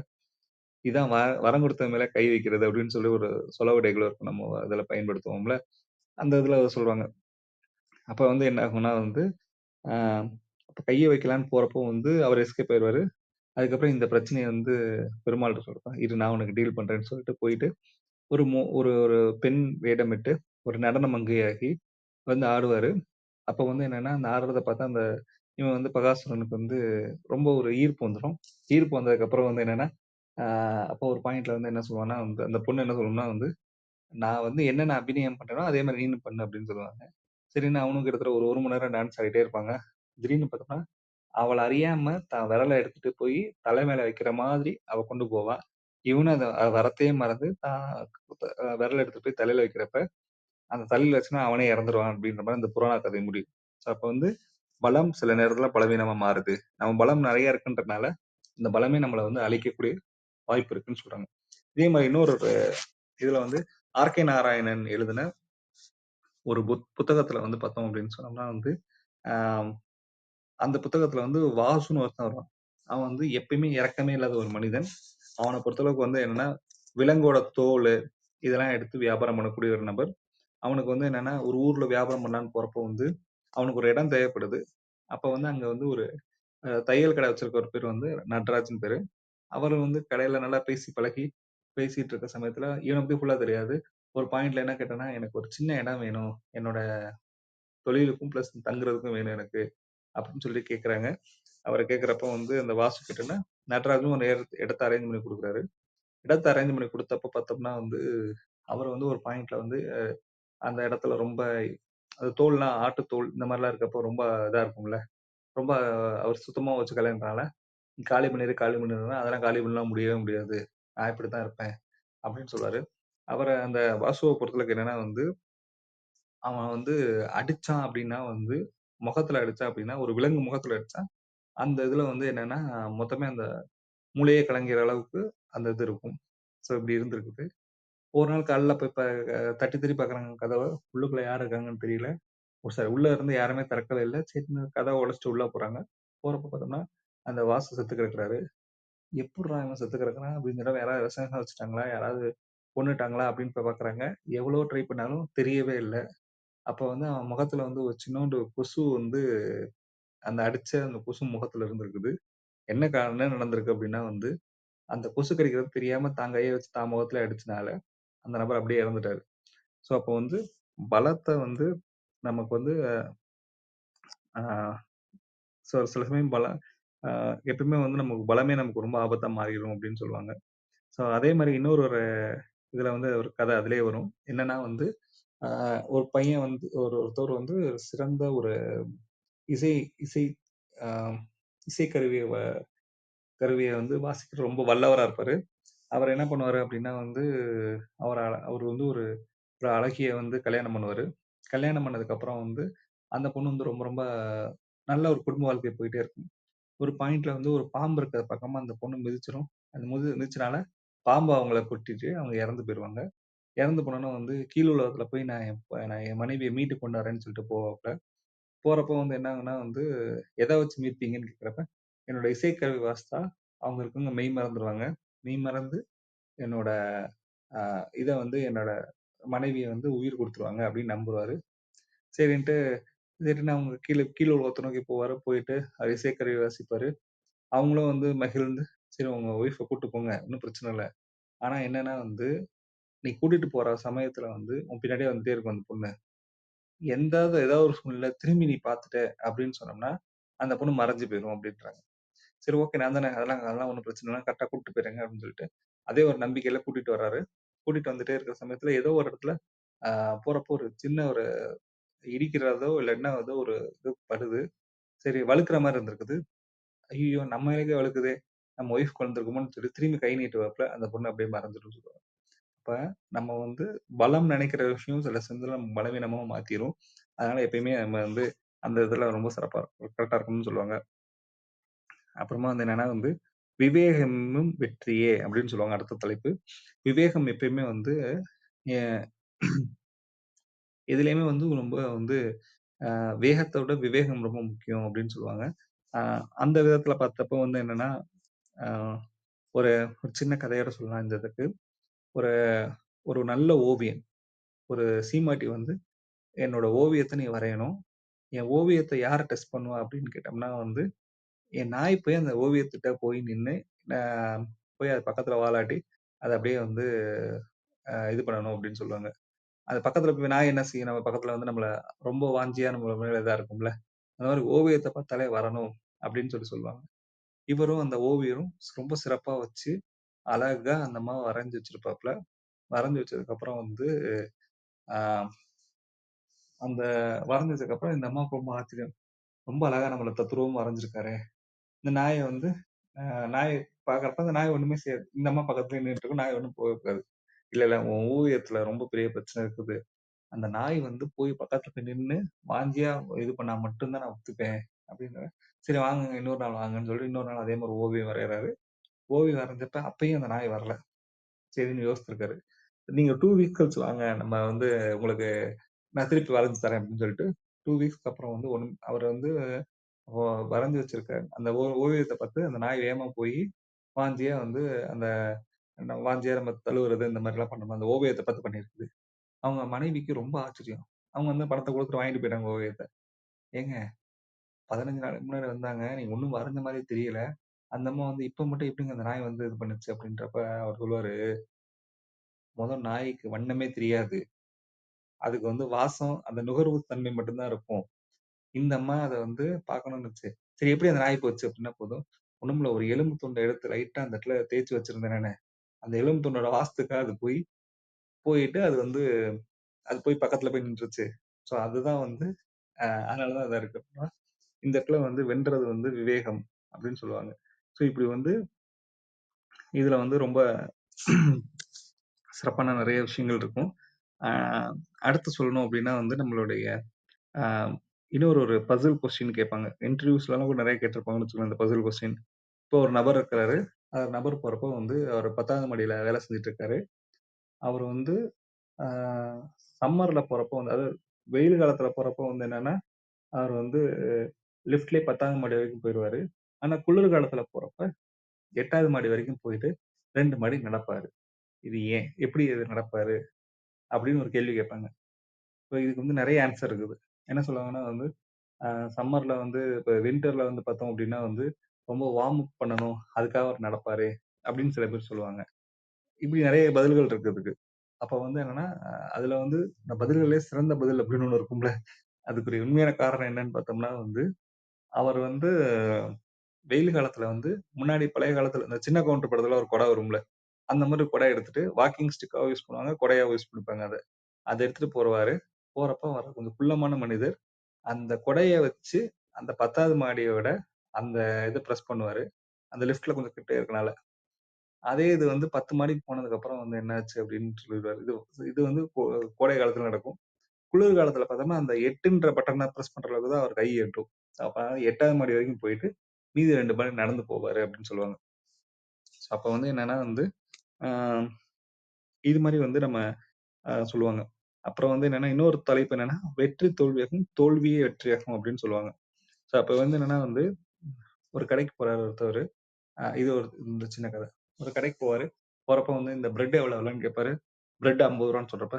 இதான் வரம் குடுத்தவன் மேல கை வைக்கிறது அப்படின்னு சொல்லி ஒரு சொலவடைகள் இருக்கும். நம்ம அதுல பயன்படுத்துவோம்ல. அந்த இதுல சொல்றாங்க. அப்ப வந்து என்ன ஆகும்னா வந்து, ஆ அப்ப கைய வைக்கலான்னு போறப்போ வந்து அவர் எஸ்கேப் ஆயிருவாரு. அதுக்கப்புறம் இந்த பிரச்சனைய வந்து பெருமாள்ட்ட சொல்றான். இரு நான் உனக்கு டீல் பண்றேன்னு சொல்லிட்டு போயிட்டு, ஒரு ஒரு பெண் வேடமிட்டு, ஒரு நடன மங்கையாகி வந்து ஆடுவாரு. அப்ப வந்து என்னன்னா, அந்த ஆடுறத பார்த்தா அந்த இவன் வந்து பகாசுரனுக்கு வந்து ரொம்ப ஒரு ஈர்ப்பு வந்துரும். ஈர்ப்பு வந்ததுக்கப்புறம் வந்து என்னன்னா, ஆ அப்போ ஒரு பாயிண்ட்ல வந்து என்ன சொல்லுவான்னா வந்து அந்த பொண்ணு என்ன சொல்லும்னா வந்து, "நான் வந்து என்னென்ன அபிநயம் பண்றேனோ, அதே மாரி நீனும் பண்ணு" அப்படின்னு சொல்லுவாங்க. சரின்னு அவனும் கிட்டத்தட்ட ஒரு 1 மணி நேரம் டான்ஸ் ஆடிட்டே இருப்பாங்க. திடீர்னு பார்த்தோம்னா, அவள அறியாம தான் விரல எடுத்துட்டு போய் தலை மேல வைக்கிற மாதிரி அவ கொண்டு போவா. இவனும் அத வரத்தையே மறந்து தான் விரல எடுத்துட்டு போய் தலையில வைக்கிறப்ப, அந்த தலையில வச்சுனா அவனே இறந்துருவான் அப்படின்ற மாரி அந்த புராண கதை முடியும். ஸோ அப்ப வந்து பலம் சில நேரத்துல பலவீனமா மாறுது. நம்ம பலம் நெறைய இருக்குன்றனால, இந்த பலமே நம்மள வந்து அழிக்கக்கூடிய வாய்ப்பு இருக்குன்னு சொல்றாங்க. இதே மாரி இன்னொரு இதுல வந்து ஆர்.கே. நாராயணன் எழுதின ஒரு புத்தகத்துல வந்து பார்த்தோம் அப்படின்னு சொன்னோம்னா வந்து, ஆ அந்த புத்தகத்துல வந்து வாசுன்னு ஒருத்தன் வருவான். அவன் வந்து எப்பயுமே இரக்கமே இல்லாத ஒரு மனிதன். அவன பொறுத்தளவுக்கு வந்து என்னன்னா, விலங்கோட தோலு இதெல்லாம் எடுத்து வியாபாரம் பண்ணக்கூடிய ஒரு நபர். அவனுக்கு வந்து என்னன்னா, ஒரு ஊர்ல வியாபாரம் பண்ணலான்னு போறப்போ வந்து, அவனுக்கு ஒரு இடம் தேவைப்படுது. அப்ப வந்து அங்க வந்து ஒரு தையல் கடை வச்சிருக்க ஒரு பேரு வந்து நடராஜன் பேரு. அவரு வந்து கடையில நல்லா பேசி பழகி, பேசிட்டு இருக்க சமயத்துல இவன பத்தி ஃபுல்லா தெரியாது. ஒரு பாயிண்ட்ல என்ன கேட்டான்னா, "எனக்கு ஒரு சின்ன இடம் வேணும். என்னோட தொழிலுக்கும் பிளஸ் தங்குறதுக்கும் வேணும் எனக்கு." அப்படின்னு சொல்லி கேட்கறாங்க. அவர கேட்கிறப்போ வந்து அந்த வாசு கிட்டன்னா, நடராஜனும் ஒரு இடத்த அரேஞ்ச் பண்ணி குடுக்குறாரு. இடத்த அரேஞ்ச் பண்ணி குடுத்தப்ப பார்த்தோம்னா வந்து, அவரு வந்து ஒரு பாயிண்ட்ல வந்து அந்த இடத்துல ரொம்ப அது தோல்லாம் ஆட்டுத்தோல் இந்த மாரிலாம் இருக்கப்போ ரொம்ப இதா இருக்கும்ல. ரொம்ப அவர் சுத்தமா வச்சுக்கலன்றனால, "நீ காலி பண்ணிரு, காலி பண்ணிருன்னா" "அதெல்லாம் காலி பண்ணலாம் முடியவே முடியாது. நான் இப்படித்தான் இருப்பேன்." அப்படின்னு சொல்லுவாரு. அவர அந்த வாசுவ பொறுத்தளவுக்கு என்னன்னா வந்து, அவன் வந்து அடிச்சான் அப்படின்னா வந்து, முகத்துல அடிச்சான் அப்படின்னா, ஒரு விலங்கு முகத்துல அடிச்சா, அந்த இதுல வந்து என்னன்னா, மொத்தமே அந்த மூளையே கலங்கிற அளவுக்கு அந்த இது இருக்கும். ஸோ இப்படி இருந்திருக்குது. ஒரு நாள் காலைல போய் தட்டி தட்டி பார்க்குறாங்க கதவ. உள்ளுக்குள்ள யார் இருக்காங்கன்னு தெரியல. சாரி உள்ள இருந்து யாருமே திறக்கவே இல்ல. சரின்னு கதவ உடைச்சுட்டு உள்ள போறாங்க. போறப்ப பார்த்தோம்னா, அந்த வாசு செத்து கிடக்குறாரு. "எப்புட்றா இவன் செத்து கிடக்குறான்?" அப்படின்னு சொன்னா, யாராவது விஷம் கிசம் வச்சுட்டாங்களா? யாராவது கொன்னுட்டாங்களா? அப்படின்னு போய் பார்க்குறாங்க. எவ்வளோ ட்ரை பண்ணாலும் தெரியவே இல்ல. அப்ப வந்து அவன் முகத்துல வந்து ஒரு சின்னூண்டு கொசு வந்து அந்த அடிச்ச அந்த கொசு முகத்துல இருந்திருக்குது. என்ன நடந்திருக்கு அப்படின்னா வந்து, அந்த கொசு கடிக்கிறது தெரியாம தான் கைய வச்சு தான் முகத்திலே அடிச்சனால, அந்த நபர் அப்படியே இறந்துட்டாரு. ஸோ அப்போ வந்து பலத்த வந்து நமக்கு வந்து ஆ சில சமயம் அ எப்பவுமே வந்து நமக்கு பலமே நமக்கு ரொம்ப ஆபத்தா மாறிரும் அப்படின்னு சொல்லுவாங்க. ஸோ அதே மாரி இன்னொரு ஒரு இதுல வந்து ஒரு கதை அதிலேயே வரும். என்னன்னா வந்து, ஆ ஒரு பையன் வந்து ஒருத்தர் வந்து சிறந்த ஒரு இசை இசை ஆ இசைக்கருவிய கருவிய வந்து வாசிக்க ரொம்ப வல்லவரா இருப்பாரு. அவர் என்ன பண்ணுவாரு அப்படின்னா வந்து, அவர் வந்து ஒரு ஒரு அழகிய வந்து கல்யாணம் பண்ணுவாரு. கல்யாணம் பண்ணதுக்கப்புறம் வந்து, அந்த பொண்ணு வந்து ரொம்ப ரொம்ப நல்ல ஒரு குடும்ப வாழ்க்கை போயிட்டே இருக்கும். ஒரு பாயிண்ட்ல வந்து ஒரு பாம்பு இருக்கிற பக்கமா அந்த பொண்ணு மிதிச்சிரும். அந்த மிதிச்சனால பாம்பு அவங்கள கொட்டிட்டு அவங்க இறந்து போயிருவாங்க. இறந்து போனோனே வந்து கீழ் உலகத்துல போய் நான் என் மனைவிய மீட்டு கொண்டு வரேன்னு சொல்லிட்டு போவாப்ல. போறப்போ வந்து என்ன ஆகும்னா வந்து, எத வச்சு மீட்பீங்கன்னு கேட்கிறப்ப, என்னோட இசைக்கருவி வாசிச்சா அவங்க இருக்கவங்க மெய் மறந்துருவாங்க. மெய் மறந்து என்னோட அ இத வந்து என்னோட மனைவிய வந்து உயிர் குடுத்துருவாங்க அப்படின்னு நம்புவாரு. சரின்ட்டு சரின்னு அவங்க கீழ உலகத்த நோக்கி போவாரு. போயிட்டு அவர் இசைக்கருவி வாசிப்பாரு. அவங்களும் வந்து மகிழ்ந்து, சரி உங்க ஒய்ஃப கூட்டு போங்க. ஒண்ணும் பிரச்சனை இல்ல. ஆனா என்னன்னா வந்து, நீ கூட்டிட்டு போற சமயத்துல வந்து உன் பின்னாடியே வந்துட்டே இருக்கும் அந்த பொண்ணு. ஏதாவது ஒரு சூழ்நிலையில திரும்பி நீ பார்த்துட்ட அப்படின்னு சொன்னோம்னா, அந்த பொண்ணு மறைஞ்சு போயிரும் அப்படின்றாங்க. சரி ஓகே நான் தானே அதெல்லாம் அதெல்லாம் ஒண்ணும் பிரச்சனை இல்ல. கரெக்ட்டா கூட்டிட்டு போயிடுறேங்க அப்படின்னு சொல்லிட்டு, அதே ஒரு நம்பிக்கையில கூட்டிட்டு வர்றாரு. கூட்டிட்டு வந்துட்டே இருக்கிற சமயத்துல ஏதோ ஒரு இடத்துல ஆ போறப்போ ஒரு சின்ன ஒரு இடிக்கிறதோ, இல்லாட்டினா ஏதோ ஒரு இது படுது. சரி வழுக்குற மாரி இருந்திருக்குது. ஐய்யயோ! நம்ம எங்க வழுக்குதே! நம்ம ஒய்ஃப்க்கு வந்திருக்குமோன்னு சொல்லி திரும்பி கை நீட்டுவாப்ல, அந்த பொண்ணு அப்படியே மறைஞ்சிரும்னு சொல்லுவாங்க. அப்ப நம்ம வந்து பலம் நெனைக்கிற விஷயம் சில சமயத்துல நம்ம பலவீனமா மாத்திரும். அதனால எப்பயுமே நம்ம வந்து அந்த இதுல ரொம்ப சிறப்பா கரெக்ட்டா இருக்கணும்னு சொல்லுவாங்க. அப்புறமா வந்து என்னன்னா வந்து, "விவேகமும் வெற்றியே" அப்படின்னு சொல்லுவாங்க அடுத்த தலைப்பு. விவேகம் எப்பயுமே வந்து எ எதுலயுமே வந்து ரொம்ப வந்து வேகத்த விட விவேகம் ரொம்ப முக்கியம் அப்படின்னு சொல்லுவாங்க. அ அந்த விதத்துல பார்த்தப்போ வந்து என்னன்னா, அ ஒரு ஒரு சின்ன கதையோட சொல்லலாம் இந்த இதுக்கு. ஒரு ஒரு நல்ல ஓவியன், ஒரு சீமாட்டி வந்து, "என்னோட ஓவியத்த நீ வரையணும். என் ஓவியத்த யார் டெஸ்ட் பண்ணுவா?" அப்படின்னு கேட்டோம்னா வந்து, என் நாய் போய் அந்த ஓவியத்துட்ட போய் நின்னு, அ போய் அது பக்கத்துல வாலாட்டி, அத அப்படியே வந்து இது பண்ணணும் அப்படின்னு சொல்லுவாங்க. அது பக்கத்துல போய் நாய் என்ன செய்யும்? நம்ம பக்கத்துல வந்து நம்மள ரொம்ப வாஞ்சியா நம்ம மேல இதா இருக்கும்ல. அந்த மாரி ஓவியத்த பார்த்தாலே வரணும் அப்படின்னு சொல்லுவாங்க. இவரும் அந்த ஓவியரும் ரொம்ப சிறப்பா வச்சு, அழகா அந்த அம்மாவ வரைஞ்சு வச்சிருப்பாப்ல. வரைஞ்சு வச்சதுக்கப்புறம் வந்து, ஆ அந்த வரைஞ்சதுக்கப்புறம் இந்த அம்மாவுக்கு ரொம்ப ஆச்சரியம். ரொம்ப அழகா நம்மள தத்ரூவமா வரைஞ்சிருக்காரே! இந்த நாய வந்து நாய் பார்க்கறப்ப அந்த நாய் ஒண்ணுமே செய்யாது. இந்த அம்மா பக்கத்துலயே நின்னுட்டு இருக்கும். நாய் ஒண்ணும் போகவே போகாது. "இல்ல, இல்ல உன் ஓவியத்துல ரொம்ப பெரிய பிரச்சனை இருக்குது. அந்த நாய் வந்து போய் பக்கத்துல போய் நின்னு வாஞ்சியா இது பண்ணா மட்டும் தான் நான் ஒத்துப்பேன்." அப்படின்னோனே, "சரி வாங்கங்க இன்னொரு நாள் வாங்கன்னு" சொல்லிட்டு இன்னொரு நாள் அதே மாரி ஓவியம் வரையறாரு. ஓவியம் வரைஞ்சப்ப அப்பயும் அந்த நாய் வரல. சரின்னு யோசிச்சிருக்காரு. நீங்க 2 வீக் கழிச்சு வாங்க. நம்ம வந்து உங்களுக்கு நான் திருப்பி வரைஞ்சு தரேன் அப்படின்னு சொல்லிட்டு 2 வீக்ஸ்க்கு அப்புறம் வந்து அவர் வந்து வரைஞ்சு வச்சிருக்காரு. அந்த ஓவியத்த பார்த்து அந்த நாய் வேகமா போய் வாந்தியா வந்து அந்த வாந்தியா நம்ம தழுவுறது இந்த மாதிரிலாம் பண்ணணும். அந்த ஓவியத்த பார்த்து பண்ணியிருக்குது. அவங்க மனைவிக்கு ரொம்ப ஆச்சரியம். அவங்க வந்து பணத்த குடுத்துட்டு வாங்கிட்டு போயிட்டாங்க ஓவியத்த. "ஏங்க 15 நாளைக்கு முன்னாடி வந்தாங்க. நீங்க ஒண்ணும் வரைஞ்ச மாரியே தெரியல. அந்த அம்மா வந்து இப்ப மட்டும் எப்படிங்க அந்த நாய் வந்து இது பண்ணுச்சு?" அப்படின்றப்ப அவர் சொல்லுவாரு, நாய்க்கு வண்ணமே தெரியாது. அதுக்கு வந்து வாசம், அந்த நுகர்வு தன்மை மட்டும் தான் இருக்கும். இந்த அம்மா அத வந்து பார்க்கணும்னு இருந்துச்சு. சரி எப்படி அந்த நாய் போச்சு அப்படின்னா போதும். ஒண்ணுமில்ல ஒரு எலும்பு துண்ட எடுத்து லைட்டா அந்த இடத்துல தேய்ச்சு வச்சிருந்தேன் நானு. அந்த எலும்பு துண்டோட வாசத்துக்காக அது போயிட்டு அது போய் பக்கத்துல போய் நின்றுச்சு. ஸோ அதுதான் வந்து அதனால தான் இதா இருக்கு. இந்த இடத்துல வந்து வென்றது வந்து விவேகம் அப்படின்னு சொல்லுவாங்க. ஸோ இப்படி வந்து இதுல வந்து ரொம்ப சிறப்பான நிறைய விஷயங்கள் இருக்கும். ஆ அடுத்து சொல்லணும் அப்படின்னா வந்து நம்மளுடைய ஆ இன்னொரு ஒரு பசில் கொஸ்டின் கேட்பாங்க. இன்டர்வியூஸ்லலாம் கூட நிறைய கேட்டிருப்பாங்கன்னு வச்சுக்கோங்க இந்த பசில் கொஸ்டின். இப்போ ஒரு நபர் இருக்கிறாரு. அந்த நபர் போறப்போ வந்து அவர் 10வது மாடியில வேலை செஞ்சுட்டு இருக்காரு. அவர் வந்து ஆ சம்மர்ல போறப்போ வந்து அதாவது வெயில் காலத்துல போறப்போ வந்து என்னன்னா, அவர் வந்து லிஃப்ட்லயே 10வது மாடி வரைக்கும் போயிருவாரு. ஆனா குளிர் காலத்துல போறப்ப 8வது மாடி வரைக்கும் போயிட்டு 2 மாடி நடப்பாரு. இது ஏன்? எப்படி இது நடப்பாரு? அப்படின்னு ஒரு கேள்வி கேட்பாங்க. இப்போ இதுக்கு வந்து நெறைய ஆன்சர் இருக்குது. என்ன சொல்லுவாங்கன்னா வந்து, அ சம்மர்ல வந்து இப்ப வின்டர்ல வந்து பார்த்தோம் அப்படின்னா வந்து, ரொம்ப வார்ம் அப் பண்ணணும். அதுக்காக அவர் நடப்பாரு. அப்படின்னு சில பேர் சொல்லுவாங்க. இப்படி நெறைய பதில்கள் இருக்கு அதுக்கு. அப்ப வந்து என்னன்னா, அதுல வந்து இந்த பதில்களே சிறந்த பதில் அப்படின்னு ஒண்ணு இருக்கும்ல. அதுக்குரிய உண்மையான காரணம் என்னன்னு பார்த்தோம்னா வந்து, அவர் வந்து வெயில் காலத்துல வந்து முன்னாடி பழைய காலத்துல இந்த சின்ன கவுண்டர் படத்துல ஒரு கொடை வரும்ல. அந்த மாரி கொடை எடுத்துட்டு வாக்கிங் ஸ்டிக்காவும் யூஸ் பண்ணுவாங்க. கொடையாவும் யூஸ் பண்ணிப்பாங்க அத. அத எடுத்துட்டு போருவாரு. போறப்ப அவர் கொஞ்சம் குள்ளமான மனிதர். அந்த கொடைய வச்சு அந்த 10வது மாடியோட அந்த இத பிரஸ் பண்ணுவாரு. அந்த லிஃப்ட்ல கொஞ்சம் கிட்ட இருக்கனால. அதே இது வந்து 10 மாடிக்கு போனதுக்கப்புறம் வந்து என்னாச்சு அப்படின்னு சொல்லிருவாரு. இது இது வந்து கோடை காலத்துல நடக்கும். குளிர் காலத்துல பார்த்தோம்னா, அந்த 8ன்ற பட்டன பிரஸ் பண்ற அளவுக்கு தான் அவர் கை எட்டும். அப்ப 8வது மாடி வரைக்கும் போயிட்டு, மீதி 2 மாடி நடந்து போவாரு அப்படின்னு சொல்லுவாங்க. அப்ப வந்து என்னன்னா வந்து, ஆ இது மாரி வந்து நம்ம சொல்லுவாங்க. அப்புறம் வந்து என்னன்னா, இன்னொரு தலைப்பு என்னன்னா, வெற்றி தோல்வியாகும், தோல்வியே வெற்றியாகும் அப்படின்னு சொல்லுவாங்க. அப்ப வந்து என்னன்னா வந்து, ஒரு கடைக்கு போறாரு ஒருத்தவரு. இது ஒரு இந்த சின்ன கதை. ஒரு கடைக்கு போவாரு. போறப்ப வந்து இந்த பிரெட் எவ்வளோ விலைன்னு கேட்பாரு. பிரெட் ரூ. 50 சொல்றப்ப,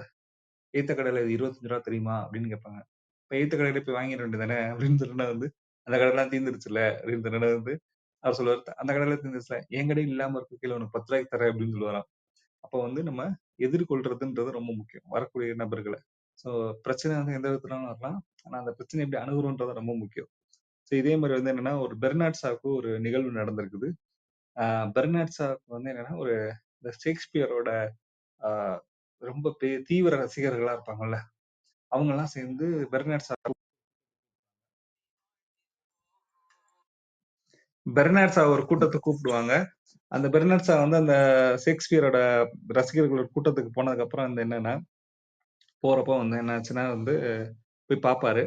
"எய்த்த கடையில இது ரூ. 25 தெரியுமா?" அப்படின்னு கேட்பாங்க. இப்ப எய்த்த கடையில போய் வாங்கிட வேண்டியது அப்படின்னு சொன்னா வந்து, "அந்த கடைலாம் தீர்ந்துருச்சுல்ல" அப்படின்னு சொன்னோனே வந்து, அவர் சொல்லுவாரு, "அந்த கடையில தீர்ந்துருச்சுல, என் கடையில் இல்லாம இருக்க கீழ உனக்கு ரூ. 10 தரேன்" அப்படின்னு சொல்லுவாராம். அப்ப வந்து நம்ம எதிர்கொள்றதுன்றது ரொம்ப முக்கியம். வரக்கூடிய நபர்கள. ஸோ பிரச்சனை வந்து எந்த விதத்துலனாலும் வரலாம். ஆனா அந்த பிரச்சனைய எப்படி அணுகுறோம்ன்றது ரொம்ப முக்கியம். ஸோ இதே மாரி வந்து என்னன்னா, ஒரு பெர்னார்ட் ஷாவுக்கு ஒரு நிகழ்வு நடந்திருக்குது. ஆ பெர்னார்ட் ஷாவுக்கு வந்து என்னன்னா, இந்த ஷேக்ஸ்பியரோட ஆ ரொம்ப தீவிர ரசிகர்களா இருப்பாங்கல்ல. அவங்கலாம் சேர்ந்து பெர்னார்ட் ஷா ஒரு கூட்டத்த கூப்பிடுவாங்க. அந்த பெர்னார்ட் ஷா வந்து அந்த ஷேக்ஸ்பியரோட ரசிகர்கள் ஒரு கூட்டத்துக்கு போனதுக்கப்புறம் வந்து என்னன்னா, போறப்போ வந்து என்ன ஆச்சுன்னா வந்து, போய் பார்ப்பாரு.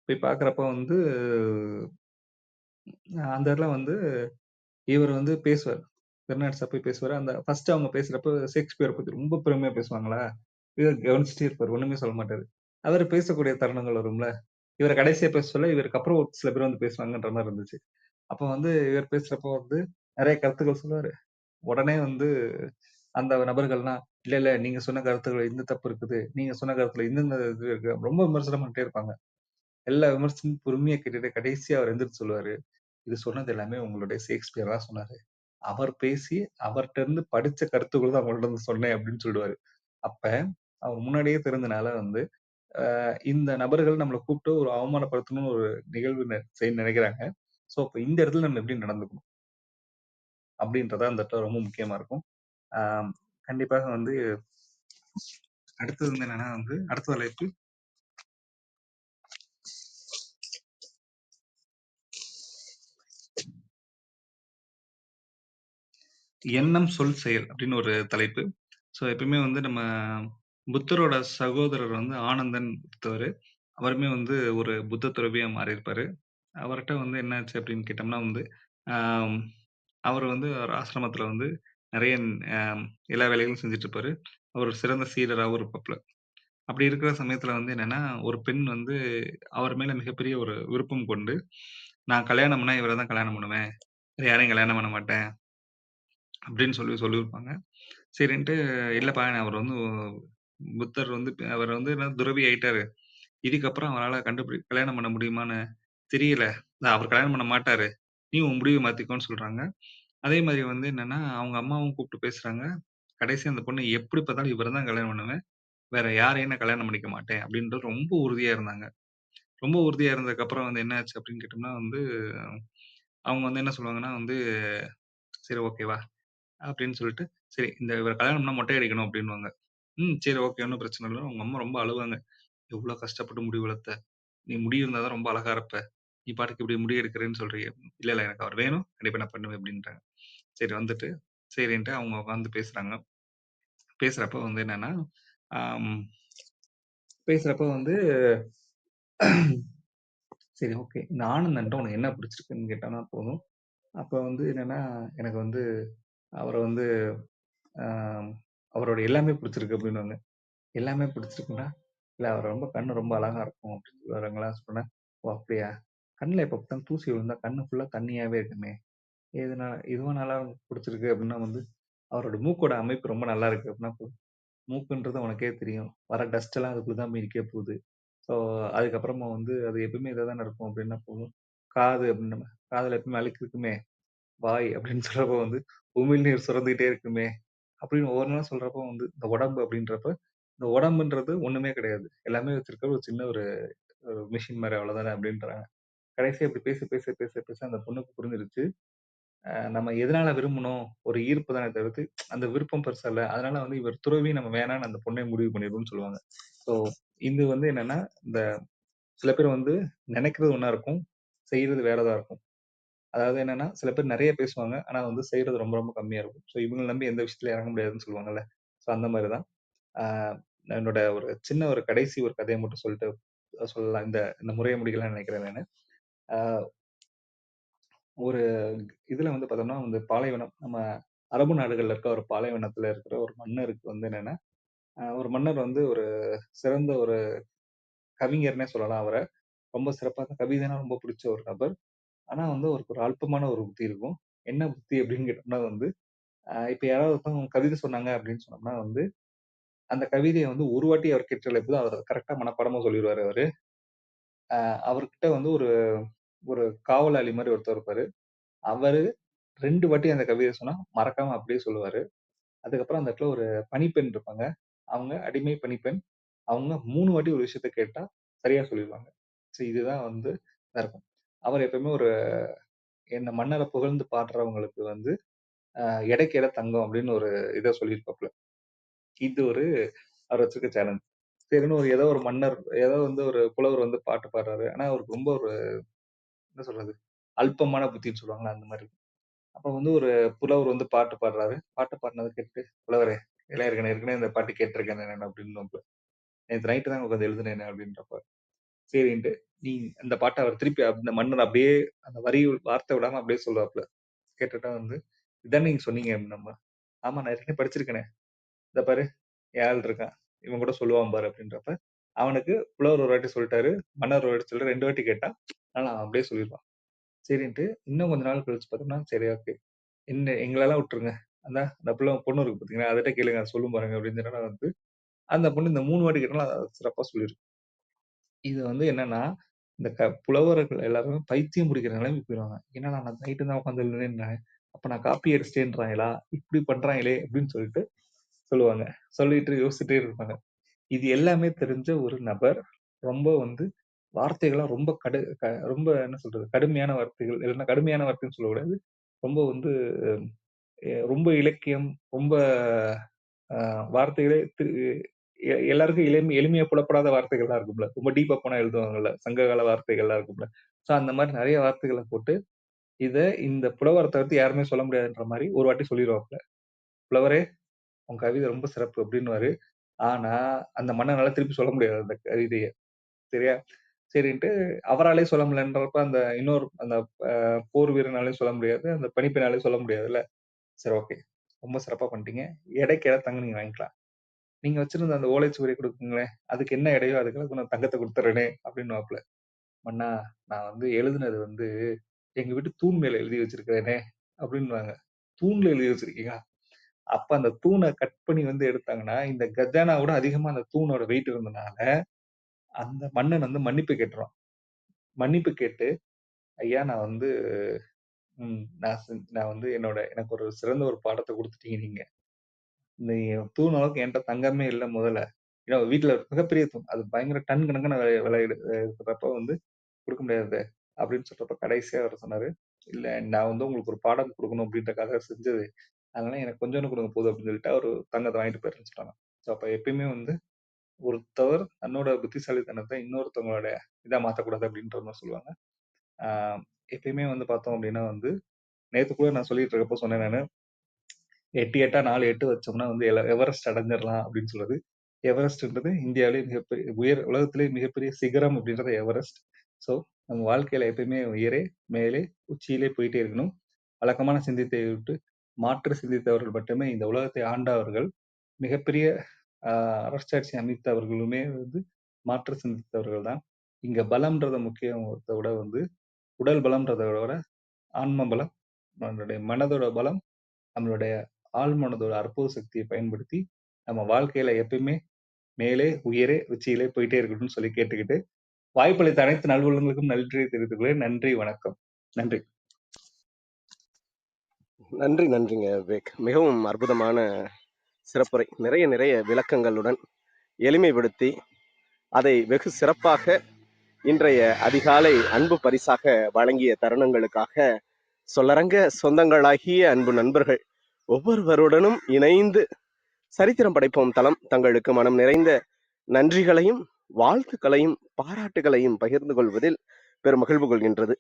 போய் பார்க்குறப்ப வந்து அந்த இடத்துல வந்து இவரு வந்து பேசுவாரு. பெர்னார்ட் ஷா போய் பேசுவாரு. அந்த ஃபர்ஸ்ட் அவங்க பேசுறப்ப ஷேக்ஸ்பியர பத்தி ரொம்ப பெருமையா பேசுவாங்களா, இவர் கவனிச்சுட்டே இருப்பாரு. ஒண்ணுமே சொல்ல மாட்டாரு. அவரு பேசக்கூடிய தருணங்கள் வரும்ல. இவர கடைசியா பேச சொல்ல, இவருக்கு அப்புறம் ஒரு சில பேர் வந்து பேசுவாங்கன்ற மாரி இருந்துச்சு. அப்ப வந்து இவர் பேசுறப்போ வந்து நெறைய கருத்துக்கள் சொல்லுவாரு. உடனே வந்து அந்த நபர்கள்லாம், "இல்ல, இல்ல நீங்க சொன்ன கருத்துக்கள் இந்த தப்பு இருக்குது. நீங்க சொன்ன கருத்துல இந்த இது இருக்கு." ரொம்ப விமர்சனம் பண்ணிட்டே இருப்பாங்க. எல்லா விமர்சனமும் பொறுமையா கேட்டுட்டு கடைசியா அவர் எந்திரிச்சு சொல்லுவாரு. "இது சொன்னது எல்லாமே உங்களுடைய ஷேக்ஸ்பியர் தான் சொன்னாரு. அவர் பேசி அவர்ட்ட இருந்து படிச்ச கருத்துக்கள் தான் உங்கள்ட்ட வந்து சொன்னேன்" அப்படின்னு சொல்லிடுவாரு. அப்ப அவர் முன்னாடியே தெரிஞ்சனால வந்து, இந்த நபர்கள் நம்மள கூப்பிட்டு ஒரு அவமானப்படுத்தணும்னு ஒரு நிகழ்வு செய்ய நினைக்கிறாங்க. ஸோ, அப்ப இந்த இடத்துல நம்ம எப்படி நடந்துக்கணும்? அப்படின்றது அந்த இடத்துல ரொம்ப முக்கியமா இருக்கும். ஆ கண்டிப்பாக வந்து அடுத்தது வந்து என்னன்னா வந்து, அடுத்த தலைப்பு எண்ணம், சொல், செயல் அப்படின்னு ஒரு தலைப்பு. ஸோ எப்பயுமே வந்து நம்ம புத்தரோட சகோதரர் வந்து ஆனந்தன் ஒருத்தவரு. அவருமே வந்து ஒரு புத்த துறவியா மாறியிருப்பாரு. அவர்ட்ட வந்து என்னாச்சு அப்படின்னு கேட்டோம்னா வந்து, ஆம் அவர் வந்து ஒரு ஆசிரமத்தில வந்து நெறைய அ எல்லா வேலைகளும் செஞ்சுட்டு இருப்பாரு. அவர் ஒரு சிறந்த சீடராவும் இருப்பாப்ல. அப்படி இருக்கிற சமயத்தில வந்து என்னன்னா, ஒரு பெண் வந்து அவர் மேல மிகப்பெரிய ஒரு விருப்பம் கொண்டு, நான் கல்யாணம் பண்ணா இவர தான் கல்யாணம் பண்ணுவேன். வேற யாரையும் கல்யாணம் பண்ண மாட்டேன். அப்படின்னு சொல்லியிருப்பாங்க. சரின்ட்டு இல்லப்பா அவர் வந்து புத்தர் வந்து அவர் வந்து என்ன துறவி ஆயிட்டாரு. இதுக்கப்புறம் அவரால கல்யாணம் பண்ண முடியுமான்னு தெரியல. அவர் கல்யாணம் பண்ண மாட்டாரு. நீ உன் முடிவ மாத்திக்கோன்னு சொல்றாங்க. அதே மாரி வந்து என்னன்னா, அவங்க அம்மாவும் கூப்பிட்டு பேசுறாங்க. கடைசியா அந்த பொண்ணு எப்படி பார்த்தாலும் இவர தான் கல்யாணம் பண்ணுவேன். வேற யாரையும் நான் கல்யாணம் பண்ணிக்க மாட்டேன் அப்படின்றது ரொம்ப உறுதியா இருந்தாங்க. ரொம்ப உறுதியா இருந்ததுக்கப்புறம் வந்து என்ன ஆச்சு அப்படின்னு கேட்டோம்னா வந்து, அவங்க வந்து என்ன சொல்லுவாங்கன்னா வந்து, "சரி ஓகேவா" அப்படின்னு சொல்லிட்டு, "சரி இந்த இவர கல்யாணம் பண்ணா மொட்டை அடிக்கணும்" அப்படின்னுவாங்க. சரி ஓகே ஒண்ணும் பிரச்சனை இல்ல. அவங்க அம்மா ரொம்ப அழுவாங்க. "எவ்ளோ கஷ்டப்பட்டு முடி வளர்த்த. நீ முடி இருந்தா தான் ரொம்ப அழகா இருப்ப. நீ பாட்டுக்கு இப்படி முடி எடுக்கிறேன்னு சொல்றியே." "இல்ல, இல்ல எனக்கு அவர் வேணும். கண்டிப்பா நான் பண்ணுவேன்" அப்படின்ட்டாங்க. சரி வந்துட்டு, சரின்ட்டு அவங்க உட்காந்து பேசுறாங்க. பேசுறப்ப வந்து என்னன்னா, ஆம் பேசுறப்ப வந்து சரி ஓகே. இந்த ஆனந்த் உனக்கு என்ன பிடிச்சிருக்குன்னு கேட்டானா போதும். அப்ப வந்து என்னன்னா, எனக்கு வந்து அவர வந்து அ அவரோட எல்லாமே பிடிச்சிருக்கு அப்டின்னுவாங்க. எல்லாமே பிடிச்சிருக்குன்னா, இல்ல அவர் ரொம்ப கண்ணு ரொம்ப அழகா இருக்கும் அப்டின்னு சொல்லுவாருங்களா சொன்னேன். ஓ! அப்படியா? கண்ணுல எப்ப பார்த்தாலும் தூசி விழுந்தா கண்ணு ஃபுல்லா தண்ணியாவே இருக்குமே. இதுவா நல்லா பிடிச்சிருக்கு அப்டின்னா வந்து, அவரோட மூக்கோட அமைப்பு ரொம்ப நல்லா இருக்கு அப்டின்னா மூக்குன்றது உனக்கே தெரியும். வர டஸ்ட் எல்லாம் அதுக்குள்ள தான் போய் நிக்க போகுது. ஸோ, அதுக்கப்புறமா வந்து அது எப்பவுமே இத தானே இருக்கும் அப்டின்னா போதும். காது அப்டின்னா காதுல எப்பவுமே அழுக்கு இருக்குமே. வாய் அப்படின்னு சொல்றப்போ வந்து உமிழ்நீர் சுரந்துகிட்டே இருக்குமே அப்படின்னு ஒவ்வொரு நாளும் சொல்றப்போ வந்து இந்த உடம்பு அப்படின்றப்ப இந்த உடம்புன்றது ஒண்ணுமே கிடையாது. எல்லாமே வச்சிருக்க ஒரு சின்ன ஒரு மிஷின் மாதிரி அவ்வளவுதானே அப்படின்றாங்க. கடைசியா இப்படி பேச பேச பேச பேச அந்த பொண்ணுக்கு புரிஞ்சிருச்சு. நம்ம எதனால விரும்பணும் ஒரு ஈர்ப்பு தானே தவிர்த்து அந்த விருப்பம் பெருசா இல்ல. அதனால வந்து இவர் துறவி நம்ம வேணாம்னு அந்த பொண்ணை முடிவு பண்ணிடுவோம்னு சொல்லுவாங்க. ஸோ இது வந்து என்னன்னா இந்த சில பேர் வந்து நினைக்கிறது ஒண்ணா இருக்கும், செய்யறது வேறதா இருக்கும். அதாவது என்னன்னா, சில பேர் நெறைய பேசுவாங்க. ஆனா வந்து செய்றது ரொம்ப ரொம்ப கம்மியா இருக்கும். ஸோ இவங்கள நம்பி எந்த விஷயத்துல இறங்க முடியாதுன்னு சொல்லுவாங்கல்ல. ஸோ அந்த மாரி தான். ஆ என்னோட ஒரு சின்ன ஒரு கடைசி ஒரு கதைய மட்டும் சொல்லிட்டு சொல்லலாம். இந்த இந்த முறைய முடிக்கலாம்னு நெனைக்கிறேன் நானு. ஆ ஒரு இதுல வந்து பார்த்தோம்னா, வந்து பாலைவனம் நம்ம அரபு நாடுகள்ல இருக்க ஒரு பாலைவனத்துல இருக்கிற ஒரு மன்னருக்கு வந்து என்னன்னா, ஒரு மன்னர் வந்து ஒரு சிறந்த ஒரு கவிஞர்னே சொல்லலாம் அவர. ரொம்ப சிறப்பா கவிதைனா ரொம்ப பிடிச்ச ஒரு நபர். ஆனா வந்து அவருக்கு ஒரு அல்பமான ஒரு புத்தி இருக்கும். என்ன புத்தி அப்படின்னு கேட்டோம்னா வந்து இப்ப யாராவது ஒருத்தவங்க கவிதை சொன்னாங்க அப்படின்னு சொன்னோம்னா வந்து, அந்த கவிதைய வந்து ஒரு வாட்டி அவர் கேட்டாலே போதும். அவர் கரெக்ட்டா மனப்பாடமா சொல்லிருவாரு அவரு. அவர்கிட்ட வந்து ஒரு ஒரு காவலாளி மாரி ஒருத்தர் இருப்பாரு. அவரு 2 வாட்டி அந்த கவிதைய சொன்னா, மறக்காம அப்படியே சொல்லுவாரு. அதுக்கப்புறம் அந்த இடத்துல ஒரு பணிப்பெண் இருப்பாங்க. அவங்க அடிமை பணிப்பெண். அவங்க 3 வாட்டி ஒரு விஷயத்த கேட்டா, சரியா சொல்லிருவாங்க. இதுதான் வந்து இதா இருக்கும். அவர் எப்பவுமே ஒரு என்ன மன்னர புகழ்ந்து பாடுறவங்களுக்கு வந்து, எடைக்கு எடை தங்கம் அப்படின்னு ஒரு இத சொல்லியிருப்பாப்ல. இது ஒரு அவர் வச்சிருக்க சேலஞ்ச். சரின்னு ஏதோ ஒரு மன்னர், ஏதோ வந்து ஒரு புலவர் வந்து பாட்டு பாடுறாரு. ஆனா அவருக்கு ரொம்ப ஒரு என்ன சொல்றது? அல்பமான புத்தின்னு சொல்லுவாங்கல்ல, அந்த மாரி. அப்ப வந்து ஒரு புலவர் வந்து பாட்டு பாடுறாரு. பாட்டு பாடுனத கேட்டுட்டு, "புலவரே, ஏற்கனவே இந்த பாட்டு கேட்டுருக்கேனே நானு" அப்படின்னுவாப்ல. "நேத்து நைட்டு தான் உட்காந்து எழுதுனேனே" அப்படின்றப்பாரு. சரின்ட்டு, நீ அந்த பாட்ட அவர் திருப்பி அந்த மன்னர் அப்படியே அந்த வரி வார்த்தை விடாம அப்படியே சொல்லுவாப்ல. கேட்டுட்டா வந்து, "இதானே நீங்க சொன்னீங்க" அப்படின்னோம்னா, "ஆமா நான் ஏற்கனவே படிச்சிருக்கேனே. இந்த பாரு என் ஆள் இருக்கான். இவன் கூட சொல்லுவான் பாரு" அப்படின்றப்ப, அவனுக்கு புலவர் ஒரு வாட்டி சொல்ட்டாரு. மன்னர் ஒரு வாட்டி சொல்லிட்டாரு. 2 வாட்டி கேட்டா, அதனால அவன் அப்படியே சொல்லிருவான். சரின்ட்டு இன்னும் கொஞ்ச நாள் கழிச்சு பார்த்தோம்னா, சரி ஓகே. எங்களெல்லாம் விட்டுருங்க. அந்த பொண்ணு இருக்கு பார்த்தீங்களா, அதுட்ட கேளுங்க. அது சொல்லும் பாருங்க அப்படின்னு சொன்னோனே வந்து, அந்த பொண்ணு இந்த 3 வாட்டி கேட்டாலும் அத சிறப்பா சொல்லிரும். இது வந்து என்னன்னா, இந்த புலவர்கள் எல்லாருமே பைத்தியம் பிடிக்கிற நிலைமைக்கு போயிருவாங்க. என்னடா நான் நைட்டு தான் உட்காந்து எழுதுனேன்னேன். அப்ப நான் காப்பி அடிச்சிட்டேன்றாங்களா? இப்படி பண்றாங்களே அப்படின்னு சொல்லிட்டு சொல்லுவாங்க. சொல்லிட்டு யோசிச்சுட்டே இருப்பாங்க. இது எல்லாமே தெரிஞ்ச ஒரு நபர், ரொம்ப வந்து வார்த்தைகள்லாம் ரொம்ப ரொம்ப என்ன சொல்றது? கடுமையான வார்த்தைகள், இல்லன்னா கடுமையான வார்த்தைன்னு சொல்லக்கூடாது. ரொம்ப வந்து ரொம்ப இலக்கியம், ரொம்ப வார்த்தைகளே எல்லாருக்கும் எளிமையா புலப்படாத வார்த்தைகள்லாம் இருக்கும்ல. ரொம்ப டீப்பா போனா எழுதுவாங்கல்ல. சங்ககால வார்த்தைகள்லாம் இருக்கும்ல. ஸோ அந்த மாரி நெறைய வார்த்தைகள போட்டு, இத இந்த புலவர தவிர்த்து யாருமே சொல்ல முடியாதுன்ற மாரி ஒரு வாட்டி சொல்லிருவாப்ல. "புலவரே! உங்க கவிதை ரொம்ப சிறப்பு" அப்படின்னுவாரு. ஆனா, அந்த மன்னனால திருப்பி சொல்ல முடியாது அந்த கவிதைய. சரியா? சரின்ட்டு அவராலயே சொல்ல முடியலன்றப்ப, அந்த இன்னொரு அந்த அ போர் வீரனாலயும் சொல்ல முடியாது. அந்த பணிப்பெண்ணாலயும் சொல்ல முடியாதுல்ல. சரி ஓகே. ரொம்ப சிறப்பா பண்ணிட்டீங்க. எடைக்கு எடை தங்கம் நீங்க வாங்கிக்கலாம். நீங்க வச்சிருந்த அந்த ஓலைச்சுவடிய குடுக்குங்களேன். அதுக்கு என்ன எடையோ அதுக்கு நான் தங்கத்த குடுத்துர்றேனே அப்டின்னுவாப்ல. மன்னா நான் வந்து எழுதுனது வந்து எங்க வீட்டு தூண் மேல எழுதி வச்சிருக்கிறேனே அப்படின்னுவாங்க. தூண்ல எழுதி வச்சிருக்கீங்களா? அப்ப அந்த தூண கட் பண்ணி வந்து எடுத்தாங்கன்னா, இந்த கஜானாவோட அதிகமா அந்த தூணோட வெயிட் இருந்தனால, அந்த மன்னன் வந்து மன்னிப்பு கேட்டுருவான். மன்னிப்பு கேட்டு, ஐயா நான் வந்து நான் வந்து எனக்கு ஒரு சிறந்த ஒரு பாடத்த குடுத்துட்டீங்க நீங்க. இந்த தூண் அளவுக்கு என்ட்ட தங்கமே இல்ல முதல்ல. ஏன்னா வீட்ல மிகப்பெரிய தூண். அது பயங்கர டன் கணக்கான விலை இருக்கிறப்ப வந்து குடுக்க முடியாது அப்படின்னு சொல்றப்ப கடைசியா அவரு சொன்னாரு, "இல்ல நான் வந்து உங்களுக்கு ஒரு பாடம் குடுக்கணும் அப்படின்றதுக்காக செஞ்சது. அதனால எனக்கு கொஞ்சோண்டு குடுங்க போதும்" அப்படின்னு சொல்லிட்டு அவரு தங்கத்த வாங்கிட்டு போயிடுறேன்னு சொல்ட்டாங்க. ஸோ அப்ப எப்பயுமே வந்து ஒருத்தவர் தன்னோட புத்திசாலித்தனத்த இன்னொருத்தவங்களோட இதா மாத்தக்கூடாது அப்படின்ற மாரி சொல்லுவாங்க. ஆ எப்பயுமே வந்து பார்த்தோம் அப்படின்னா வந்து, நேத்து கூட நான் சொல்லிட்டு இருக்கப்போ சொன்னேன் நானு. 8 8 4 8 வச்சோம்னா வந்து எவரெஸ்ட் அடைஞ்சிடலாம் அப்படின்னு சொல்றது. எவரெஸ்ட்ன்றது இந்தியாவிலேயே உலகத்திலேயே மிகப்பெரிய சிகரம் அப்படின்றது எவரெஸ்ட். ஸோ நம்ம வாழ்க்கையில எப்பயுமே உயரே, மேலே, உச்சியிலே போயிட்டே இருக்கணும். வழக்கமான சிந்தித்தை விட்டு மாற்று சிந்தித்தவர்கள் மட்டுமே இந்த உலகத்தை ஆண்டவர்கள். மிகப்பெரிய அரசாட்சி அமைத்தவர்களுமே வந்து மாற்று சிந்தித்தவர்கள் தான். இங்க பலம்ன்றத முக்கியத்தை விட வந்து உடல் பலம்ன்றத விட ஆன்ம பலம், நம்மளுடைய மனதோட பலம், நம்மளுடைய ஆழ்மனதோட அற்புத சக்தியை பயன்படுத்தி நம்ம வாழ்க்கையில எப்பயுமே மேலே, உயரே, உச்சியிலே போயிட்டே இருக்கணும்னு சொல்லி கேட்டுக்கிட்டு, வாய்ப்பளித்த அனைத்து நல்வுள்ளங்களுக்கும் நன்றியை தெரிவித்துக் கொள்கிறேன். நன்றி, வணக்கம். நன்றி. நன்றிங்க விவேக். மிகவும் அற்புதமான சிறப்புரை. நிறைய விளக்கங்களுடன் எளிமைப்படுத்தி அதை வெகு சிறப்பாக இன்றைய அதிகாலை அன்பு பரிசாக வழங்கிய தருணங்களுக்காக சொல்லரங்க சொந்தங்களாகிய அன்பு நண்பர்கள் ஒவ்வொருவருடனும் இணைந்து சரித்திரம் படைப்போம் தளம் தங்களுக்கு மனம் நிறைந்த நன்றிகளையும் வாழ்த்துக்களையும் பாராட்டுகளையும் பகிர்ந்து கொள்வதில் பெரும் மகிழ்வு கொள்கின்றது.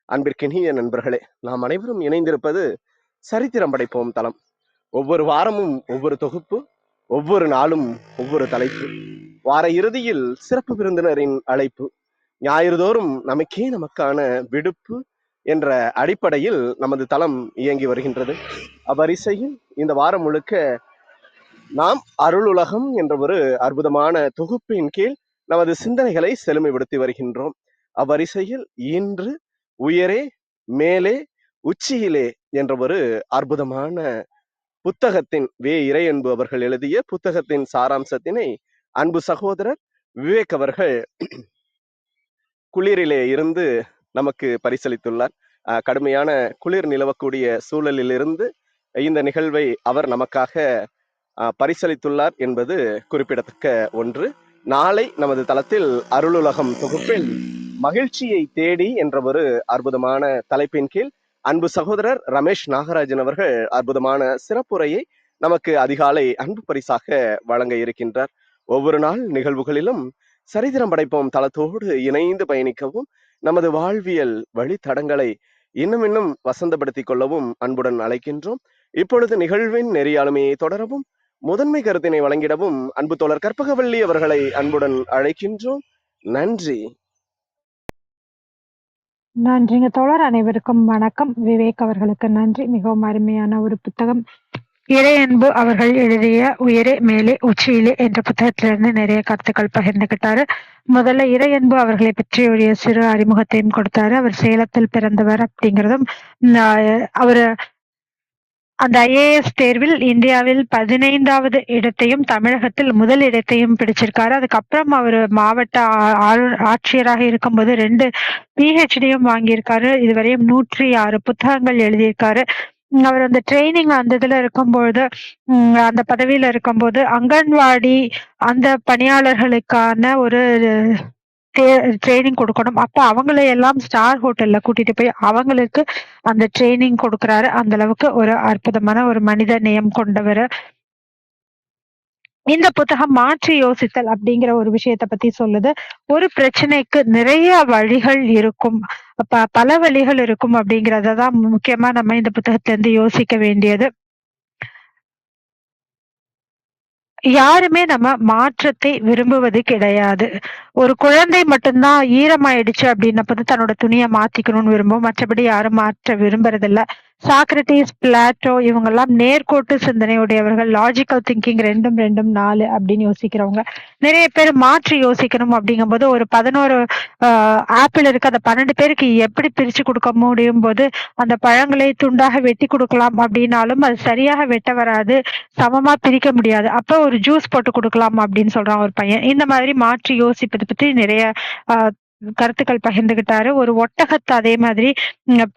அன்பிற்கினிய நண்பர்களே, நாம் அனைவரும் இணைந்திருப்பது சரித்திரம் படைப்போம் தளம். ஒவ்வொரு வாரமும் ஒவ்வொரு தொகுப்பு, ஒவ்வொரு நாளும் ஒவ்வொரு தலைப்பு, வார இறுதியில் சிறப்பு விருந்தினரின் அழைப்பு, ஞாயிறுதோறும் நமக்கான விடுப்பு என்ற அடிப்படையில் நமது தளம் இயங்கி வருகின்றது. அவ்வரிசையில் இந்த வாரம் முழுக்க நாம் அருளுலகம் என்ற ஒரு அற்புதமான தொகுப்பின் கீழ் நமது சிந்தனைகளை செழுமைப்படுத்தி வருகின்றோம். அவ்வரிசையில் இன்று உயரே, மேலே, உச்சியிலே என்ற ஒரு அற்புதமான புத்தகத்தின் இறையன்பு அவர்கள் எழுதிய புத்தகத்தின் சாராம்சத்தினை அன்பு சகோதரர் விவேக் அவர்கள் குளிரிலே இருந்து நமக்கு பரிசளித்துள்ளார். கடுமையான குளிர் நிலவக்கூடிய சூழலில் இருந்து இந்த நிகழ்வை அவர் நமக்காக பரிசளித்துள்ளார் என்பது குறிப்பிடத்தக்க ஒன்று. நாளை நமது தளத்தில் அருளுலகம் தொகுப்பில் மகிழ்ச்சியை தேடி என்ற ஒரு அற்புதமான தலைப்பின் கீழ் அன்பு சகோதரர் ரமேஷ் நாகராஜன் அவர்கள் அற்புதமான சிறப்புரையை நமக்கு அதிகாலை அன்பு பரிசாக வழங்க இருக்கின்றார். ஒவ்வொரு நாள் நிகழ்வுகளிலும் சரித்திரம் படைப்போம் தளத்தோடு இணைந்து பயணிக்கவும், நமது வாழ்வியல் வழித்தடங்களை இன்னும் வசந்தப்படுத்திக் கொள்ளவும் அன்புடன் அழைக்கின்றோம். இப்பொழுது நிகழ்வின் நெறியாளுமையை தொடரவும் முதன்மை கருத்தினை வழங்கிடவும் அன்பு தோழர் கற்பகவள்ளி அவர்களை அன்புடன் அழைக்கின்றோம். நன்றி. நன்றிங்க தோழர். அனைவருக்கும் வணக்கம். விவேக் அவர்களுக்கு நன்றி. மிகவும் அருமையான ஒரு புத்தகம். இறையன்பு அவர்கள் எழுதிய உயரே, மேலே, உச்சியிலே என்ற புத்தகத்திலிருந்து நிறைய கருத்துக்கள் பகிர்ந்துகிட்டாரு. முதல்ல இறையன்பு அவர்களை பற்றி ஒரு சிறு அறிமுகத்தையும் கொடுத்தாரு. அவர் சேலத்தில் பிறந்தவர் அப்படிங்கிறதும், அவரு அந்த IAS தேர்வில் இந்தியாவில் 15வது இடத்தையும் தமிழகத்தில் முதல் இடத்தையும் பிடிச்சிருக்காரு. அதுக்கப்புறம் அவர் மாவட்ட ஆட்சியராக இருக்கும்போது 2 PhDயும் வாங்கியிருக்காரு. இதுவரையும் 106 புத்தகங்கள் எழுதியிருக்காரு. அவர் அந்த ட்ரைனிங் அந்த இதுல இருக்கும்பொழுது, அந்த பதவியில இருக்கும்போது அங்கன்வாடி அந்த பணியாளர்களுக்கான ஒரு ட்ரைனிங் கொடுக்கணும். அப்ப அவங்களை எல்லாம் ஸ்டார் ஹோட்டல்ல கூட்டிட்டு போய் அவங்களுக்கு அந்த ட்ரைனிங் கொடுக்கறாரு. அந்த அளவுக்கு ஒரு அற்புதமான ஒரு மனித நேயம் கொண்டவர். இந்த புத்தகம் மாற்றி யோசித்தல் அப்படிங்கிற ஒரு விஷயத்த பத்தி சொல்லுது. ஒரு பிரச்சனைக்கு நிறைய வழிகள் இருக்கும், பல வழிகள் இருக்கும் அப்படிங்கறதான் முக்கியமா நம்ம இந்த புத்தகத்துல இருந்து யோசிக்க வேண்டியது. யாருமே நம்ம மாற்றத்தை விரும்புவது கிடையாது. ஒரு குழந்தை மட்டும்தான் ஈரமாயிடுச்சு அப்படின்னப்ப தன்னோட துணியை மாத்திக்கணும்னு விரும்பும். மற்றபடி யாரும் மாற்ற விரும்புறதில்ல. சாக்ரட்டிஸ், பிளாட்டோ இவங்கெல்லாம் நேர்கோட்டு சிந்தனையுடையவர்கள். லாஜிக்கல் திங்கிங் 2 4 அப்படின்னு யோசிக்கிறவங்க. நிறைய பேர் மாற்றி யோசிக்கணும் அப்படிங்கும்போது ஒரு 11 ஆப்பிள் இருக்கு, அதை 12 பேருக்கு எப்படி பிரிச்சு கொடுக்க முடியும் போது அந்த பழங்களை துண்டாக வெட்டி கொடுக்கலாம் அப்படின்னாலும் அது சரியாக வெட்ட வராது, சமமா பிரிக்க முடியாது. அப்ப ஒரு ஜூஸ் போட்டு கொடுக்கலாம் அப்படின்னு சொல்றான் ஒரு பையன். இந்த மாதிரி மாற்றி யோசிப்பதை பத்தி நிறைய ஆஹ் கருத்துக்கள் பகிர்ந்துகிட்டாரு. ஒரு ஒட்டகத்தை அதே மாதிரி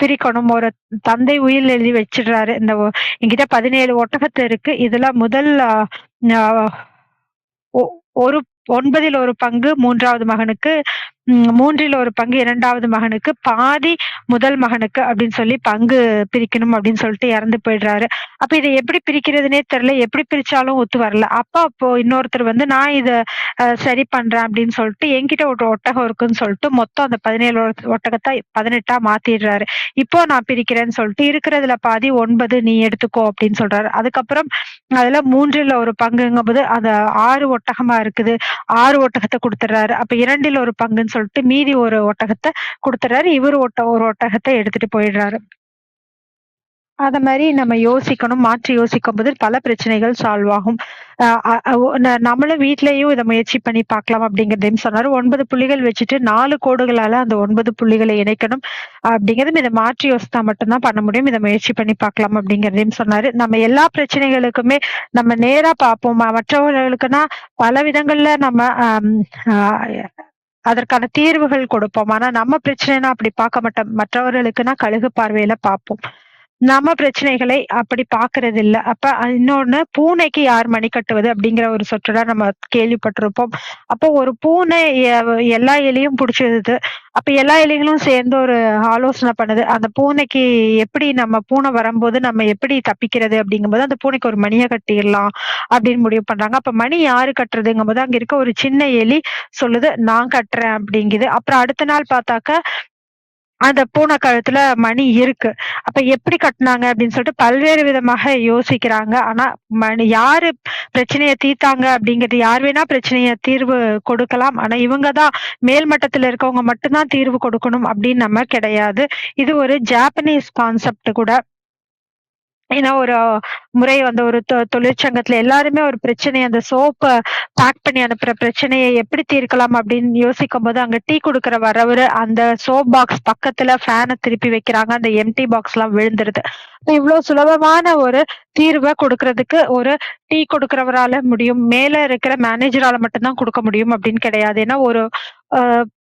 பிரிக்கணும். ஒரு தந்தை உயில் எழுதி வச்சிடுறாரு. என்கிட்ட 17 ஒட்டகத்தை இருக்கு. இதுல முதல் ஒரு 9ல் ஒரு பங்கு 3வது மகனுக்கு, 3ல் ஒரு பங்கு 2வது மகனுக்கு, பாதி முதல் மகனுக்கு அப்படின்னு சொல்லி பங்கு பிரிக்கணும் அப்படின்னு சொல்லிட்டு இறந்து போயிடுறாரு. அப்ப இதை எப்படி பிரிக்கிறதுனே தெரியல. எப்படி பிரிச்சாலும் ஒத்து வரல. அப்போ இன்னொருத்தர் வந்து நான் இத சரி பண்றேன் அப்படின்னு சொல்லிட்டு என்கிட்ட ஒரு ஒட்டகம் இருக்குன்னு சொல்லிட்டு மொத்தம் அந்த 17 ஒட்டகத்தை 18ஆ மாத்திடுறாரு. இப்போ நான் பிரிக்கிறேன்னு சொல்லிட்டு இருக்கிறதுல பாதி 9 நீ எடுத்துக்கோ அப்படின்னு சொல்றாரு. அதுக்கப்புறம் அதுல 3ல் ஒரு பங்குங்கும்போது அந்த 6 ஒட்டகமா இருக்குது. 6 ஒட்டகத்தை கொடுத்துறாரு. அப்ப 2ல் ஒரு பங்குன்னு சொல்லிட்டு மீதி ஒரு ஒட்டகத்தை கொடுத்துறாரு. இவரு ஒரு ஒட்டகத்தை எடுத்துட்டு போயிடுறாரு. அத மாரி நம்ம யோசிக்கணும். மாற்றி யோசிக்கும்போது பல பிரச்சனைகள் சால்வ் ஆகும். நம்மளும் வீட்லயும் இத முயற்சி பண்ணி பார்க்கலாம் அப்படிங்கிறதையும் சொன்னாரு. 9 புள்ளிகள் வச்சுட்டு 4 கோடுகளால அந்த 9 புள்ளிகளை இணைக்கணும் அப்படிங்கிறதும் இத மாற்றி யோசித்தா மட்டும் தான் பண்ண முடியும். இத முயற்சி பண்ணி பார்க்கலாம் அப்படிங்கிறதையும் சொன்னாரு. நம்ம எல்லா பிரச்சனைகளுக்குமே நம்ம நேரா பார்ப்போம். மற்றவர்களுக்குன்னா பல விதங்கள்ல நம்ம அதற்கான தீர்வுகள் கொடுப்போம். ஆனா நம்ம பிரச்சனைனா அப்படி பார்க்க மாட்டோம். மற்றவர்களுக்குன்னா கழுகு பார்வையில பார்ப்போம். நம்ம பிரச்சனைகளை அப்படி பார்க்கறது இல்ல. அப்ப இன்னொன்னு, பூனைக்கு யார் மணி கட்டுவது அப்படிங்கிற ஒரு சொற்றொடர் நம்ம கேள்விப்பட்டிருப்போம். அப்போ ஒரு பூனை எல்லா எலியும் புடிச்சிருது. அப்ப எல்லா எலிகளும் சேர்ந்து ஒரு ஆலோசனை பண்ணுது. அந்த பூனைக்கு எப்படி நம்ம பூனை வரும்போது நம்ம எப்படி தப்பிக்கிறது அப்படிங்கும்போது அந்த பூனைக்கு ஒரு மணியை கட்டிடலாம் அப்படின்னு முடிவு பண்றாங்க. அப்ப மணி யாரு கட்டுறதுங்கும்போது அங்க இருக்க ஒரு சின்ன எலி சொல்லுது, நான் கட்டுறேன் அப்படிங்குது. அப்புறம் அடுத்த நாள் பார்த்தாக்க அந்த பூனை கழுத்துல மணி இருக்கு. அப்ப எப்படி கட்டுனாங்க அப்படின்னு சொல்லிட்டு பல்வேறு விதமாக யோசிக்கிறாங்க. ஆனா யாரு பிரச்சனைய தீர்த்தாங்க அப்படிங்கிறது, யார் வேணா பிரச்சனைய தீர்வு கொடுக்கலாம். ஆனா இவங்க தான் மேல் மட்டத்துல இருக்கவங்க மட்டும் தான் தீர்வு கொடுக்கணும் அப்படின்னு நம்ம கிடையாது. இது ஒரு ஜாப்பனீஸ் கான்செப்ட் கூட. ஏன்னா ஒரு முறை வந்து ஒரு தொழிற்சங்கத்துல எல்லாருமே ஒரு பிரச்சனையை, அந்த சோப்பை பேக் பண்ணி அனுப்புற பிரச்சனையை எப்படி தீர்க்கலாம் அப்படின்னு யோசிக்கும் போது அங்க டீ கொடுக்குற வரவரு அந்த சோப் பாக்ஸ் பக்கத்துல ஃபேனை திருப்பி வைக்கிறாங்க. அந்த எம்டி பாக்ஸ் எல்லாம் விழுந்துருது. இவ்வளவு சுலபமான ஒரு தீர்வை கொடுக்கறதுக்கு ஒரு டீ கொடுக்கறவரால முடியும். மேல இருக்கிற மேனேஜரால மட்டும்தான் கொடுக்க முடியும் அப்படின்னு கிடையாது. ஏன்னா ஒரு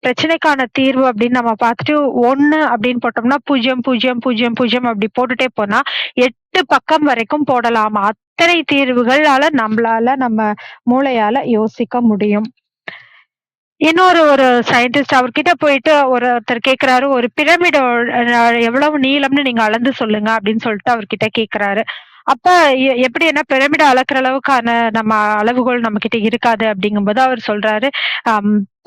பிரச்சனைக்கான தீர்வு அப்படின்னு நம்ம பார்த்துட்டு 1 அப்படின்னு போட்டோம்னா 0 0 0 0 அப்படி போட்டுட்டே போனா 8 பக்கம் வரைக்கும் போடலாம். அத்தனை தீர்வுகளால நம்ம மூளையால யோசிக்க முடியும். இன்னொரு சயின்டிஸ்ட் அவர்கிட்ட போயிட்டு ஒருத்தர் கேக்குறாரு, ஒரு பிரமிட் எவ்வளவு நீளம்னு நீங்க அளந்து சொல்லுங்க அப்படின்னு சொல்லிட்டு அவர்கிட்ட கேக்குறாரு. அப்ப எப்படி என்ன பிரமிட அளக்குற அளவுக்கான நம்ம அளவுகோல் நம்ம கிட்ட இருக்காது அப்படிங்கும்போது அவர் சொல்றாரு,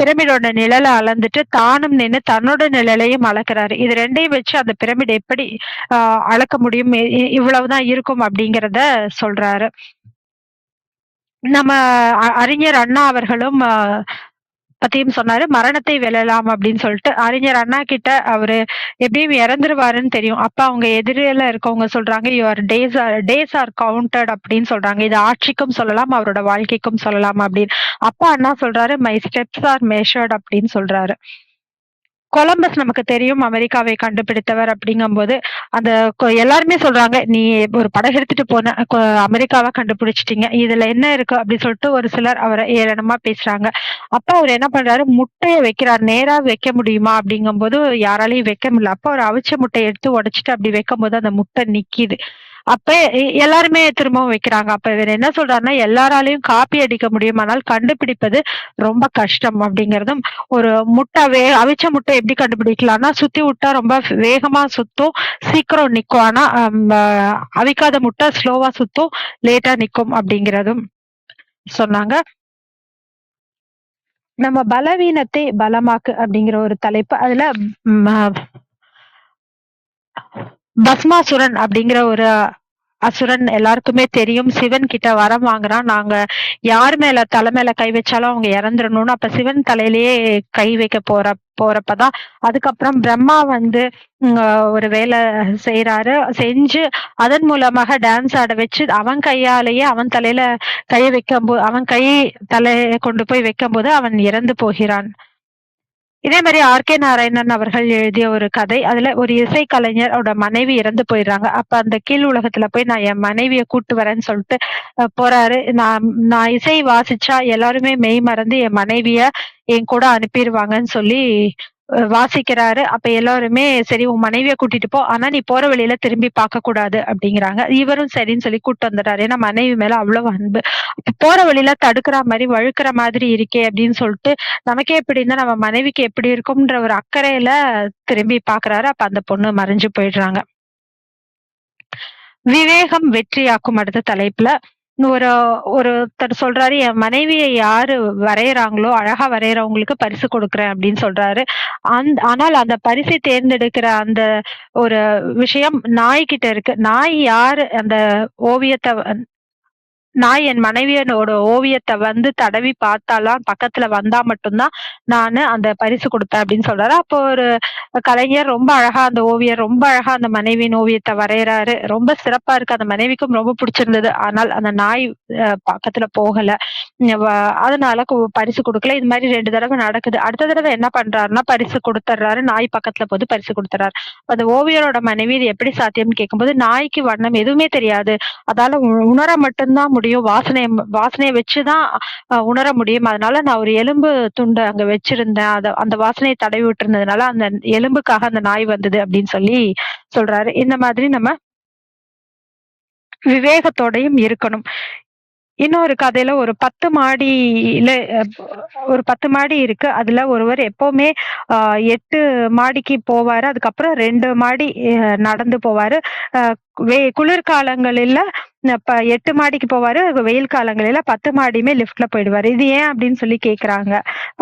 பிரமிடோட நிழலை அளந்துட்டு தானும் நின்று தன்னோட நிழலையும் அளக்குறாரு. இது 2யும் வச்சு அந்த பிரமிட் எப்படி அளக்க முடியும், இவ்வளவுதான் இருக்கும் அப்படிங்கிறத சொல்றாரு. நம்ம அறிஞர் அண்ணா அவர்களும் பத்தியும் சொன்னாரு. மரணத்தை வெல்லலாம் அப்படின்னு சொல்லிட்டு அறிஞர் அண்ணா கிட்ட அவரு எப்படியும் இறந்துருவாருன்னு தெரியும். அப்ப அவங்க எதிரில இருக்கவங்க சொல்றாங்க, யுவர் டேஸ் ஆர் கவுண்டட் அப்படின்னு சொல்றாங்க. இது ஆட்சிக்கும் சொல்லலாம், அவரோட வாழ்க்கைக்கும் சொல்லலாம் அப்படின்னு. அப்ப அண்ணா சொல்றாரு, மை ஸ்டெப்ஸ் ஆர் மெஷர்ட் அப்படின்னு சொல்றாரு. கொலம்பஸ் நமக்கு தெரியும், அமெரிக்காவை கண்டுபிடித்தவர் அப்படிங்கும்போது அந்த எல்லாருமே சொல்றாங்க, நீ ஒரு படகு எடுத்துட்டு போன அமெரிக்காவை கண்டுபிடிச்சிட்டீங்க, இதுல என்ன இருக்கு அப்படின்னு சொல்லிட்டு ஒரு சிலர் அவரை ஏளனமா பேசுறாங்க. அப்ப அவர் என்ன பண்றாரு, முட்டைய வைக்கிறார். நேரா வைக்க முடியுமா அப்படிங்கும்போது யாராலையும் வைக்க முடியல. அப்ப ஒரு அவிச்ச முட்டையை எடுத்து உடைச்சிட்டு அப்படி வைக்கும் போது அந்த முட்டை நிக்கிது. அப்ப எல்லாருமே திரும்பவும் வைக்கிறாங்க. அப்ப இவர் என்ன சொல்றாருன்னா, எல்லாராலையும் காப்பி அடிக்க முடியும், ஆனால் கண்டுபிடிப்பது ரொம்ப கஷ்டம் அப்படிங்கறதும். ஒரு முட்டை அவிச்ச முட்டை எப்படி கண்டுபிடிக்கலாம்னா, சுத்தி விட்டா ரொம்ப வேகமா சுத்தும், சீக்கிரம் நிக்கும். ஆனா அவிக்காத முட்டை ஸ்லோவா சுத்தும், லேட்டா நிக்கும் அப்படிங்கிறதும் சொன்னாங்க. நம்ம பலவீனத்தை பலமாக்கு அப்படிங்கிற ஒரு தலைப்பு. அதுல பஸ்மாசுரன் அப்படிங்கிற ஒரு அசுரன் எல்லாருக்குமே தெரியும். சிவன் கிட்ட வரம் வாங்குறான். நாங்க யார் மேல தலை மேல கை வச்சாலும் அவங்க இறந்துடணும்னு. அப்ப சிவன் தலையிலேயே கை வைக்க போறப்பதான் அதுக்கப்புறம் பிரம்மா வந்து ஒரு வேலை செய்யறாரு. செஞ்சு அதன் மூலமாக டான்ஸ் ஆட வச்சு அவன் கையாலேயே அவன் தலையில கைய வைக்கும்போது அவன் தலையை கொண்டு போய் வைக்கும்போது அவன் இறந்து போகிறான். இதே மாதிரி ஆர்.கே. நாராயணன் அவர்கள் எழுதிய ஒரு கதை. அதுல ஒரு இசைக்கலைஞரோட மனைவி இறந்து போயிடுறாங்க. அப்ப அந்த கீழ் உலகத்துல போய் நான் என் மனைவியை கூட்டு வரேன்னு சொல்லிட்டு போறாரு. நான் இசை வாசிச்சா எல்லாருமே மெய் மறந்து என் மனைவிய என் கூட அனுப்பிடுவாங்கன்னு சொல்லி வாசிக்கிறாரு. அப்ப எல்லாருமே சரி உன் மனைவிய கூட்டிட்டு போ, ஆனா நீ போற வழியில திரும்பி பார்க்க கூடாது அப்படிங்கிறாங்க. இவரும் சரின்னு சொல்லி கூட்டு வந்துட்டாரு. ஏன்னா மனைவி மேல அவ்வளவு அன்பு. போற வழியில தடுக்கிற மாதிரி வழுக்கிற மாதிரி இருக்கே அப்படின்னு சொல்லிட்டு நமக்கே எப்படி இருந்தா நம்ம மனைவிக்கு எப்படி இருக்கும்ன்ற ஒரு அக்கறையில திரும்பி பாக்குறாரு. அப்ப அந்த பொண்ணு மறைஞ்சு போயிடுறாங்க. விவேகம் வெற்றியாக்கும் அடுத்த தலைப்புல ஒருத்தர் சொல்றாரு, என் மனைவியை யாரு வரையறாங்களோ அழகா வரையறவங்களுக்கு பரிசு கொடுக்குறேன் அப்படின்னு சொல்றாரு. ஆனால் அந்த பரிசை தேர்ந்தெடுக்கிற அந்த ஒரு விஷயம் நாய்கிட்ட இருக்கு. நாய் யாரு அந்த ஓவியத்தை நான் என் மனைவியனோட ஓவியத்தை வந்து தடவி பார்த்தாலாம் பக்கத்துல வந்தா மட்டும்தான் நானு அந்த பரிசு கொடுப்பேன் அப்படின்னு சொல்றாரு. அப்போ ஒரு கலைஞர் ரொம்ப அழகா அந்த ஓவியர் ரொம்ப அழகா அந்த மனைவியின் ஓவியத்தை வரையறாரு. ரொம்ப சிறப்பா இருக்கு. அந்த மனைவிக்கும் ரொம்ப பிடிச்சிருந்தது. ஆனால் அந்த நாய் பக்கத்துல போகல. அதனால பரிசு கொடுக்கல. இது மாதிரி 2 தடவை நடக்குது. அடுத்த தடவை என்ன பண்றாருன்னா பரிசு கொடுத்துட்றாரு. நாய் பக்கத்துல போது பரிசு கொடுத்துறாரு. அந்த ஓவியரோட மனைவி இது எப்படி சாத்தியம்னு கேட்கும்போது நாய்க்கு வண்ணம் எதுவுமே தெரியாது. அதால உணர மட்டும்தான் முடியும். வாசனையை வச்சுதான் உணர முடியும். அதனால நான் ஒரு எலும்பு துண்டு அங்க வச்சிருந்தேன். அந்த வாசனையை தடவி விட்டு இருந்ததுனால அந்த எலும்புக்காக அந்த நாய் வந்தது அப்படின்னு சொல்லி சொல்றாரு. இந்த மாதிரி நம்ம விவேகத்தோடையும் இருக்கணும். இன்னொரு கதையில ஒரு 10 மாடி இருக்கு. அதுல ஒருவர் எப்பவுமே 8 மாடிக்கு போவாரு. அதுக்கப்புறம் 2 மாடி நடந்து போவாரு. குளிர்காலங்களில 8 மாடிக்கு போவாரு. வெயில் காலங்களில 10 மாடியுமே லிப்ட்ல போயிடுவாரு. இது ஏன் அப்படின்னு சொல்லி கேக்குறாங்க.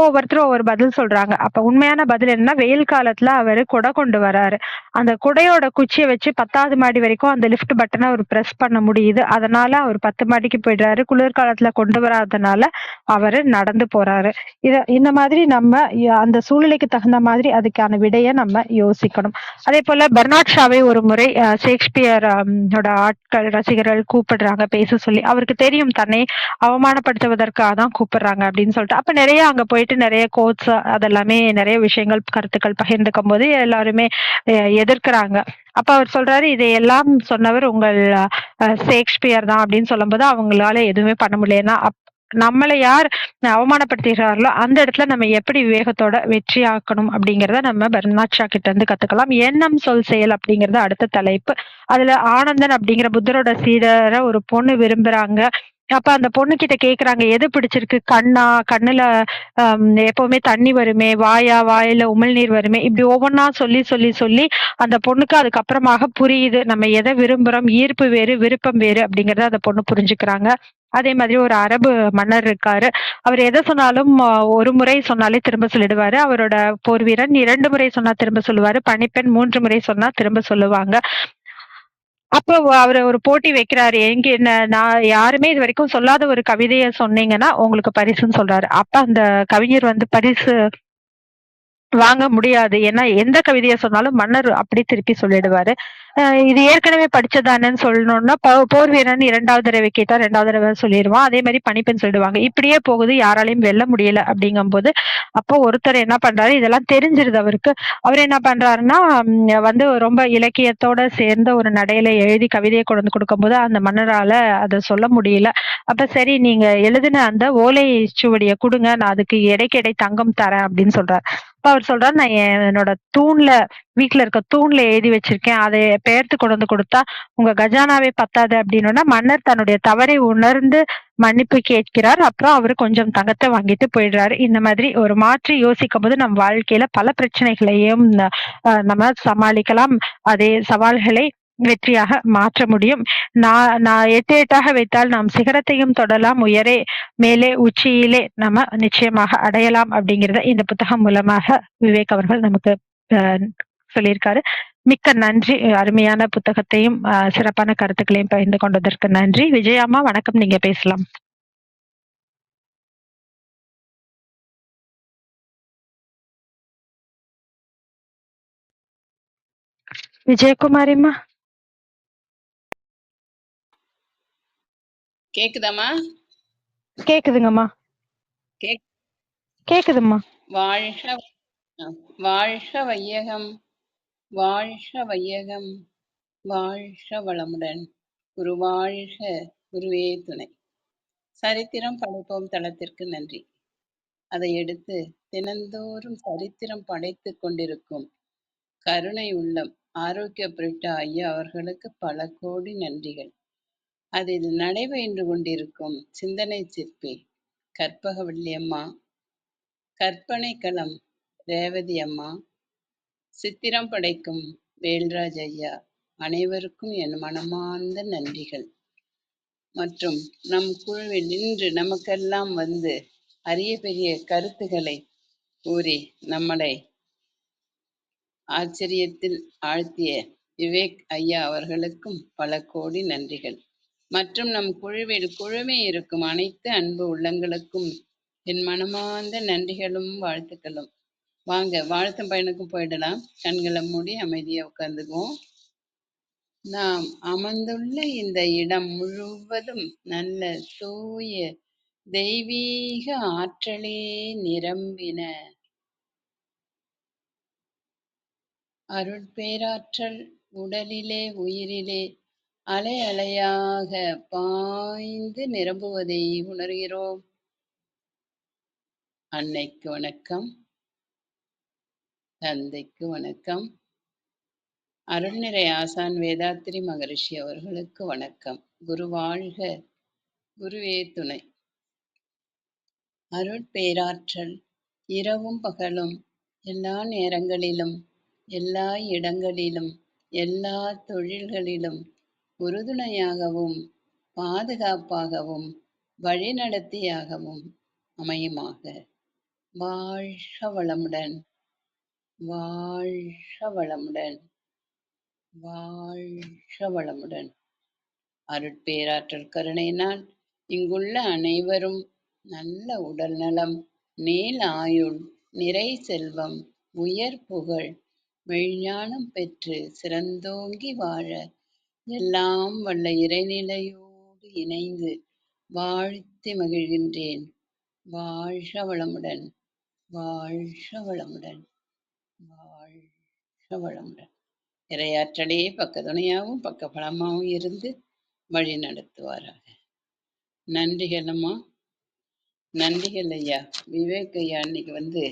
ஒவ்வொருத்தரும் ஒவ்வொரு பதில் சொல்றாங்க. அப்ப உண்மையான பதில் என்னன்னா வெயில் காலத்துல அவரு குடை கொண்டு வராரு. அந்த குடையோட குச்சியை வச்சு 10வது மாடி வரைக்கும் அந்த லிப்ட் பட்டனை அவர் பிரஸ் பண்ண முடியுது. அதனால அவர் 10 மாடிக்கு போயிடுறாரு. குளிர்காலத்துல கொண்டு வராதனால அவரு நடந்து போறாரு. இந்த மாதிரி நம்ம அந்த சூழ்நிலைக்கு தகுந்த மாதிரி அதுக்கான விடையை நம்ம யோசிக்கணும். அதே போல பெர்னாட் ஷாவை ஒரு முறை ஷேக்ஸ்பியர் ஆட்கள் ரசிகர்கள் கூப்பிடுறாங்க பேச சொல்லி. அவருக்கு தெரியும் தன்னை அவமானப்படுத்துவதற்காக தான் கூப்பிடுறாங்க அப்படின்னு சொல்லிட்டு. அப்ப நிறைய அங்க போயிட்டு நிறைய கோட்ஸ் அதெல்லாமே நிறைய விஷயங்கள் கருத்துக்கள் பகிர்ந்துக்கும் போது எல்லாருமே எதிர்க்கிறாங்க. அப்ப அவர் சொல்றாரு இதையெல்லாம் சொன்னவர் உங்கள் ஷேக்ஸ்பியர் தான் அப்படின்னு சொல்லும் போது அவங்களால எதுவுமே பண்ண முடியல. நம்மளை யார் அவமானப்படுத்துகிறார்களோ அந்த இடத்துல நம்ம எப்படி விவேகத்தோட வெற்றி ஆக்கணும் அப்படிங்கறத நம்ம பெர்னாட் ஷா கிட்ட இருந்து கத்துக்கலாம். எண்ணம் சொல் செயல் அப்படிங்கறது அடுத்த தலைப்பு. அதுல ஆனந்தன் அப்படிங்கிற புத்தரோட சீடரை ஒரு பொண்ணு விரும்புறாங்க. அப்ப அந்த பொண்ணு கிட்ட கேக்குறாங்க எது பிடிச்சிருக்கு, கண்ணுல எப்பவுமே தண்ணி வருமே, வாயில உமிழ்நீர் வருமே, இப்படி ஒவ்வொன்னா சொல்லி அந்த பொண்ணுக்கு அதுக்கப்புறமாக புரியுது நம்ம எதை விரும்புறோம், ஈர்ப்பு வேறு விருப்பம் வேறு அப்படிங்கறத அந்த பொண்ணு புரிஞ்சுக்கிறாங்க. அதே மாதிரி ஒரு அரபு மன்னர் இருக்காரு. அவர் எதை சொன்னாலும் ஒரு முறை சொன்னாலே திரும்ப சொல்லிடுவாரு. அவரோட போர் வீரன் 2 முறை சொன்னா திரும்ப சொல்லுவாரு. பணிப்பெண் 3 முறை சொன்னா திரும்ப சொல்லுவாங்க. அப்போ அவரு ஒரு போட்டி வைக்கிறாரு. நான் யாருமே இது வரைக்கும் சொல்லாத ஒரு கவிதைய சொன்னீங்கன்னா உங்களுக்கு பரிசுன்னு சொல்றாரு. அப்ப அந்த கவிஞர் வந்து பரிசு வாங்க முடியாது. ஏன்னா எந்த கவிதைய சொன்னாலும் மன்னர் அப்படி திருப்பி சொல்லிடுவாரு. இது ஏற்கனவே படிச்சதானேன்னு சொல்லணும்னா போர் வீரன் 2வது தடவை கேட்டா 2வது தடவை சொல்லிடுவான். அதே மாதிரி பணிப்பெண் சொல்லிடுவாங்க. இப்படியே போகுது, யாராலையும் வெல்ல முடியல அப்படிங்கும்போது அப்போ ஒருத்தர் என்ன பண்றாரு, இதெல்லாம் தெரிஞ்சிருது அவருக்கு. அவர் என்ன பண்றாருன்னா வந்து ரொம்ப இலக்கியத்தோட சேர்ந்த ஒரு நடையில எழுதி கவிதையை கொண்டு கொடுக்கும்போது அந்த மன்னரால அதை சொல்ல முடியல. அப்ப சரி நீங்க எழுதின அந்த ஓலை சுவடியை கொடுங்க, நான் அதுக்கு எடைக்கு தங்கம் தரேன் அப்படின்னு சொல்றாரு. அப்ப அவர் சொல்றாரு நான் என்னோட வீட்டுல இருக்க தூண்ல எழுதி வச்சிருக்கேன், அதை பெயர்த்து கொண்டு வந்து கொடுத்தா உங்க கஜானாவே பத்தாது அப்படின்னா மன்னர் தன்னுடைய தவறை உணர்ந்து மன்னிப்பு கேட்கிறார். அப்புறம் அவரு கொஞ்சம் தங்கத்தை வாங்கிட்டு போயிடுறாரு. இந்த மாதிரி ஒரு மாற்றி யோசிக்கும் போது நம் வாழ்க்கையில பல பிரச்சனைகளையும் நம்ம சமாளிக்கலாம். அதே சவால்களை வெற்றியாக மாற்ற முடியும். நான் 8 வைத்தால் நாம் சிகரத்தையும் தொடலாம், மேலே உச்சியிலே நம்ம நிச்சயமாக அடையலாம் அப்படிங்கிறத இந்த புத்தகம் மூலமாக விவேக் அவர்கள் நமக்கு சொல்லியிருக்காரு. மிக்க நன்றி. அருமையான புத்தகத்தையும், சிறப்பான கருத்துக்களையும் பகிர்ந்து கொண்டதற்கு நன்றி. விஜயாம்மா வணக்கம். நீங்க பேசலாம். விஜயகுமாரிம்மா. கேக்குதாம்மா? கேக்குதுங்கம்மா. கேக் கேக்குதும்மா. வாழ்க வாழ்க வையகம், வாழ்க வையகம், வாழ்க வளமுடன். குரு வாழ்க, குருவே துணை. சரித்திரம் படைப்போம் தளத்திற்கு நன்றி. அதை எடுத்து தினந்தோறும் சரித்திரம் படைத்துக் கொண்டிருக்கும் கருணை உள்ளம் ஆரோக்கிய பிரிட்டா ஐயா அவர்களுக்கு பல கோடி நன்றிகள். அதில் நடைபெற்று கொண்டிருக்கும் சிந்தனை சிற்பி கற்பகவல்லி அம்மா, கற்பனை களம் ரேவதி அம்மா, சித்திரம் படைக்கும் வேல்ராஜ் ஐயா அனைவருக்கும் என் மனமார்ந்த நன்றிகள். மற்றும் நம் குழுவில் இன்று நமக்கெல்லாம் வந்து அரிய பெரிய கருத்துக்களை கூறி நம்மளை ஆச்சரியத்தில் ஆழ்த்திய விவேக் ஐயா அவர்களுக்கும் பல கோடி நன்றிகள். மற்றும் நம் குழுவில் குழுமே இருக்கும் அனைத்து அன்பு உள்ளங்களுக்கும் என் மனமார்ந்த நன்றிகளும் வாழ்த்துக்களும். வாங்க வாழ்த்தும் பயனுக்கும் போயிடலாம். கண்களை மூடி அமைதியா உட்கார்ந்துக்குவோம். நாம் அமர்ந்துள்ள இந்த இடம் முழுவதும் நல்ல தூய தெய்வீக ஆற்றலே நிரம்பின அருட்பேராற்றல் உடலிலே உயிரிலே அலை அலையாக பாய்ந்து நிரம்புவதை உணர்கிறோம். அன்னைக்கு வணக்கம், தந்தைக்கு வணக்கம், அருள்நிறை ஆசான் வேதாத்திரி மகரிஷி அவர்களுக்கு வணக்கம். குரு வாழ்க, குருவே துணை. அருட்பேராற்றல் இரவும் பகலும் எல்லா நேரங்களிலும் எல்லா இடங்களிலும் எல்லா தொழில்களிலும் உறுதுணையாகவும் பாதுகாப்பாகவும் வழிநடத்தியாகவும் அமையுமாக. வாழ்க வளமுடன், வாழ்க வளமுடன், வாழ்க வளமுடன். அருட்பேராற்றல் கருணையினால் இங்குள்ள அனைவரும் நல்ல உடல் நலம், நீள் ஆயுள், நிறை செல்வம், உயர் புகழ், மெய்ஞானம் பெற்று சிறந்தோங்கி வாழ எல்லாம் வல்ல இறைநிலையோடு இணைந்து வாழ்த்தி மகிழ்கின்றேன். வாழ்க வளமுடன், வாழ்க வளமுடன், வாழ்க வளமுடன். இறையாற்றலே பக்கத்துணையாகவும் பக்க பலமாகவும் இருந்து வழி நடத்துவாராக. நன்றிகள் அம்மா, நன்றிகள் ஐயா. விவேக் ஐயா அன்னைக்கு வந்து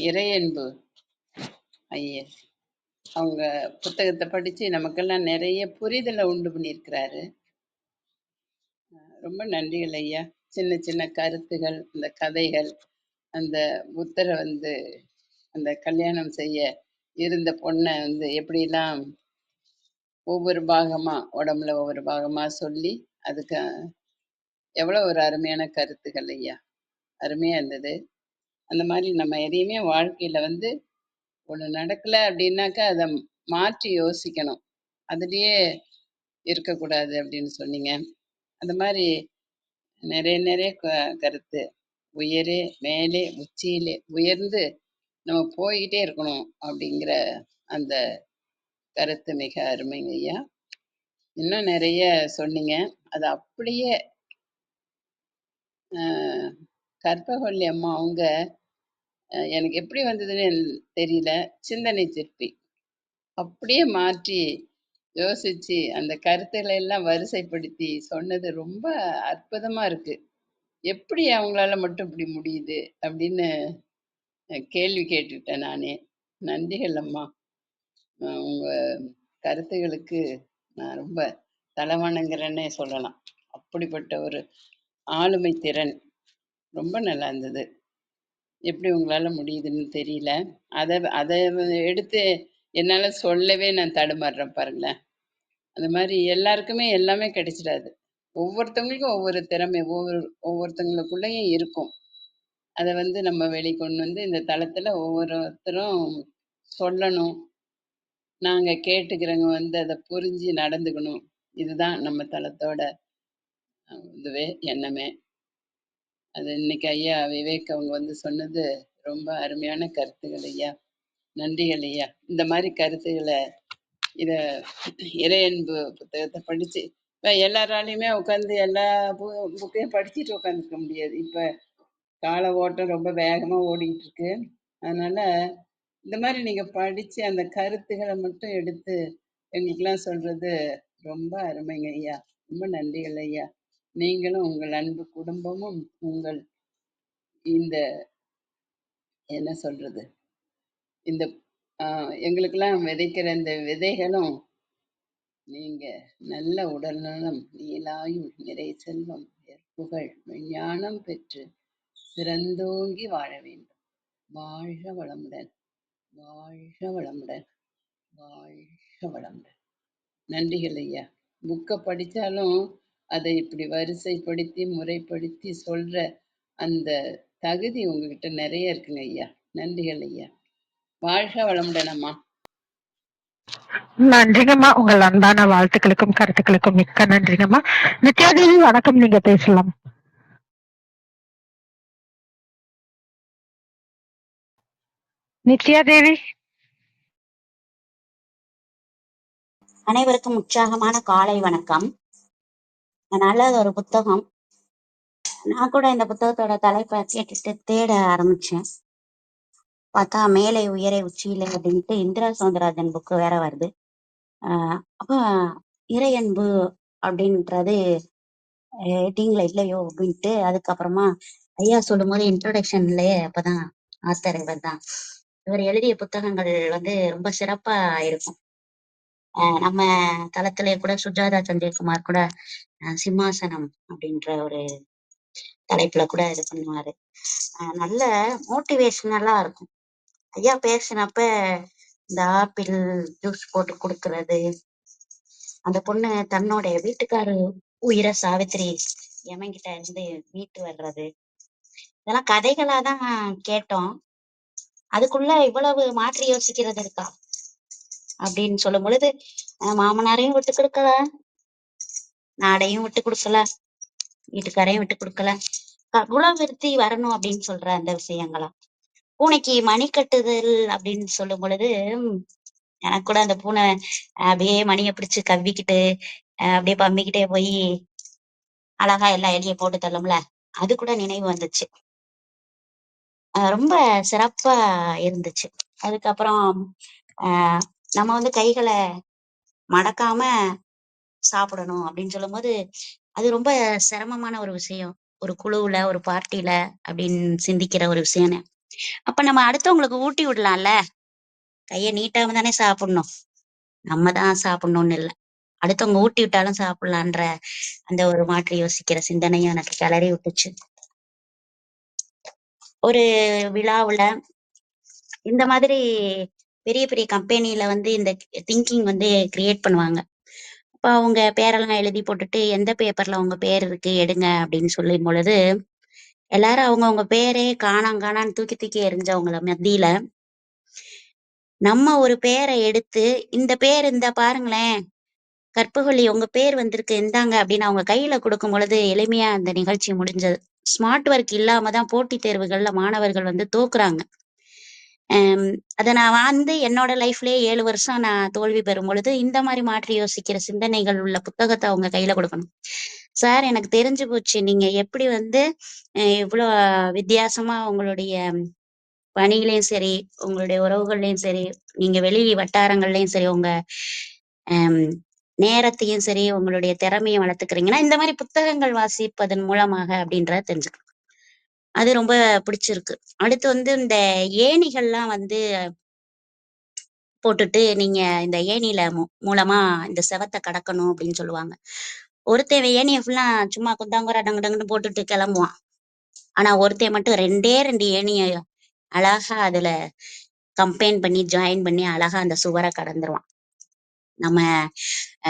இறையன்பு ஐயா அவங்க புத்தகத்தை படிச்சு நமக்கெல்லாம் நிறைய புரிதலை உண்டு பண்ணியிருக்கிறாரு. ரொம்ப நன்றிகள் ஐயா. சின்ன சின்ன கருத்துகள், அந்த கதைகள், அந்த புத்தரை வந்து அந்த கல்யாணம் செய்ய இருந்த பொண்ணை வந்து எப்படிலாம் ஒவ்வொரு பாகமா உடம்புல ஒவ்வொரு பாகமா சொல்லி அதுக்கு எவ்வளவு ஒரு அருமையான கருத்துக்கள் ஐயா. அருமையா இருந்தது. அந்த மாதிரி நம்ம எதையுமே வாழ்க்கையில வந்து ஒண்ணு நடக்கல அப்படின்னாக்கா அதை மாற்றி யோசிக்கணும். அதுலயே இருக்கக்கூடாது அப்படின்னு சொன்னீங்க. அந்த மாதிரி நிறைய நிறைய கருத்து. உயரே மேலே உச்சியிலே உயர்ந்து நம்ம போய்கிட்டே இருக்கணும் அப்படிங்கிற அந்த கருத்து மிக அருமைங்க ஐயா. இன்னும் நிறைய சொன்னீங்க. அது அப்படியே கற்பகவல்லி அம்மா அவங்க எனக்கு எப்படி வந்ததுன்னு தெரியல, சிந்தனை சிற்பி அப்படியே மாற்றி யோசிச்சு அந்த கருத்துக்களை எல்லாம் வரிசைப்படுத்தி சொன்னது ரொம்ப அற்புதமா இருக்கு. எப்படி அவங்களால மட்டும் இப்படி முடியுது அப்படின்னு கேள்வி கேட்டுட்டேன் நானே. நன்றிகள் அம்மா. உங்க கருத்துகளுக்கு நான் ரொம்ப தலைவணங்குறேன்னே சொல்லலாம். அப்படிப்பட்ட ஒரு ஆளுமை திறன் ரொம்ப நல்லா இருந்தது. எப்படி உங்களால முடியுதுன்னு தெரியல. அதை அதை எடுத்து என்னால சொல்லவே நான் தடுமாறுறேன் பாருங்களேன். அந்த மாதிரி எல்லாருக்குமே எல்லாமே கிடைச்சிடாது. ஒவ்வொருத்தவங்களுக்கும் ஒவ்வொரு திறமை ஒவ்வொருத்தங்களுக்குள்ளேயும் இருக்கும். அதை வந்து நம்ம வெளிக்கொண்டு வந்து இந்த தளத்துல ஒவ்வொருத்தரும் சொல்லணும். நாங்க கேட்டுக்கிறவங்க வந்து அதை புரிஞ்சு நடந்துக்கணும். இதுதான் நம்ம தளத்தோட இதுவே எண்ணமே. அது இன்னைக்கு ஐயா விவேக் அவங்க வந்து சொன்னது ரொம்ப அருமையான கருத்துகள் ஐயா. நன்றிகள் ஐயா. இந்த மாதிரி கருத்துக்களை இத இறையன்பு புத்தகத்தை படிச்சு இப்ப எல்லாராலையுமே உட்காந்து எல்லா புக்கையும் படிச்சுட்டு உட்காந்துருக்க முடியாது. இப்ப கால ஓட்டம் ரொம்ப வேகமா ஓடிட்டு இருக்கு. அதனால இந்த மாதிரி நீங்க படிச்சு அந்த கருத்துக்களை மட்டும் எடுத்து எங்களுக்கெல்லாம் சொல்றது ரொம்ப அருமைங்க ஐயா. ரொம்ப நன்றிகள் ஐயா. நீங்களும் உங்கள் அன்பு குடும்பமும் உங்கள் இந்த என்ன சொல்றது இந்த எங்களுக்கெல்லாம் விதைக்கிற இந்த விதைகளும் நீங்க நல்ல உடல்நலம், நீலாயுள், நிறை செல்வம், புகழ், ஞானம் பெற்று சிறந்தோங்கி வாழ வேண்டும். வாழ்க வளமுடன், வாழ்க வளமுடன், வாழ்க வளமுடன். நன்றிகள் ஐயா. புக்கை படித்தாலும் அதை இப்படி வரிசைப்படுத்தி முறைப்படுத்தி சொல்ற அந்த தகுதி உங்ககிட்ட நிறைய இருக்குங்க ஐயா. நன்றிகள் ஐயா. வாழ்க வளமுடன் அம்மா. நன்றிங்கம்மா. உங்கள் அன்பான வாழ்த்துக்களுக்கும் கருத்துக்களுக்கும் மிக்க நன்றிங்கம்மா. நித்யாதேவி வணக்கம், நீங்க பேசலாம். நித்யாதேவி. அனைவருக்கும் உற்சாகமான காலை வணக்கம். நல்ல ஒரு புத்தகம். நான் கூட இந்த புத்தகத்தோட தலைப்பை கேட்டுட்டு தேட ஆரம்பிச்சேன். பார்த்தா மேலை உயரை உச்சியில அப்படின்ட்டு இந்திரா சௌந்தரராஜன் புக்கு வேற வருது. அப்ப இறையன்பு அப்படின்றது ஹெட்டிங்ல இல்லையோ அப்படின்ட்டு அதுக்கப்புறமா ஐயா சொல்லும் போது இன்ட்ரோடக்ஷன்லயே அப்பதான் ஆத்தர் இவர் தான். இவர் எழுதிய புத்தகங்கள் வந்து ரொம்ப சிறப்பா இருக்கும். நம்ம தளத்திலே கூட சுஜாதா சஞ்சய்குமார் கூட சிம்மாசனம் அப்படின்ற ஒரு தலைப்புல கூட இது பண்ணுவாரு. நல்ல மோட்டிவேஷனலா இருக்கும். ஐயா பேசினப்ப இந்த ஆப்பிள் ஜூஸ் போட்டு கொடுக்கறது, அந்த பொண்ணு தன்னோட வீட்டுக்காரு உயிரை சாவித்திரி எமன்கிட்ட இருந்து மீட்டு வர்றது, இதெல்லாம் கதைகளா தான் கேட்டோம். அதுக்குள்ள இவ்வளவு மாற்றி யோசிக்கிறது இருக்கா அப்படின்னு சொல்லும் பொழுது மாமனாரையும் விட்டு கொடுக்கல, நாடையும் விட்டு கொடுக்கல, வீட்டுக்காரையும் விட்டு கொடுக்கல, குலவிருத்தி வரணும் அப்படின்னு சொல்ற அந்த விஷயங்களா. பூனைக்கு மணி கட்டுதல் அப்படின்னு சொல்லும் பொழுது எனக்கு கூட அந்த பூனை அப்படியே மணியை பிடிச்சு கவ்விக்கிட்டு அப்படியே பம்மிக்கிட்டே போய் அழகா எல்லா எலியை போட்டு தள்ளும்ல, அது கூட நினைவு வந்துச்சு. ரொம்ப சிறப்பா இருந்துச்சு. அதுக்கப்புறம் நம்ம வந்து கைகளை மடக்காம சாப்பிடணும் அப்படின்னு சொல்லும் போது அது ரொம்ப சிரமமான ஒரு விஷயம். ஒரு குழுவுல ஒரு பார்ட்டியில அப்படின்னு சிந்திக்கிற ஒரு விஷயம். அப்ப நம்ம அடுத்தவங்களுக்கு ஊட்டி விடலாம்ல, கையை நீட்டாம தானே சாப்பிடணும், நம்ம தான் சாப்பிடணும்னு இல்லை, அடுத்தவங்க ஊட்டி விட்டாலும் சாப்பிடலான்ற அந்த ஒரு மாற்றி யோசிக்கிற சிந்தனையும் எனக்கு கிளறி விட்டுச்சு. ஒரு விழாவுல இந்த மாதிரி பெரிய பெரிய கம்பெனில வந்து இந்த திங்கிங் வந்து கிரியேட் பண்ணுவாங்க. அப்ப அவங்க பேரெல்லாம் எழுதி போட்டுட்டு எந்த பேப்பர்ல உங்க பேர் இருக்கு எடுங்க அப்படின்னு சொல்லும் பொழுது எல்லாரும் அவங்க பேரே காணான்னு தூக்கி தூக்கி எறிஞ்சவங்கள மத்தியில நம்ம ஒரு பேரை எடுத்து இந்த பேர் இந்த பாருங்களேன் கற்புகொல்லி உங்க பேர் வந்திருக்கு இந்தாங்க அப்படின்னு அவங்க கையில கொடுக்கும் பொழுது எளிமையா அந்த நிகழ்ச்சி முடிஞ்சது. ஸ்மார்ட் ஒர்க் இல்லாம தான் போட்டித் தேர்வுகள்ல மாணவர்கள் வந்து தோக்குறாங்க. அதை நான் வந்து என்னோட லைஃப்லயே 7 வருஷம் நான் தோல்வி பெறும் பொழுது இந்த மாதிரி மாற்றி யோசிக்கிற சிந்தனைகள் உள்ள புத்தகத்தை அவங்க கையில கொடுக்கணும். சார் எனக்கு தெரிஞ்சு போச்சு நீங்க எப்படி வந்து இவ்வளோ வித்தியாசமா உங்களுடைய பணிகளையும் சரி, உங்களுடைய உறவுகள்லயும் சரி, நீங்க வெளி வட்டாரங்கள்லயும் சரி, உங்க நேரத்தையும் சரி, உங்களுடைய திறமையை வளர்த்துக்கிறீங்கன்னா இந்த மாதிரி புத்தகங்கள் வாசிப்பதன் மூலமாக அப்படின்றத தெரிஞ்சுக்கணும். அது ரொம்ப பிடிச்சிருக்கு. அடுத்து வந்து இந்த ஏணிகள்லாம் வந்து போட்டுட்டு நீங்க இந்த ஏணியில மூலமா இந்த செவத்தை கடக்கணும் அப்படின்னு சொல்லுவாங்க. ஒருத்தன் ஏணியை ஃபுல்லா சும்மா குந்தாங்குற டங்குன்னு போட்டுட்டு கிளம்புவான். ஆனா ஒருத்தன் மட்டும் 2 ஏணிய அழகா அதுல கம்பைன் பண்ணி ஜாயின் பண்ணி அழகா அந்த சுவரை கடந்துருவான். நம்ம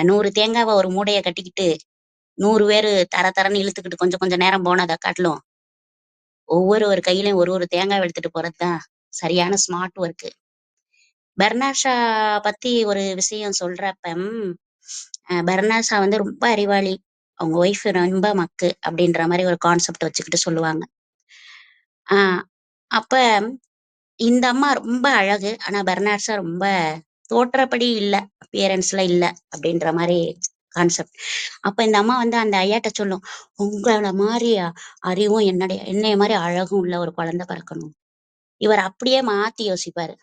100 தேங்காவை ஒரு மூடையை கட்டிக்கிட்டு 100 பேரு தரன்னு இழுத்துக்கிட்டு கொஞ்சம் நேரம் போனதை காட்டிலும் ஒவ்வொரு கையிலையும் ஒரு தேங்காய் எடுத்துட்டு போறதுதான் சரியான ஸ்மார்ட் ஒர்க்கு. பெர்னாட் ஷா பத்தி ஒரு விஷயம் சொல்றப்ப பெர்னாட் ஷா வந்து ரொம்ப அறிவாளி, அவங்க ஒய்ஃப் ரொம்ப மக்கு அப்படின்ற மாதிரி ஒரு கான்செப்ட் வச்சுக்கிட்டு சொல்லுவாங்க. ஆஹ் அப்ப இந்த அம்மா ரொம்ப அழகு, ஆனா பெர்னாட் ஷா ரொம்ப தோற்றப்படி இல்ல, அப்பியரன்ஸ்ல இல்ல அப்படின்ற மாதிரி கான்செப்ட். அப்ப இந்த அம்மா வந்து அந்த ஐயாட்ட சொல்லும், உங்கள மாதிரி அறிவும் என்னைய மாதிரி அழகும் உள்ள ஒரு குழந்தை பிறக்கணும். இவர் அப்படியே மாத்தி யோசிப்பாரு,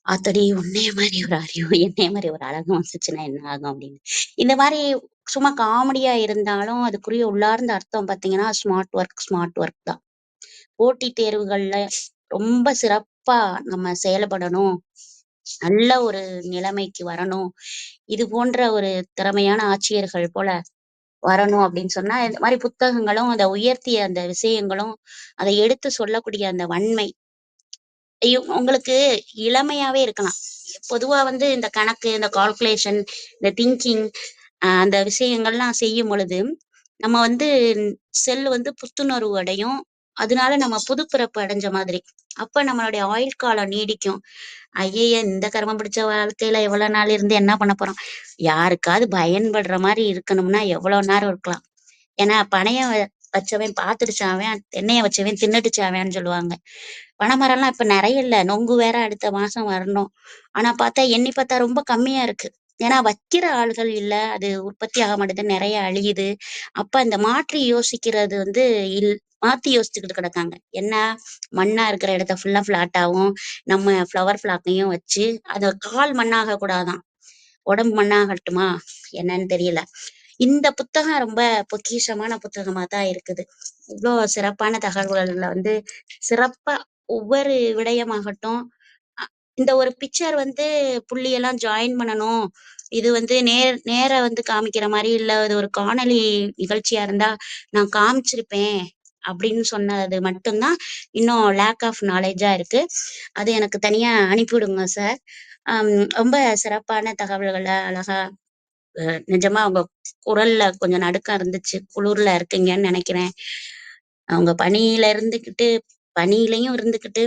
ஆத்தடி உன்னைய மாதிரி ஒரு அறிவும் என்னைய மாதிரி ஒரு அழகும் வந்துச்சுன்னா என்ன ஆகும் அப்படின்னு. இந்த மாதிரி சும்மா காமெடியா இருந்தாலும் அதுக்குரிய உள்ளார்ந்த அர்த்தம் பாத்தீங்கன்னா ஸ்மார்ட் ஒர்க் தான். போட்டி தேர்வுகள்ல ரொம்ப சிறப்பா நம்ம செயல்படணும், நல்ல ஒரு நிலைமைக்கு வரணும், இது போன்ற ஒரு திறமையான ஆட்சியர்கள் போல வரணும் அப்படின்னு சொன்னா இந்த மாதிரி புத்தகங்களும் அதை உயர்த்திய அந்த விஷயங்களும் அதை எடுத்து சொல்லக்கூடிய அந்த வன்மை உங்களுக்கு இளமையாவே இருக்கலாம். பொதுவா வந்து இந்த கணக்கு, இந்த கால்குலேஷன், இந்த திங்கிங் அந்த விஷயங்கள்லாம் செய்யும் பொழுது நம்ம வந்து செல் வந்து புத்துணர்வு அடையும். அதனால நம்ம புதுப்பிறப்பு அடைஞ்ச மாதிரி. அப்ப நம்மளுடைய ஆயுள் காலம் நீடிக்கும். ஐயைய இந்த கருமம் பிடிச்ச வாழ்க்கையில எவ்வளவு நாள் இருந்து என்ன பண்ண போறோம்? யாருக்காவது பயன்படுற மாதிரி இருக்கணும்னா எவ்வளவு நேரம் இருக்கலாம். ஏன்னா பனைய வச்சவன் பாத்துடுச்சாவன், தென்னைய வச்சவன் தின்னுட்டுச்சாவேன்னு சொல்லுவாங்க. பனைமரம்லாம் இப்ப நிறைய இல்ல. நொங்கு வேற அடுத்த மாசம் வரணும். ஆனா பார்த்தா எண்ணி பார்த்தா ரொம்ப கம்மியா இருக்கு. ஏன்னா வைக்கிற ஆள்கள் இல்ல. அது உற்பத்தி ஆக மாட்டேது. நிறைய அழியுது. அப்ப அந்த மாற்றி யோசிக்கிறது வந்து இல் மாத்தி யோசிச்சுக்கிட்டு கிடக்காங்க. என்ன, மண்ணா இருக்கிற இடத்த ஃபுல்லா ஃபிளாட்டாவும் நம்ம ஃப்ளவர் ஃபிளாக்கையும் வச்சு அது கால் மண்ணாக கூடாதான், உடம்பு மண்ணாகட்டுமா என்னன்னு தெரியல. இந்த புத்தகம் ரொம்ப பொக்கிஷமான புத்தகமா தான் இருக்குது. இவ்வளோ சிறப்பான தகவல்கள்ல வந்து சிறப்பா ஒவ்வொரு விடயமாகட்டும், இந்த ஒரு பிக்சர் வந்து புள்ளியெல்லாம் ஜாயின் பண்ணணும். இது வந்து நேர வந்து காமிக்கிற மாதிரி இல்ல, இது ஒரு காணொளி நிகழ்ச்சியா இருந்தா நான் காமிச்சிருப்பேன் அப்படின்னு சொன்னது மட்டும்தான் இன்னும் லேக் ஆஃப் நாலேஜா இருக்கு. அது எனக்கு தனியா அனுப்பிவிடுங்க சார். ரொம்ப சிறப்பான தகவல்களை அழகா நிஜமா அவங்க குரல்ல கொஞ்சம் நடுக்கம் இருந்துச்சு. குளிர்ல இருக்கீங்கன்னு நினைக்கிறேன். அவங்க பணியிலையும் இருந்துகிட்டு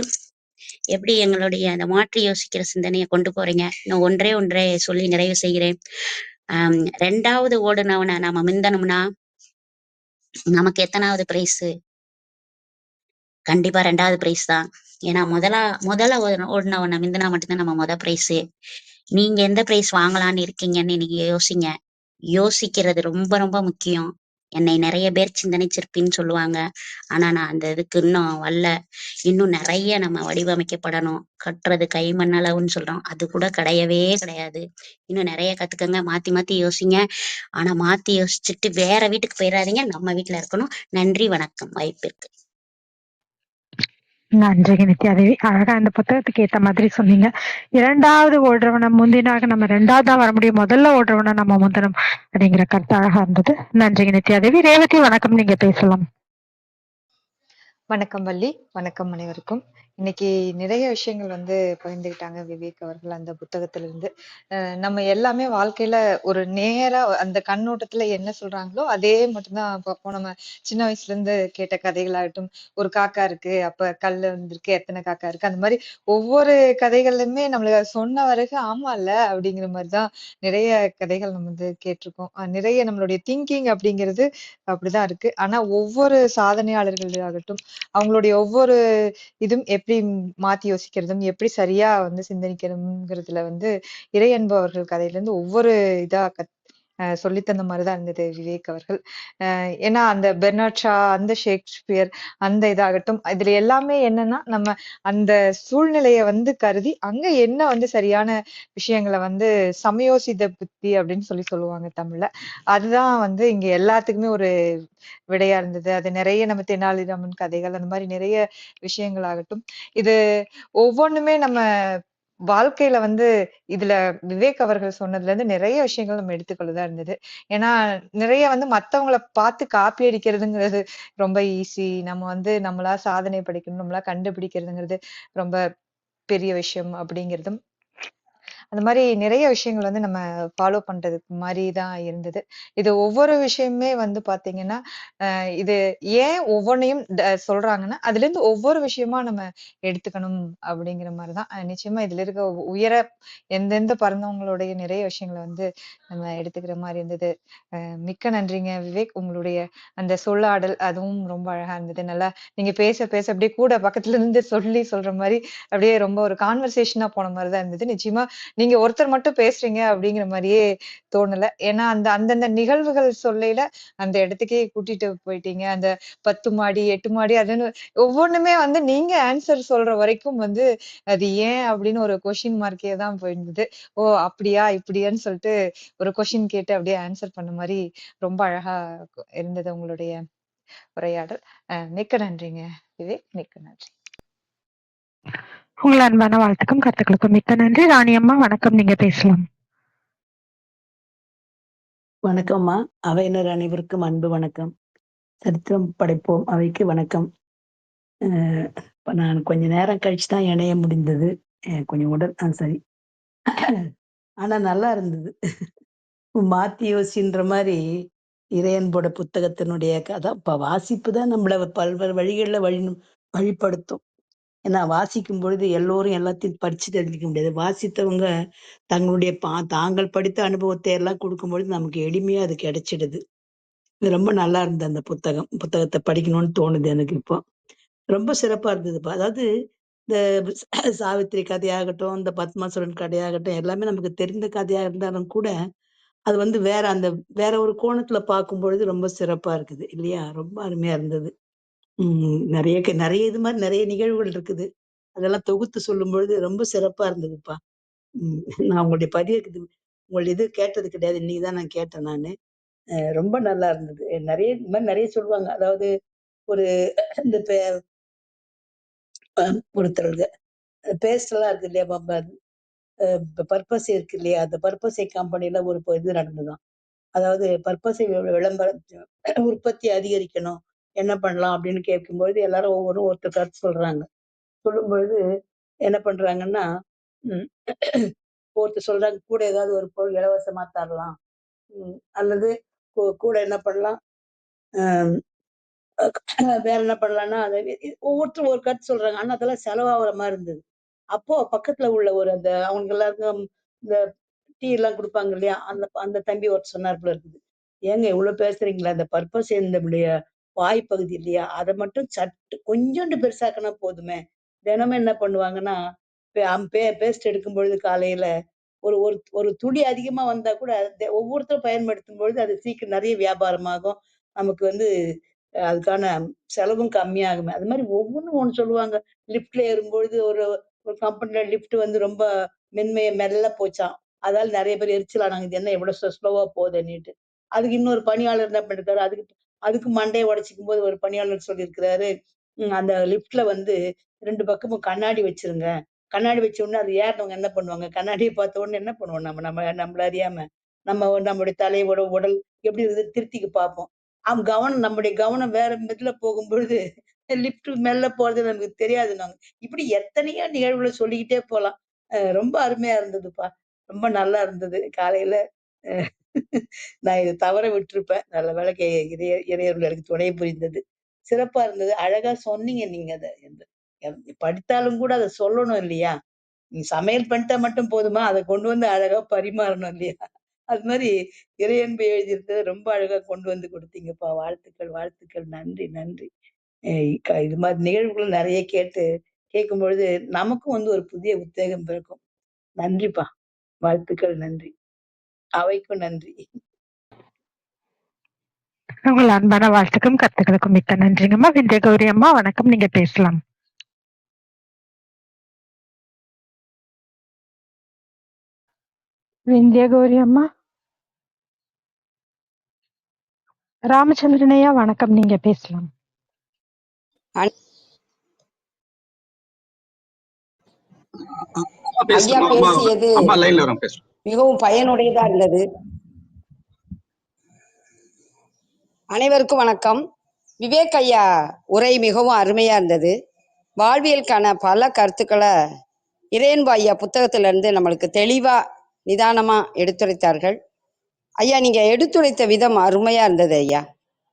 எப்படி எங்களுடைய அந்த மாற்றி யோசிக்கிற சிந்தனையை கொண்டு போறீங்க. இன்னும் ஒன்றே சொல்லி நிறைவு செய்கிறேன். 2வது ஓடுனவனை நாம மிந்தனோம்னா நமக்கு எத்தனாவது பிரைஸ்? கண்டிப்பா 2வது பிரைஸ் தான். ஏன்னா முதல்ல ஓடுனவனை மிந்தினா மட்டும்தான் நம்ம பிரைஸ். நீங்க எந்த பிரைஸ் வாங்கலாம்னு இருக்கீங்கன்னு நீங்க யோசிங்க. யோசிக்கிறது ரொம்ப ரொம்ப முக்கியம். என்னை நிறைய பேர் சிந்தனை சிற்பின்னு சொல்லுவாங்க. ஆனா நான் அந்த இதுக்கு இன்னும் வரல. இன்னும் நிறைய நம்ம வடிவமைக்கப்படணும். கட்டுறது கை மண்ணளவுன்னு சொல்றோம், அது கூட கிடையவே கிடையாது. இன்னும் நிறைய கத்துக்கங்க. மாத்தி மாத்தி யோசிங்க. ஆனா மாத்தி யோசிச்சுட்டு வேற வீட்டுக்கு போயிடாதீங்க, நம்ம வீட்டுல இருக்கணும். நன்றி, வணக்கம். வாய்ப்பிற்கு நன்றிங்க நித்யாதேவி. அழகா இந்த புத்தகத்துக்கு ஏத்த மாதிரி சொன்னீங்க. 2வது ஓடுறவனை முந்தினாக நம்ம 2வதா வர முடியும், முதல்ல ஓடுறவனை நம்ம முந்தணும் அப்படிங்கிற கருத்து அழகா இருந்தது. நன்றிங்க நித்யாதேவி. ரேவதி வணக்கம், நீங்க பேசலாம். வணக்கம் வள்ளி. வணக்கம் அனைவருக்கும். இன்னைக்கு நிறைய விஷயங்கள் பகிர்ந்துக்கிட்டாங்க விவேக் அவர்கள் அந்த புத்தகத்திலிருந்து. நம்ம எல்லாமே வாழ்க்கையில ஒரு நேரா அந்த கண்ணோட்டத்துல என்ன சொல்றாங்களோ அதே மட்டும்தான் பார்ப்போம். நம்ம சின்ன வயசுல இருந்து கேட்ட கதைகளாகட்டும், ஒரு காக்கா இருக்கு, அப்ப கல்லு வந்திருக்கு, எத்தனை காக்கா இருக்கு, அந்த மாதிரி ஒவ்வொரு கதைகள்லுமே நம்மளுக்கு சொன்ன வரைக்கும் ஆமா இல்ல அப்படிங்கிற மாதிரிதான் நிறைய கதைகள் நம்ம கேட்டிருக்கோம். நிறைய நம்மளுடைய திங்கிங் அப்படிங்கிறது அப்படிதான் இருக்கு. ஆனா ஒவ்வொரு சாதனையாளர்கள் ஆகட்டும், அவங்களுடைய ஒவ்வொரு இதுவும் எப்படி மாத்தி யோசிக்கிறதும், எப்படி சரியா சிந்தனிக்கிறதுங்கிறதுல இறை அன்பு அவர்கள் கதையில இருந்து ஒவ்வொரு இதா சொல்லி தந்த மாதிரிதான் இருந்தது விவேக் அவர்கள். ஏன்னா அந்த பெர்னாட் ஷா, அந்த ஷேக்ஸ்பியர், அந்த இதாகட்டும், இதுல எல்லாமே என்னன்னா நம்ம அந்த சூழ்நிலைய கருதி அங்க என்ன சரியான விஷயங்களை சமயோசித புத்தி அப்படின்னு சொல்லுவாங்க தமிழ்ல. அதுதான் இங்க எல்லாத்துக்குமே ஒரு விடையா இருந்தது. அது நிறைய நம்ம தெனாலிராமன் கதைகள், அந்த மாதிரி நிறைய விஷயங்கள் ஆகட்டும், இது ஒவ்வொன்றுமே நம்ம வாழ்க்கையில இதுல விவேக் அவர்கள் சொன்னதுல இருந்து நிறைய விஷயங்கள் நம்ம எடுத்துக்கொள்ளதான் இருந்தது. ஏன்னா நிறைய மத்தவங்களை பார்த்து காப்பி அடிக்கிறதுங்கிறது ரொம்ப ஈஸி. நம்ம நம்மளா சாதனை படைக்கணும், நம்மளா கண்டுபிடிக்கிறதுங்கிறது ரொம்ப பெரிய விஷயம் அப்படிங்கிறதும் அந்த மாதிரி நிறைய விஷயங்கள் வந்து நம்ம ஃபாலோ பண்றதுக்கு மாதிரி தான் இருந்தது. இது ஒவ்வொரு விஷயமுமே வந்து பாத்தீங்கன்னா இது ஏன் ஒவ்வொன்றையும் சொல்றாங்கன்னா அதுல இருந்து ஒவ்வொரு விஷயமா நம்ம எடுத்துக்கணும் அப்படிங்கிற மாதிரிதான். நிச்சயமா இதுல இருக்க உயர எந்தெந்த பறந்தவங்களுடைய நிறைய விஷயங்களை வந்து நம்ம எடுத்துக்கிற மாதிரி இருந்தது. மிக்க நன்றிங்க விவேக். உங்களுடைய அந்த சொல்லாடல் அதுவும் ரொம்ப அழகா இருந்தது. நல்லா நீங்க பேச பேச அப்படியே கூட பக்கத்துல இருந்து சொல்ற மாதிரி அப்படியே ரொம்ப ஒரு கான்வர்சேஷனா போன மாதிரி தான் இருந்தது. நிச்சயமா நீங்க ஒருத்தர் மட்டும் பேசுறீங்க அப்படிங்கிற மாதிரியே தோணல. ஏன்னா அந்தந்த நிகழ்வுகள் சொல்லையில அந்த இடத்துக்கே கூட்டிட்டு போயிட்டீங்க. அந்த 10 மாடி 8 மாடி அதுன்னு ஒவ்வொன்றுமே வந்து நீங்க ஆன்சர் சொல்ற வரைக்கும் வந்து அது ஏன் அப்படின்னு ஒரு கொஸ்டின் மார்க்கே தான் போயிருந்தது. ஓ அப்படியா இப்படியான்னு சொல்லிட்டு ஒரு கொஸ்டின் கேட்டு அப்படியே ஆன்சர் பண்ண மாதிரி ரொம்ப அழகா இருந்தது உங்களுடைய உரையாடல். மிக்க நன்றிங்க விவேக். மிக்க நன்றி. உங்கள் அன்பான வாழ்த்துக்கும் கருத்துக்களுக்கும் மிக்க நன்றி. ராணி அம்மா வணக்கம், நீங்க பேசலாம். வணக்கம்மா. அவையினர் அனைவருக்கும் அன்பு வணக்கம். சரித்திரம் படைப்போம் அவைக்கு வணக்கம். இப்ப நான் கொஞ்ச நேரம் கழிச்சு தான் இணைய முடிந்தது. கொஞ்சம் உடல் சரி. ஆனா நல்லா இருந்தது. மாத்தி யோசின்ற மாதிரி இறையன்போட புத்தகத்தினுடைய கதை இப்ப வாசிப்பு தான் நம்மள பல்வேறு வழிகளில் வழிப்படுத்தும். ஏன்னா வாசிக்கும் பொழுது எல்லோரும் எல்லாத்தையும் படிச்சு தெரிஞ்சுக்க முடியாது. வாசித்தவங்க தங்களுடைய தாங்கள் படித்த அனுபவத்தை எல்லாம் கொடுக்கும்பொழுது நமக்கு எளிமையா அது கிடைச்சிடுது. இது ரொம்ப நல்லா இருந்தது அந்த புத்தகத்தை படிக்கணும்னு தோணுது எனக்கு இப்போ. ரொம்ப சிறப்பா இருந்ததுப்பா. அதாவது இந்த சாவித்திரி கதையாகட்டும், இந்த பத்மாசுரன் கதையாகட்டும், எல்லாமே நமக்கு தெரிந்த கதையா இருந்தாலும் கூட, அது வந்து வேற ஒரு கோணத்துல பார்க்கும்பொழுது ரொம்ப சிறப்பா இருக்குது இல்லையா? ரொம்ப அருமையா இருந்தது. நெறைய இது மாரி நெறைய நிகழ்வுகள் இருக்குது. அதெல்லாம் தொகுத்து சொல்லும்பொழுது ரொம்ப சிறப்பா இருந்ததுப்பா. ம். நான் உங்களுடைய இது கேட்டது கிடையாது. இன்னைக்கு தான் நான் கேட்டேன் நானு. ரொம்ப நல்லா இருந்தது. இந்த மாரி நெறைய சொல்லுவாங்க. அதாவது ஒரு இந்த ஒருத்தருக்கு பேஸ்ட் எல்லாம் இருக்கு இல்லையா? பர்பஸ் இருக்கு இல்லையா? அந்த பர்பஸை கம்பெனில ஒரு இது நடந்ததாம். அதாவது பர்பஸை விளம்பரம் உற்பத்தி அதிகரிக்கணும். என்ன பண்ணலாம் அப்படின்னு கேட்கும்பொழுது எல்லாரும் ஒருத்தர் கருத்து சொல்றாங்க. சொல்லும்பொழுது என்ன பண்றாங்கன்னா, ம் ஒருத்தர் சொல்றாங்க கூட ஏதாவது ஒரு பொருள் இலவசமா தரலாம். அல்லது கூட என்ன பண்ணலாம்? அ வேற என்ன பண்ணலாம்னா, ஒவ்வொருத்தரும் ஒரு கருத்து சொல்றாங்க. ஆனா அதெல்லாம் செலவாகுற மாரி இருந்தது. அப்போ பக்கத்துல உள்ள அவங்க எல்லாருக்கும் இந்த டீ எல்லாம் குடுப்பாங்க இல்லையா? அந்த அந்த தம்பி ஒருத்தர் சொன்னார் போல இருக்குது. "ஏங்க இவ்ளோ பேசுறீங்களா? அந்த பர்ப்பஸ் நம்முடைய வாய் பகுதி இல்லையா? அத மட்டும் கொஞ்சோண்டு பெருசாக்குனா போதுமே." தினமும் என்ன பண்ணுவாங்கன்னா, பேஸ்ட் எடுக்கும்பொழுது காலையில ஒரு ஒரு ஒரு துளி அதிகமா வந்தா கூட ஒவ்வொருத்தரும் பயன்படுத்தும் பொழுது அது சீக்கிரம் நெறைய வியாபாரமாகும். நமக்கு வந்து அதுக்கான செலவும் கம்மியாகுமே. அது மாரி ஒவ்வொன்னும் ஒண்ணு சொல்லுவாங்க. லிஃப்ட்ல ஏறும்பொழுது ஒரு ஒரு கம்பெனில லிஃப்ட் வந்து ரொம்ப மெல்ல போச்சாம். அதால நெறைய பேர் எரிச்சல் ஆனாங்க. இது என்ன இவ்வளோ ஸ்லோவா போகுதுன்னுட்டு. அதுக்கு இன்னொரு பணியாளர் என்ன பண்ணிருக்காரு, அதுக்கு அதுக்கு மண்டைய உடைச்சுக்கும்போது ஒரு பணியாளர் சொல்லியிருக்கிறாரு, அந்த லிஃப்ட்ல வந்து 2 பக்கமும் கண்ணாடி வச்சிருங்க. கண்ணாடி வச்ச உடனே அது ஏறுனவங்க என்ன பண்ணுவாங்க? கண்ணாடிய பார்த்த உடனே என்ன பண்ணுவோம் நம்ம நம்ம நம்மள அறியாம? நம்முடைய தலையோட உடல் எப்படி இருக்குது திருத்திக்க பார்ப்போம். நம்முடைய கவனம் வேற இதுல போகும்பொழுது, லிஃப்ட் மெல்ல போறது நமக்கு தெரியாது நாங்க. இப்படி எத்தனையோ நிகழ்வுகள சொல்லிக்கிட்டே போலாம். ரொம்ப அருமையா இருந்ததுப்பா. ரொம்ப நல்லா இருந்தது. காலையில அ நான் இத தவற விட்டுருப்பேன். நல்ல வேளைக்கு இறையருள் எனக்கு துணை புரிந்தது. சிறப்பா இருந்தது. அழகா சொன்னீங்க நீங்க அத. படித்தாலும் கூட அத சொல்லணும் இல்லையா? நீ சமையல் பண்ணிட்டா மட்டும் போதுமா? அத கொண்டு வந்து அழகா பரிமாறணும் இல்லையா? அது மாரி இறையன்பு எழுதியிருந்தத ரொம்ப அழகா கொண்டு வந்து குடுத்தீங்கப்பா. வாழ்த்துக்கள், வாழ்த்துக்கள். நன்றி, நன்றி. அ இது மாரி நிகழ்வுகள் நெறைய கேட்கும்பொழுது நமக்கும் வந்து ஒரு புதிய உத்வேகம் பிறக்கும். நன்றிப்பா. வாழ்த்துக்கள். நன்றி. அவைக்கும் நன்றி. உங்கள் அன்பான வாழ்த்துக்கும் கருத்துக்களுக்கும் மிக்க நன்றிங்கம்மா. விந்திய கௌரி அம்மா வணக்கம், நீங்க பேசலாம். விந்திய கௌரி அம்மா. ராமச்சந்திரன் ஐயா வணக்கம், நீங்க பேசலாம். ஐயா பேசியது மிகவும் பயனுடையதா இருந்தது. அனைவருக்கும் வணக்கம். விவேக் ஐயா உரை மிகவும் அருமையா இருந்தது. வாழ்வியலுக்கான பல கருத்துக்களை இறையன்பு ஐயா புத்தகத்திலிருந்து நம்மளுக்கு தெளிவா நிதானமா எடுத்துரைத்தார்கள். ஐயா நீங்க எடுத்துரைத்த விதம் அருமையா இருந்தது ஐயா.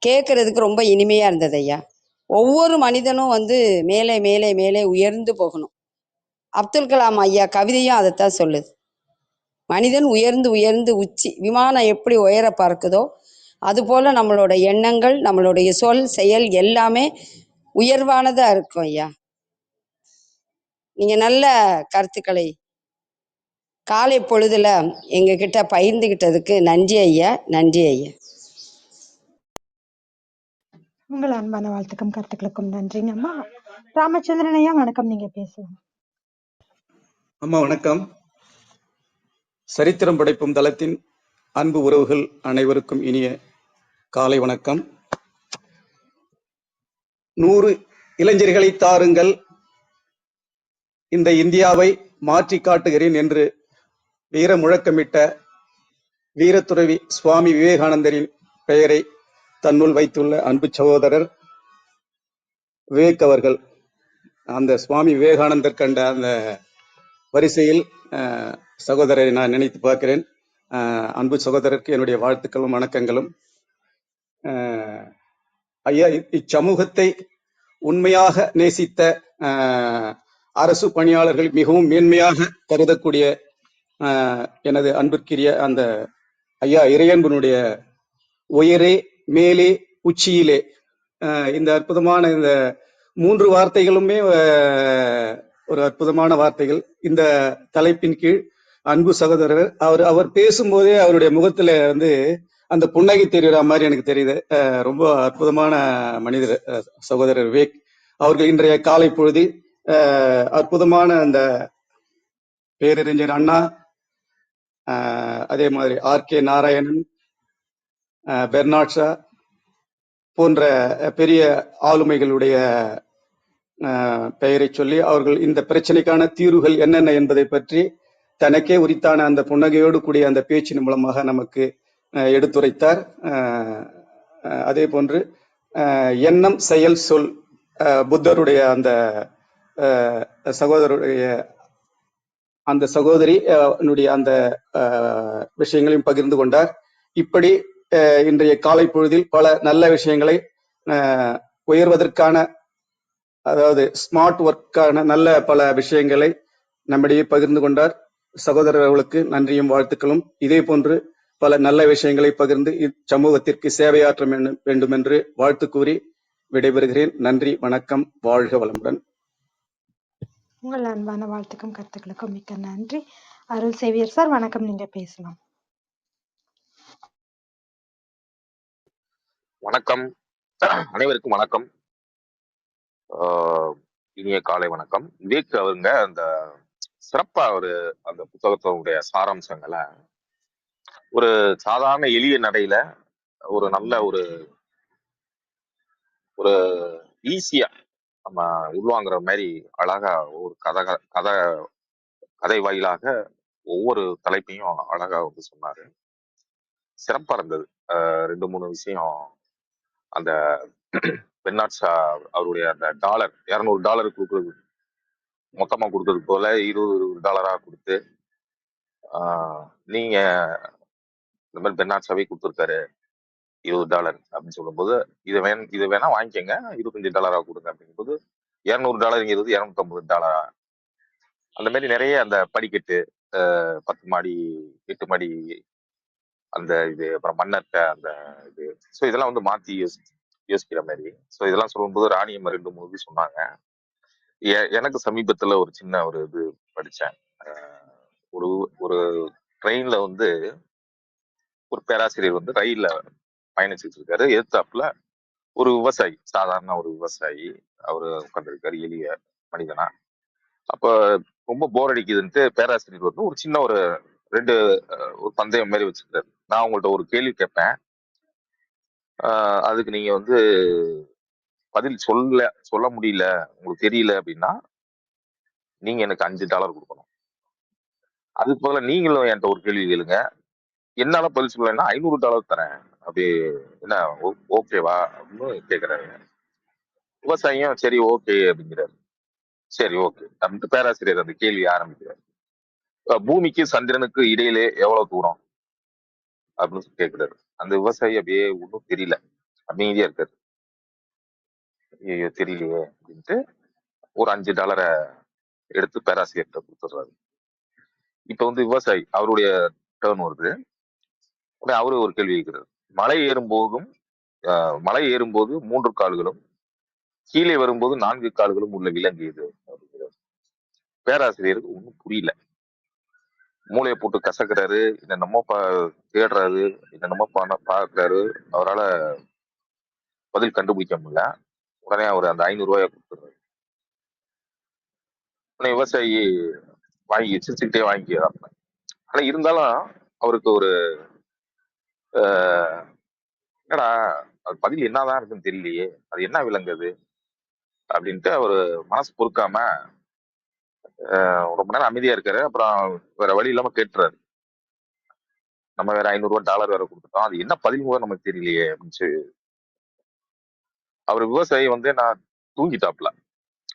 கேட்கறதுக்கு ரொம்ப இனிமையா இருந்தது ஐயா. ஒவ்வொரு மனிதனும் மேலே மேலே மேலே உயர்ந்து போகணும். அப்துல் கலாம் ஐயா கவிதையும் அதைத்தான் சொல்லுது. மனிதன் உயர்ந்து உயர்ந்து உச்சி விமானம் எப்படி உயர பார்க்குதோ அதுபோல நம்மளோட எண்ணங்கள், நம்மளுடைய சொல் செயல் எல்லாமே உயர்வானதா இருக்கும் ஐயா. நீங்க நல்ல கருத்துக்களை காலை பொழுதுல எங்க கிட்ட பகிர்ந்துகிட்டதுக்கு நன்றி ஐயா, நன்றி ஐயா. உங்கள் அன்பான வாழ்த்துக்கும் கருத்துக்களுக்கும் நன்றிங்க அம்மா. ராமச்சந்திரன் ஐயா வணக்கம், நீங்க பேசலாம். அம்மா வணக்கம். சரித்திரம் படைப்பும் தளத்தின் அன்பு உறவுகள் அனைவருக்கும் இனிய காலை வணக்கம். 100 இளைஞர்களை தாருங்கள், இந்த இந்தியாவை மாற்றி காட்டுகிறேன் என்று வீர முழக்கமிட்ட வீரத்துறவி சுவாமி விவேகானந்தரின் பெயரை தன்னுள் வைத்துள்ள அன்பு சகோதரர் விவேக் அவர்கள். அந்த சுவாமி விவேகானந்தர் கண்ட அந்த வரிசையில் சகோதரரை நான் நினைத்து பார்க்கிறேன். அன்பு சகோதரருக்கு என்னுடைய வாழ்த்துக்களும் வணக்கங்களும். ஐயா, இச்சமூகத்தை உண்மையாக நேசித்த அரசு பணியாளர்கள் மிகவும் மேன்மையாக கருதக்கூடிய எனது அன்பிற்குரிய அந்த ஐயா இறையன்பனுடைய உயரே மேலே உச்சியிலே, இந்த அற்புதமான இந்த 3 வார்த்தைகளுமே ஒரு அற்புதமான வார்த்தைகள். இந்த தலைப்பின் கீழ் அன்பு சகோதரர் அவர் பேசும்போதே அவருடைய முகத்துல அந்த புன்னகை தெரிகிற மாதிரி எனக்கு தெரியுது. ரொம்ப அற்புதமான மனிதர் சகோதரர் விவேக் அவர்கள். இன்றைய காலை பொழுது அற்புதமான அந்த பேரறிஞர் அண்ணா, அதே மாதிரி ஆர்.கே. நாராயணன், பெர்னாட் ஷா போன்ற பெரிய ஆளுமைகளுடைய பெயரை சொல்லி அவர்கள் இந்த பிரச்சனைக்கான தீர்வுகள் என்னென்ன என்பதை பற்றி தனக்கே உரித்தான அந்த புன்னகையோடு கூடிய அந்த பேச்சின் மூலமாக நமக்கு எடுத்துரைத்தார். அதே போன்று எண்ணம் செயல் சொல் புத்தருடைய அந்த சகோதரருடைய அந்த சகோதரி அந்த விஷயங்களையும் பகிர்ந்து கொண்டார். இப்படி இன்றைய காலை பொழுதில் பல நல்ல விஷயங்களை உயர்வதற்கான, அதாவது ஸ்மார்ட் ஒர்க்கான நல்ல பல விஷயங்களை நம்மிடையே பகிர்ந்து கொண்டார். சகோதரர்களுக்கு நன்றியும் வாழ்த்துக்களும். இதே போன்று பல நல்ல விஷயங்களை பகிர்ந்து இச்சமூகத்திற்கு சேவையாற்ற வேண்டும் என்று வாழ்த்து கூறி விடைபெறுகிறேன். நன்றி, வணக்கம், வாழ்க வளமுடன். உங்கள் அன்பான வாழ்த்துக்கும் கருத்துக்களுக்கும் மிக்க நன்றி. அருள் சேவியர் சார் வணக்கம், நீங்க பேசலாம். வணக்கம், அனைவருக்கும் வணக்கம், இனிய காலை வணக்கம். விவேக் அவங்க அந்த சிறப்பா அந்த புத்தகத்தினுடைய சாராம்சங்களை ஒரு சாதாரண எளிய நடையில ஒரு நல்ல ஒரு ஈஸியா நம்ம உள்வாங்குற மாதிரி அழகா ஒரு கதை வாயிலாக ஒவ்வொரு தலைப்பையும் அழகா சொன்னாரு. சிறப்பா இருந்தது. 2-3 விஷயம், அந்த பெர்னாட் ஷா அவருடைய அந்த $200 கொடுக்குறது, மொத்தமா கொடுக்கறது போல $20 கொடுத்து நீங்க இந்த மாதிரி பெர்னாட் ஷாவே கொடுத்துருக்காரு $20 அப்படின்னு சொல்லும்போது, இதை வேணா வாங்கிக்கங்க, $25 கொடுங்க அப்படிங்கும்போது $200 $250. அந்த மாதிரி நிறைய அந்த படிக்கட்டு, 10 மாடி 8 மாடி அந்த இது, அப்புறம் மன்னர்கிட்ட அந்த இது, ஸோ இதெல்லாம் மாத்தி யோசிக்கிற மாதிரி. ஸோ இதெல்லாம் சொல்லும்போது ராணியம்மா 2-3 சொன்னாங்க. எனக்கு சமீபத்துல ஒரு சின்ன ஒரு இது படிச்சேன். ஒரு ஒரு ட்ரெயின்ல ஒரு பேராசிரியர் ரயில்ல பயணிச்சுட்டு இருக்காரு. எதிர்த்தாப்புல ஒரு விவசாயி, சாதாரண ஒரு விவசாயி, அவரு உட்காந்துருக்காரு, எளிய மனிதனா. அப்ப ரொம்ப போர் அடிக்குதுன்ட்டு பேராசிரியர் ஒரு சின்ன ஒரு பந்தயம் மாதிரி வச்சுருக்காரு. நான் உங்கள்ட்ட ஒரு கேள்வி கேட்பேன், அதுக்கு நீங்க பதில் சொல்ல முடியல, உங்களுக்கு தெரியல அப்படின்னா நீங்க எனக்கு $5 கொடுக்கணும். அதுக்கு போல நீங்களும் என்கிட்ட ஒரு கேள்வி கேளுங்க, என்னால பதில் சொல்லலைன்னா $500 தரேன், அப்படி என்ன ஓகேவா அப்படின்னு கேட்கிறாரு. விவசாயியும் சரி ஓகே அப்படிங்கிறாரு. சரி, ஓகே அப்படின்ட்டு பேராசிரியர் அந்த கேள்வி ஆரம்பிக்கிறார். பூமிக்கு சந்திரனுக்கு இடையிலே எவ்வளவு தூரம் அப்படின்னு கேட்கிறாரு. அந்த விவசாயி அப்படியே ஒன்றும் தெரியல, அமைதியா இருக்காரு. ஐயோ தெரியலையே அப்படின்ட்டு ஒரு $5 எடுத்து பேராசிரியர்கிட்ட கொடுத்துடுறாரு. இப்ப வந்து விவசாயி அவருடைய டேர்ன் வருது. உடனே அவரு ஒரு கேள்வி கேட்கிறாரு. மலை ஏறும்போதும் மலை ஏறும்போது 3 கால்களும் கீழே வரும்போது 4 கால்களும் உள்ள விலங்கு எது அப்படிங்கிறாரு. பேராசிரியருக்கு ஒன்றும் புரியல. மூளையை போட்டு கசக்குறாரு, என்னென்னமோ தேடுறாரு, என்னென்னமோ பாக்குறாரு. அவரால பதில் கண்டுபிடிக்க முடியல. உடனே அவர் அந்த 500 கொடுத்துறாரு. உடனே விவசாயி வாங்கி சிரிச்சுக்கிட்டே வாங்கிக்கிறார். ஆனா இருந்தாலும் அவருக்கு ஒரு அஹ், என்னடா அது பதில் என்னதான் இருக்குன்னு தெரியலையே, அது என்ன விலங்கு அது அப்படின்ட்டு அவரு மனசு பொறுக்காம ரொம்ப நேரம் அமைதியா இருக்காரு. அப்புறம் வேற வழி இல்லாம கேட்டுறாரு. நம்ம வேற $500 வேற கொடுத்துட்டோம், அது என்ன பதில் கூட நமக்கு தெரியலையே அப்படின்னு சொல்லி அவர் விவசாயி வந்து நான் தூங்கிட்டாப்ல.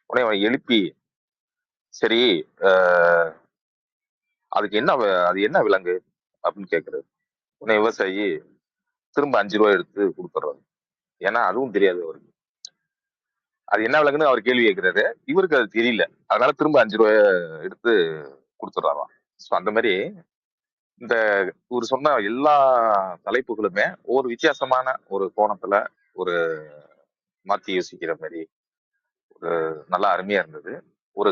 உடனே அவன் எழுப்பி, சரி அஹ், அதுக்கு என்ன அது என்ன விலங்கு அப்படின்னு கேட்கிறாரு. உடனே விவசாயி திரும்ப $5 எடுத்து கொடுத்துட்றாரு. ஏன்னா அதுவும் தெரியாது அவருக்கு, அது என்ன விலங்குன்னு அவர் கேள்வி கேட்கிறாரு. இவருக்கு அது தெரியல, அதனால திரும்ப $5 எடுத்து கொடுத்துட்றாராம். ஸோ அந்த மாதிரி இந்த இவர் சொன்ன எல்லா தலைப்புகளுமே ஒரு வித்தியாசமான ஒரு கோணத்துல ஒரு மாத்தி யோசிக்கிற மாதிரி ஒரு நல்லா அருமையா இருந்தது. ஒரு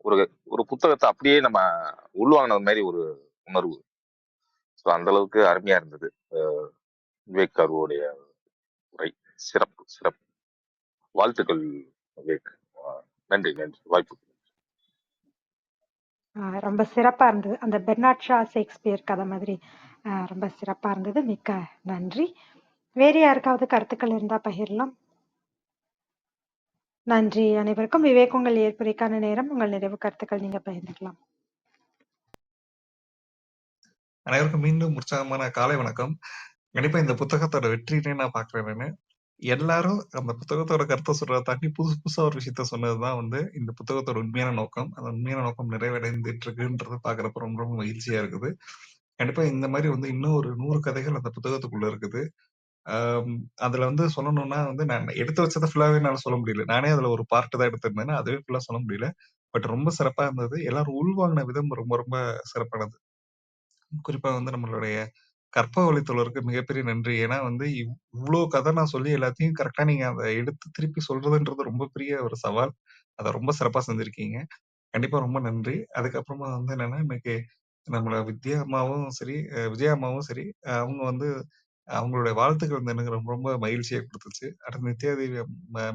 ஒரு ஒரு புத்தகத்தை அப்படியே நம்ம உள்வாங்கினது மாதிரி ஒரு உணர்வு. ஸோ அந்த அளவுக்கு அருமையா இருந்தது விவேக் அவருடைய உரை. சிறப்பு சிறப்பு. வாழ்த்துக்கள் விவேக். நன்றி நன்றி வாய்ப்பு. ரொம்ப சிறப்பா இருந்தது. அந்த பெர்னாட் ஷா ஷேக்ஸ்பியர் கதை மாதிரி ரொம்ப சிறப்பா இருந்தது. மிக்க நன்றி. வேறு யாருக்காவது கருத்துக்கள் இருந்தா பகிரலாம். நன்றி அனைவருக்கும். விவேக், உங்கள் ஏற்புரைக்கான நேரம். உங்கள் நிறைவு கருத்துக்கள் நீங்க பகிர்ந்துக்கலாம். அனைவருக்கும் மீண்டும் உற்சாகமான காலை வணக்கம். கண்டிப்பா இந்த புத்தகத்தோட வெற்றினே நான் பாக்குறேன் நானு. எல்லாரும் அந்த புத்தகத்தோட கருத்தை சொல்றதை தாண்டி புதுசு புதுசா ஒரு விஷயத்த சொன்னதுதான் வந்து இந்த புத்தகத்தோட உண்மையான நோக்கம். அந்த உண்மையான நோக்கம் நிறைவடைந்துட்டு இருக்குன்றத பாக்குறப்ப ரொம்ப ரொம்ப மகிழ்ச்சியா இருக்குது. கண்டிப்பா இந்த மாதிரி வந்து இன்னும் ஒரு 100 கதைகள் அந்த புத்தகத்துக்குள்ள இருக்குது. அதுல வந்து சொல்லணும்னா வந்து நான் எடுத்து வச்சதை ஃபுல்லாவே என்னால சொல்ல முடியல. நானே அதுல ஒரு பார்ட் தான் எடுத்திருந்தேன், அதுவே ஃபுல்லா சொல்ல முடியல. பட் ரொம்ப சிறப்பா இருந்தது. எல்லாரும் உள்வாங்கின விதம் ரொம்ப ரொம்ப சிறப்பானது. குறிப்பா வந்து நம்மளுடைய கற்பக தோழருக்கு மிகப்பெரிய நன்றி. ஏன்னா வந்து இவ்ளோ கதை நான் சொல்லி எல்லாத்தையும் கரெக்ட்டா நீங்க அத எடுத்து திருப்பி சொல்றதுன்றது ரொம்ப பெரிய ஒரு சவால். அத ரொம்ப சிறப்பா செஞ்சிருக்கீங்க. கண்டிப்பா ரொம்ப நன்றி. அதுக்கப்புறமா வந்து என்னன்னா, இன்னைக்கு நம்மள வித்யா அம்மாவும் சரி, விஜயா அம்மாவும் சரி, அவங்க வந்து அவங்களுடைய வாழ்த்துக்கள் வந்து எனக்கு ரொம்ப ரொம்ப மகிழ்ச்சிய குடுத்துச்சு. அடுத்து நித்யாதேவி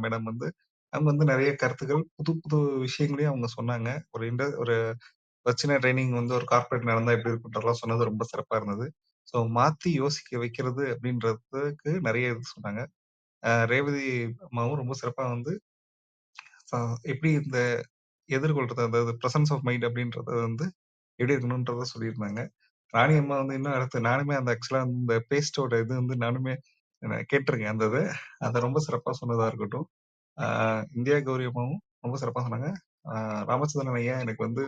மேடம் வந்து அவங்க வந்து நெறைய கருத்துக்கள், புது புது விஷயங்களையும் அவங்க சொன்னாங்க. ஒரு சின்ன ட்ரெய்னிங் வந்து ஒரு கார்ப்பரேட் நடந்தா எப்படி இருக்குன்றதெல்லாம் சொன்னது ரொம்ப சிறப்பா இருந்தது. ஸோ மாத்தி யோசிக்க வைக்கிறது அப்படின்றதுக்கு நெறைய இது சொன்னாங்க. ரேவதி அம்மாவும் ரொம்ப சிறப்பா வந்து அ எப்படி இந்த எதிர்கொள்றது, அதாவது பிரசன்ஸ் ஆஃப் மைண்ட் அப்படின்றத வந்து எப்படி இருக்கணும்ன்றத சொல்லியிருந்தாங்க. ராணி அம்மா வந்து இன்னும் அடுத்து நானுமே அந்த ஆக்சுவலா இந்த பேஸ்ட்டோட இது வந்து நானுமே கேட்டுருக்கேன் அந்த இத. அத ரொம்ப சிறப்பா சொன்னதா இருக்கட்டும். இந்தியா கௌரி அம்மாவும் ரொம்ப சிறப்பா சொன்னாங்க. ராமச்சந்திரன் ஐயா எனக்கு வந்து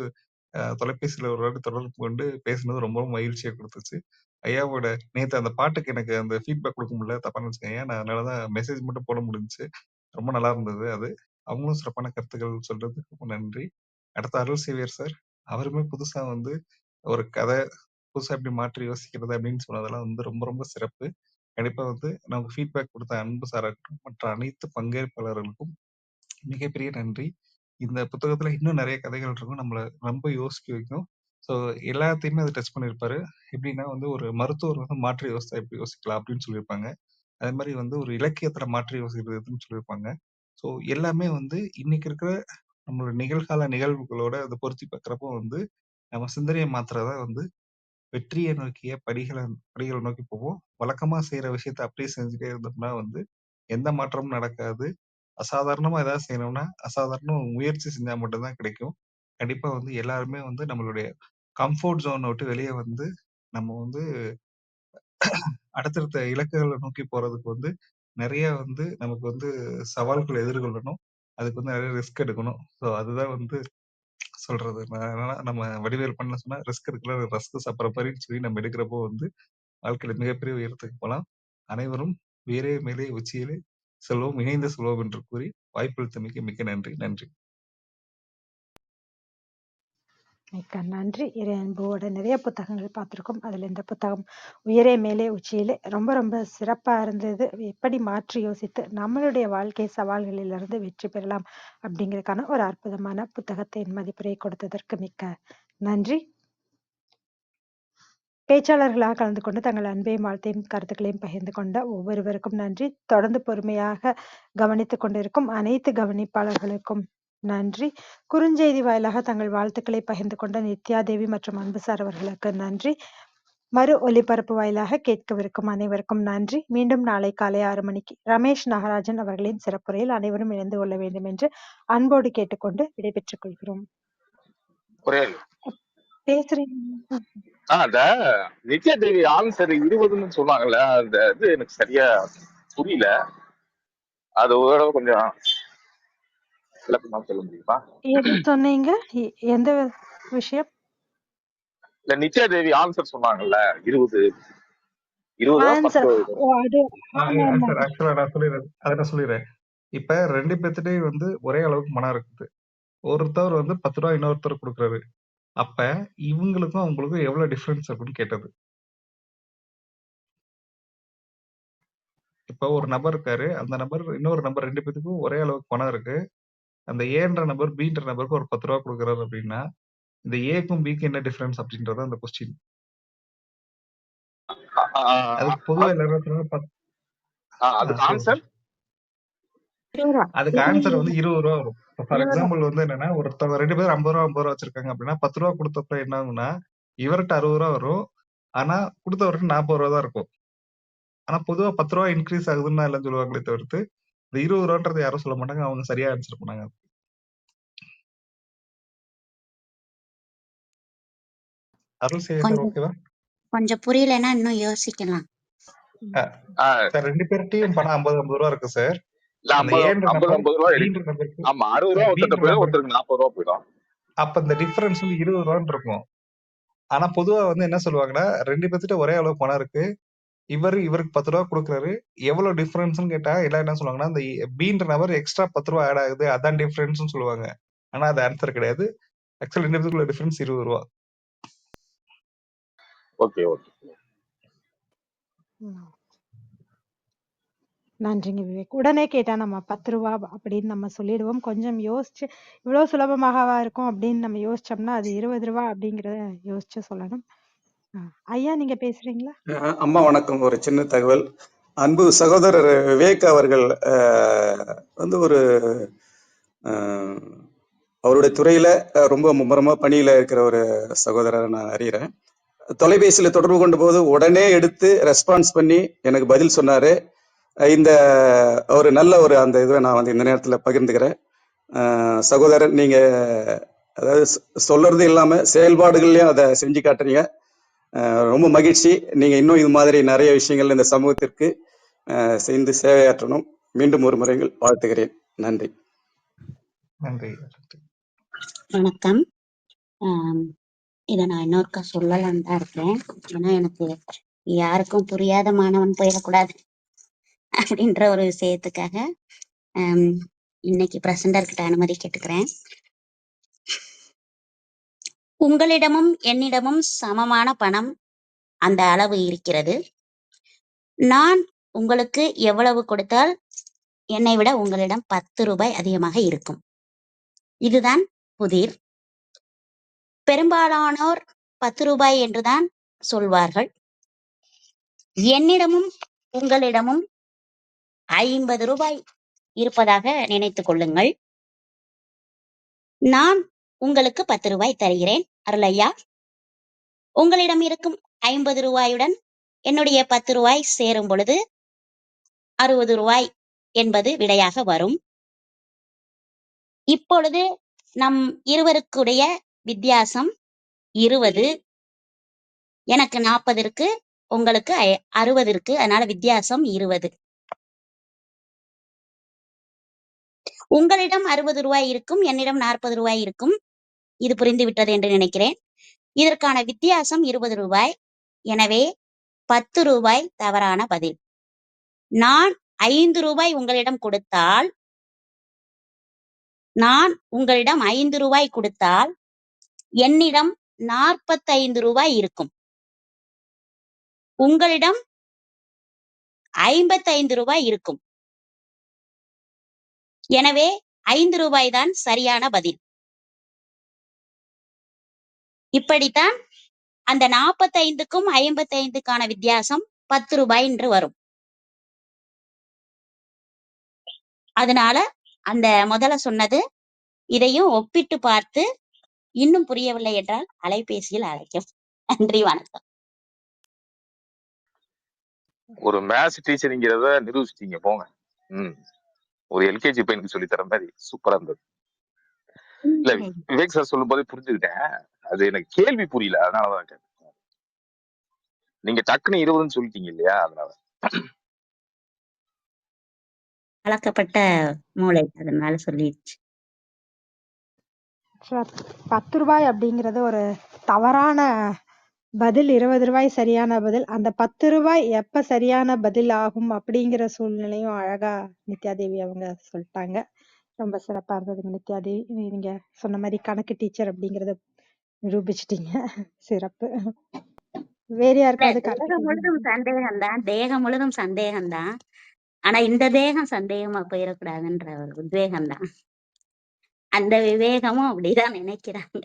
தொலைபேசியில ஒரு வாட்டி தொடர்பு கொண்டு பேசினது ரொம்ப மகிழ்ச்சிய குடுத்துச்சு. ஐயாவோட நேத்து அந்த பாட்டுக்கு எனக்கு அந்த ஃபீட்பேக் குடுக்க முடியல. தப்பா நெனச்சுக்காதீங்க. நான் அதனால தான் மெசேஜ் மட்டும் போட முடிஞ்சுச்சு. ரொம்ப நல்லா இருந்தது அது. அவங்களும் சிறப்பான கருத்துக்கள் சொல்றதுக்கு ரொம்ப நன்றி. அடுத்து அருள் சேவியர் சார். அவருமே புதுசா வந்து ஒரு கதை புதுசா எப்படி மாற்றி யோசிக்கிறது அப்படின்னு சொன்னதெல்லாம் வந்து ரொம்ப ரொம்ப சிறப்பு. கண்டிப்பா வந்து நமக்கு ஃபீட்பேக் குடுத்த அன்பு சாரா இருக்கட்டும், மற்ற அனைத்து பங்கேற்பாளர்களுக்கும் மிகப்பெரிய நன்றி. இந்த புத்தகத்துல இன்னும் நெறைய கதைகள் இருக்கும். நம்மள ரொம்ப யோசிக்க வைக்கும். ஸோ எல்லாத்தையுமே அது டச் பண்ணியிருப்பாரு. எப்படின்னா வந்து ஒரு மருத்துவர் வந்து மாற்றி யோசிச்சா எப்படி யோசிக்கலாம் அப்படின்னு சொல்லியிருப்பாங்க. அதே மாரி வந்து ஒரு இலக்கியத்துல மாற்றி யோசிக்கிறது எதுன்னு சொல்லியிருப்பாங்க. ஸோ எல்லாமே வந்து இன்னைக்கு இருக்கிற நம்மளோட நிகழ்கால நிகழ்வுகளோட அத பொருத்தி பார்க்கிறப்போ வந்து நம்ம சிந்தனைய மாத்துறதா வந்து வெற்றிய நோக்கிய படிகள நோக்கி போவோம். வழக்கமா செய்ற விஷயத்த அப்படியே செஞ்சுட்டே இருந்தோம்னா வந்து எந்த மாற்றமும் நடக்காது. அசாதாரணமா ஏதாவது செய்யணும்னா, அசாதாரண முயற்சி செஞ்சா மட்டும் தான் கிடைக்கும். கண்டிப்பா வந்து எல்லாருமே வந்து நம்மளுடைய கம்ஃபோர்ட் ஜோன விட்டு வெளிய வந்து, நம்ம வந்து அடுத்தடுத்த இலக்குகள நோக்கி போறதுக்கு வந்து நெறைய வந்து நமக்கு வந்து சவால்கள எதிர்கொள்ளணும். அதுக்கு வந்து நிறைய ரிஸ்க் எடுக்கணும். ஸோ அதுதான் வந்து சொல்றது. நான் என்னன்னா, நம்ம வடிவேல் பண்ண சொன்னா ரிஸ்க் எடுக்கல ரஸ்க் சாப்பிட்ற மாதிரின்னு சொல்லி நம்ம எடுக்கிறப்போ வந்து வாழ்க்கையில மிகப்பெரிய உயரத்துக்கு போகலாம். அனைவரும் வேறே மேலே உச்சியிலே செல்வோம், இணைந்து செல்வோம் என்று கூறி வாய்ப்பளித்தமைக்கு மிக்க நன்றி. நன்றி. மிக்க நன்றி. இறை அன்போட நிறைய புத்தகங்கள் பார்த்துருக்கோம். அதில் இந்த புத்தகம் உயரே மேலே உச்சியிலே ரொம்ப ரொம்ப சிறப்பாக இருந்தது. எப்படி மாற்றி யோசித்து நம்மளுடைய வாழ்க்கை சவால்களிலிருந்து வெற்றி பெறலாம் அப்படிங்கிறதுக்கான ஒரு அற்புதமான புத்தகத்தின் மதிப்புரை கொடுத்ததற்கு மிக்க நன்றி. பேச்சாளர்களாக கலந்து கொண்டு தங்கள் அன்பையும் வாழ்த்தையும் கருத்துக்களையும் பகிர்ந்து கொண்ட ஒவ்வொருவருக்கும் நன்றி. தொடர்ந்து பொறுமையாக கவனித்துக் கொண்டிருக்கும் அனைத்து கவனிப்பாளர்களுக்கும் நன்றி. குறுஞ்செய்தி வாயிலாக தங்கள் வாழ்த்துக்களை பகிர்ந்து கொண்ட நித்யா தேவி மற்றும் அன்புசார் அவர்களுக்கு நன்றி. மறு ஒலிபரப்பு வாயிலாக கேட்கவிருக்கும் அனைவருக்கும் நன்றி. மீண்டும் நாளை காலை 6 மணிக்கு ரமேஷ் நாகராஜன் அவர்களின் சிறப்புரையில் அனைவரும் இணைந்து கொள்ள வேண்டும் என்று அன்போடு கேட்டுக்கொண்டு விடைபெற்றுக் கொள்கிறோம். ஒரே பேசுறீங்க? அந்த நித்யா தேவி ஆன்சர் 20ன்னு சொன்னாங்கல்ல, அந்த இது எனக்கு சரியா புரியல. அது ஒரு தடவை கொஞ்சம் விளக்கமா சொல்ல முடியுமா? எது சொன்னீங்க? எந்த விஷயம்? இல்ல நித்யா தேவி ஆன்சர் சொன்னாங்கல்ல 20 ஆன்சர் 10 ஓ அது ஆமா ஆமா ஆக்சுவலா நான் சொல்லிடுறேன். அதை நான் சொல்லிடுறேன். இப்ப 2 பேர்த்திட்டையும் வந்து ஒரே அளவுக்கு மனம் இருக்குது. ஒருத்தவர் வந்து 10 ரூபா இன்னொருத்தர் கொடுக்குறாரு. அப்ப இவங்களுக்கும் அவங்களுக்கும் எவ்வளவு டிஃபரன்ஸ் இருக்குன்னு கேட்டது. இப்ப ஒரு நபர் இருக்காரு. அந்த நபர் இன்னொரு நபர் 2 பேத்துக்கும் ஒரே அளவுக்கு பணம் இருக்கு. அந்த ஏன்ற நபர் பீன்ற நபருக்கு ஒரு 10 ரூபா கொடுக்குறாரு அப்படின்னா இந்த ஏக்கும் பிக்கு என்ன டிஃபரன்ஸ் அப்படின்றத அந்த கொஸ்டின். அதுக்கு பொதுவா எல்லாரும் அதுக்கு ஆன்சர் அதுக்கு ஆன்சர் வந்து 20 ரூபா வரும். ஃபார் எக்ஸாம்பிள் வந்து என்னன்னா ஒருத்தவங்க 2 பேரும் 50 ரூபா வச்சிருக்காங்க அப்படின்னா 10 ரூபா கொடுத்தப்ப என்ன ஆகும்னா இவர்கிட்ட 60 ரூபா வரும். ஆனா கொடுத்தவர்கிட்ட 40 ரூபா தான் இருக்கும். ஆனா பொதுவா 10 ரூபா இன்க்ரீஸ் ஆகுதுன்னு எல்லாம் சொல்லுவாங்களே தவிர்த்து இந்த 20 ரூபான்றது யாரும் சொல்ல மாட்டாங்க. அவங்க சரியா ஆன்சர் பண்ணாங்க. அருள் செய்ய சார் ஓகேவா? கொஞ்சம் புரியலன்னா இன்னும் யோசிக்கலாம். சார் 2 பேர்ட்டையும் பணம் 50 ரூபா இருக்கு சார். இல்ல அந்த ஏன்ற 50 நபர் ரூபா பீன்ற நபருக்கு ஆமா 60 ரூபா ஒருத்தர் போயிடும், ஒருத்தருக்கு 40 ரூபா போயிடும். அப்ப இந்த டிஃபரன்ஸ் வந்து 20 ரூபான்னு இருக்கும். ஆனா பொதுவா வந்து என்ன சொல்லுவாங்கன்னா 2 பேர்த்திட்ட ஒரே அளவு பணம் இருக்கு. இவருக்கு 10 ரூபா கொடுக்குறாரு. எவ்வளவு டிஃபரன்ஸ்னு கேட்டா எல்லாம் என்ன சொல்லுவாங்கன்னா இந்த பீன்ற நபர் எக்ஸ்ட்ரா 10 ரூபா ஆட் ஆகுது அதான் டிஃபரன்ஸ்னு சொல்லுவாங்க. ஆனா அது ஆன்சர் கிடையாது. ஆக்சுவலி 2 பேருக்குள்ள டிஃபரன்ஸ் 20 ரூபா. Okay okay. நன்றிங்க விவேக். உடனே கேட்டா நம்ம 10 ரூபா அப்படின்னு நம்ம சொல்லிடுவோம். கொஞ்சம் யோசிச்சு இவ்வளவு சுலபமாகவா இருக்கும் அப்படின்னு நம்ம யோசிச்சோம்னா அது 20 ரூபா அப்படிங்கறத யோசிச்சு சொல்லணும். ஐயா நீங்க பேசுறீங்களா? அம்மா வணக்கம். ஒரு சின்ன தகவல். அன்பு சகோதரர் விவேக் அவர்கள் வந்து ஒரு அவருடைய துறையில ரொம்ப மும்முரமா பணியில இருக்கிற ஒரு சகோதரரை நான் அறிகிறேன். தொலைபேசியில தொடர்பு கொண்ட போது உடனே எடுத்து ரெஸ்பான்ஸ் பண்ணி எனக்கு பதில் சொன்னாரு. இந்த ஒரு நல்ல ஒரு அந்த இதுவை நான் வந்து இந்த நேரத்தில் பகிர்ந்துக்கிறேன். சகோதரர் நீங்க அதாவது சொல்றது இல்லாம செயல்பாடுகள்லயும் அதை செஞ்சு காட்டுறீங்க. ரொம்ப மகிழ்ச்சி. நீங்க இன்னும் இது மாதிரி நிறைய விஷயங்கள் இந்த சமூகத்திற்கு செய்து சேவையாற்றணும். மீண்டும் ஒரு முறைகள் வாழ்த்துகிறேன். நன்றி. நன்றி. வணக்கம். இதை நான் இன்னொருக்கா சொல்லலான்னு தான் இருக்கேன். ஏன்னா எனக்கு யாருக்கும் புரியாத மாணவன் போயிடக்கூடாது அப்படின்ற ஒரு விஷயத்துக்காக இன்னைக்கு பிரசண்டர்கிட்ட அனுமதி கேட்டுக்கிறேன். உங்களிடமும் என்னிடமும் சமமான பணம் அந்த அளவு இருக்கிறது. நான் உங்களுக்கு எவ்வளவு கொடுத்தால் என்னை விட உங்களிடம் 10 ரூபாய் அதிகமாக இருக்கும். இதுதான் புதிர். பெரும்பாலானோர் 10 ரூபாய் என்றுதான் சொல்வார்கள். என்னிடமும் உங்களிடமும் 50 ரூபாய் இருப்பதாக நினைத்துக் கொள்ளுங்கள். நான் உங்களுக்கு 10 ரூபாய் தருகிறேன். அருளையா, உங்களிடம் இருக்கும் 50 ரூபாயுடன் என்னுடைய 10 ரூபாய் சேரும் பொழுது 60 ரூபாய் என்பது விடையாக வரும். இப்பொழுது நம் இருவருக்குடைய வித்தியாசம் 20. எனக்கு 40 இருக்கு, உங்களுக்கு 60 இருக்கு. அதனால வித்தியாசம் 20. உங்களிடம் 60 ரூபாய் இருக்கும், என்னிடம் 40 ரூபாய் இருக்கும். இது புரிந்து விட்டது என்று நினைக்கிறேன். இதற்கான வித்தியாசம் 20 ரூபாய். எனவே 10 ரூபாய் தவறான பதில். நான் 5 ரூபாய் உங்களிடம் கொடுத்தால் என்னிடம் 45 ரூபாய் இருக்கும். உங்களிடம் 55 ரூபாய் இருக்கும். எனவே 5 ரூபாய் தான் சரியான பதில். இப்படித்தான் அந்த 45க்கும் 55க்கான வித்தியாசம் 10 ரூபாய் என்று வரும். அதனால அந்த முதல்ல சொன்னது இதையும் ஒப்பிட்டு பார்த்து இன்னும் புரியவில்லை என்றால் அலைபேசியில் அழைக்கும். நன்றி, வணக்கம். ஒரு மேத்ஸ் டீச்சருங்கிறத நிரூபிச்சிட்டீங்க போங்க. ஒரு எல்கேஜி பையனுக்கு சொல்லி தர மாதிரி சூப்பரா இருந்தது. இல்ல விவேக் சார் சொல்லும் போதே புரிஞ்சுக்கிட்டேன். அது எனக்கு கேள்வி புரியல, அதனாலதான் கேட்டேன். நீங்க டக்குன்னு 20ன்னு சொல்லிட்டீங்க இல்லையா, அதனால. வளர்க்கப்பட்ட மூளை அதனால சொல்லிடுச்சு. 10 ரூபாய் அப்படிங்கிறது ஒரு தவறான பதில், 20 ரூபாய் சரியான பதில். அந்த 10 ரூபாய் எப்ப சரியான பதில் ஆகும் அப்படிங்கிற சூழ்நிலையும் அழகா நித்யாதேவி அவங்க சொல்லிட்டாங்க. ரொம்ப சிறப்பா இருந்ததுங்க நித்யாதேவி. நீங்க சொன்ன மாதிரி கணக்கு டீச்சர் அப்படிங்கறத நிரூபிச்சிட்டீங்க. சிறப்பு. வேற யாருக்காவது தேகம் முழுதும் சந்தேகம்தான், தேகம் முழுதும் சந்தேகம்தான். ஆனா இந்த தேகம் சந்தேகமா போயிடக்கூடாதுன்ற ஒரு உத்வேகம்தான். அந்த விவேகமும் அப்படிதான் நினைக்கிறாங்க.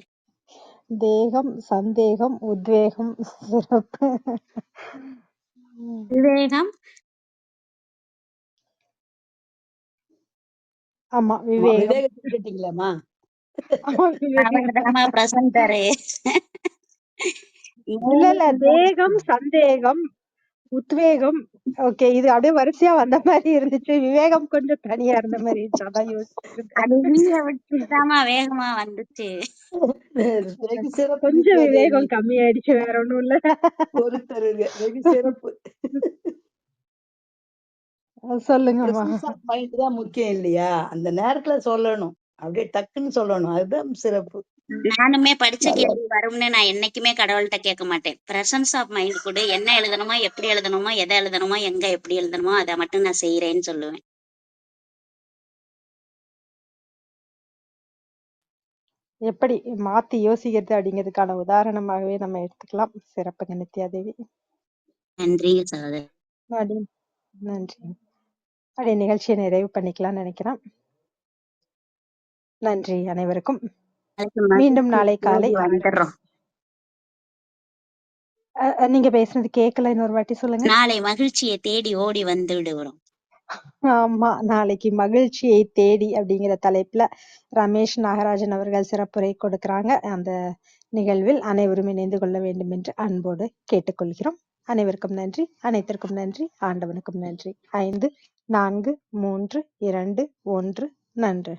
தேகம், சந்தேகம், உத்வேகம். சிறப்பு. விவேகம். ஆமா, விவேகம். விவேகத்தை கேட்டீங்களாமா? அவர்தாமா பிரசண்டரு. இல்ல தேகம், சந்தேகம், உத்வேகம். ஓகே, இது அப்படியே வரிசையா வந்த மாதிரி இருந்துச்சு. விவேகம் கொஞ்சம் தனியா இருந்த மாதிரி இருந்துச்சு. அதான் விட்டுதாமா வேகமா வந்துச்சு. வெகு சிறப்பு கொஞ்சம் நித்யாதேவி. விவேகம் கம்மியாயிடுச்சு, வேற ஒண்ணும் இல்ல. ஒருத்தருங்க வெகு சிறப்பு. சொல்லுங்கம்மா. பிரசன்ஸ் ஆஃப் மைண்ட் தான் முக்கியம் இல்லையா? அந்த நேரத்துல சொல்லணும், அப்படியே டக்குன்னு சொல்லணும், அதுதான் சிறப்பு. நானுமே படிச்ச கேள்வி வரும்னு நான் என்னைக்குமே கடவுள்கிட்ட கேட்க மாட்டேன். பிரசன்ஸ் ஆஃப் மைண்ட் கூட என்ன எழுதணுமோ, எப்படி எழுதணுமோ, எதை எழுதணுமோ, எங்க எப்படி எழுதணுமோ அதை மட்டும் நான் செய்யறேன்னு சொல்லுவேன். எப்படி மாத்தி யோசிக்கிறது அப்படிங்கிறதுக்கான உதாரணமாகவே நம்ம எடுத்துக்கலாம். சிறப்புங்க நித்யாதேவி. நன்றி சகோதரி. நன்றி. அப்படியே நிகழ்ச்சியை நிறைவு பண்ணிக்கலாம்னு நினைக்கிறேன். நன்றி அனைவருக்கும். மீண்டும் நாளை காலை வந்துடுறோம். நீங்க பேசுனது கேட்கல, இன்னொரு வாட்டி சொல்லுங்க. நாளை மகிழ்ச்சியை தேடி ஓடி வந்து விடுவோம். ஆமா, நாளைக்கு மகிழ்ச்சியை தேடி அப்படிங்கிற தலைப்புல ரமேஷ் நாகராஜன் அவர்கள் சிறப்புரை கொடுக்கறாங்க. அந்த நிகழ்வில் அனைவரும் இணைந்து கொள்ள வேண்டும் என்று அன்போடு கேட்டுக்கொள்கிறோம். அனைவருக்கும் நன்றி, அனைத்திற்கும் நன்றி, ஆண்டவனுக்கும் நன்றி. 5, 4, 3, 2, 1 நன்று.